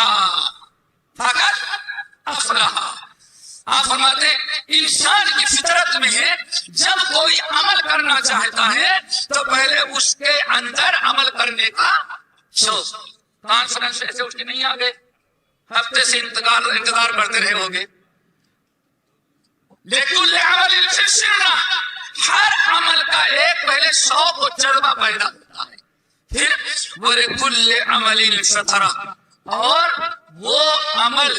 آپ فرماتے انسان کی فطرت میں ہے جب کوئی عمل کرنا چاہتا ہے تو پہلے اس کے اندر عمل کرنے کا شوق. کانفرنس ایسے اٹھ کے نہیں آ گئے, ہفتے سے انتظار کرتے رہے ہوگے. لیکن عمل شرنا, ہر عمل کا ایک پہلے شوق و جذبہ پیدا ہوتا ہے, پھر وَلِكُلِّ عَمَلٍ فَتْرَةٌ, اور وہ عمل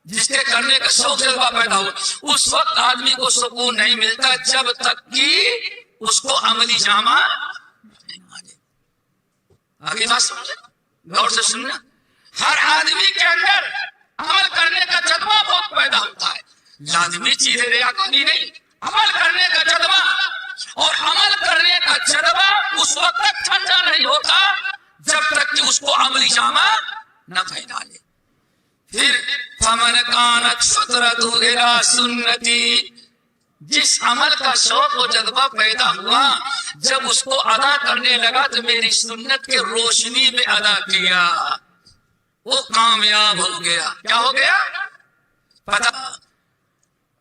جس کے کرنے کا شوق جذبہ پیدا ہوا اس وقت آدمی کو سکون نہیں ملتا جب تک کہ اس کو عملی جامہ نہیں آ جائے. آگے بات سمجھے, غور سے سننا. ہر آدمی کے اندر عمل کرنے کا جذبہ بہت پیدا ہوتا ہے, لازمی چیز ہے ریاکاری نہیں, عمل کرنے کا جذبہ. اور عمل کرنے کا جذبہ اس وقت تک ٹھنڈا نہیں ہوتا جب تک کہ اس کو عملی جامہ نہ پہنا لے. پھر فمن کانت فترته الى سنتی, جس عمل کا شوق و جذبہ پیدا ہوا جب اس کو ادا کرنے لگا تو میری سنت کے روشنی میں ادا کیا, وہ کامیاب ہو گیا. کیا ہو گیا پتہ؟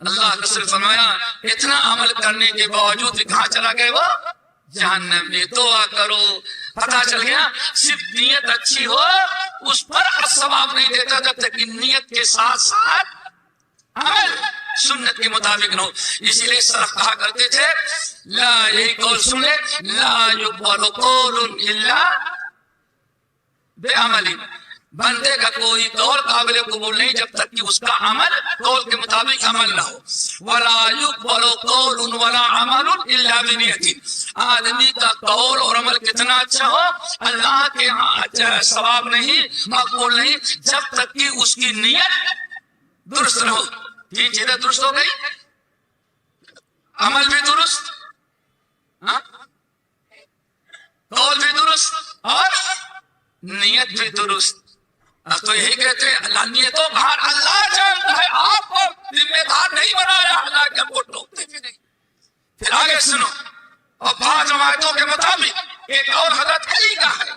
اللہ کے رسول فرمایا اتنا عمل کرنے کے باوجود کہاں چلا گئے وہ جہنم میں. دعا کرو, پتہ چل گیا صرف نیت اچھی ہو اس پر ثواب نہیں دیتا جب تک نیت کے ساتھ ساتھ عمل سنت کے مطابق نہ ہو. اسی لیے سلف کہا کرتے تھے لا, یہی قول سن لے, لا يقبل قول الا بعمل, بندے کا کوئی قول قابل قبول نہیں جب تک کہ اس کا عمل قول کے مطابق عمل نہ ہو. ولا يقبل قول ولا عمل الا بنیت, آدمی کا قول اور عمل کتنا اچھا ہو اللہ کے ہاں ثواب نہیں, مقبول نہیں جب تک کہ اس کی نیت درست نہ ہو. تین چیزیں درست ہو گئی, عمل بھی درست, قول بھی درست اور نیت بھی درست. اب تو یہی کہتے ہیں اللہ نیتوں باہر اللہ جانتا ہے, آپ کو ذمہ دار نہیں بنایا, اللہ کے وہ ٹوکتے بھی نہیں. پھر آگے سنو, اور بعض روایتوں کے مطابق ایک اور حضرت علی کا ہے,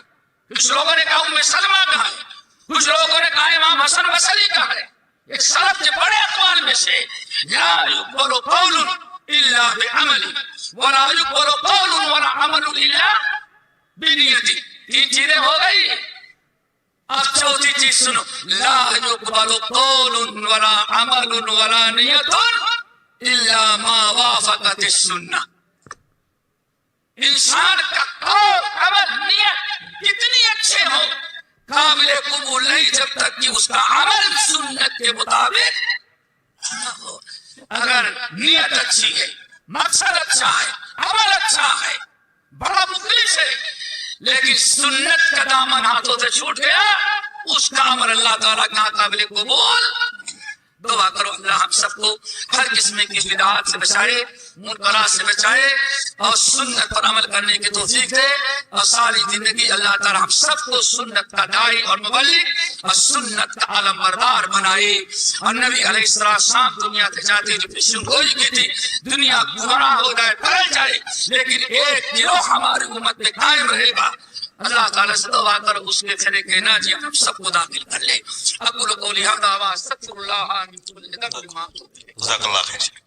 کچھ لوگوں نے کہا ام سلمہ کا ہے, کچھ لوگوں نے کہا امام حسن بصری کا ہے. ایک سلف کے بڑے اقوال میں سے لا يقبل قول الا بعمل ولا يقبل قول ولا عمل الا بنیت. تین چیزیں ہو گئی. اب چوتھی چیز سنو, لا يقبل قول ولا عمل ولا نیت الا ما وافقت السنہ. انسان کا قول عمل نیت کتنی اچھے ہو قابل قبول نہیں جب تک کہ اس کا عمل سنت کے مطابق نہ ہو. اگر نیت اچھی ہے, مقصد اچھا ہے, عمل اچھا ہے, بڑا مخلص ہے, لیکن سنت کا دامن ہاتھوں سے چھوٹ گیا, اس کا عمل اللہ تعالیٰ کا قابل قبول. دعا کرو اللہ ہم سب کو ہر قسم کی بدعات سے بچائے, منکرات سے بچائے, اور سنت پر عمل کرنے کی توفیق دے, اور ساری زندگی اللہ تعالیٰ ہم سب کو سنت کا داعی اور مبلغ اور سنت کا علم بردار بنائے. اور نبی علیہ السلام دنیا سے جاتے جو پیشن گوئی کی تھی, دنیا گمراہ ہو جائے, پھیل جائے, لیکن ایک گروہ ہماری امت میں قائم رہے گا. اللہ تعالیٰ سے دعا کر اس کے پھر کہنا جی ہم سب کو داخل کر لے. اقول قولی ھذا واستغفر اللہ من كل ذنب. جزاک اللہ خیر.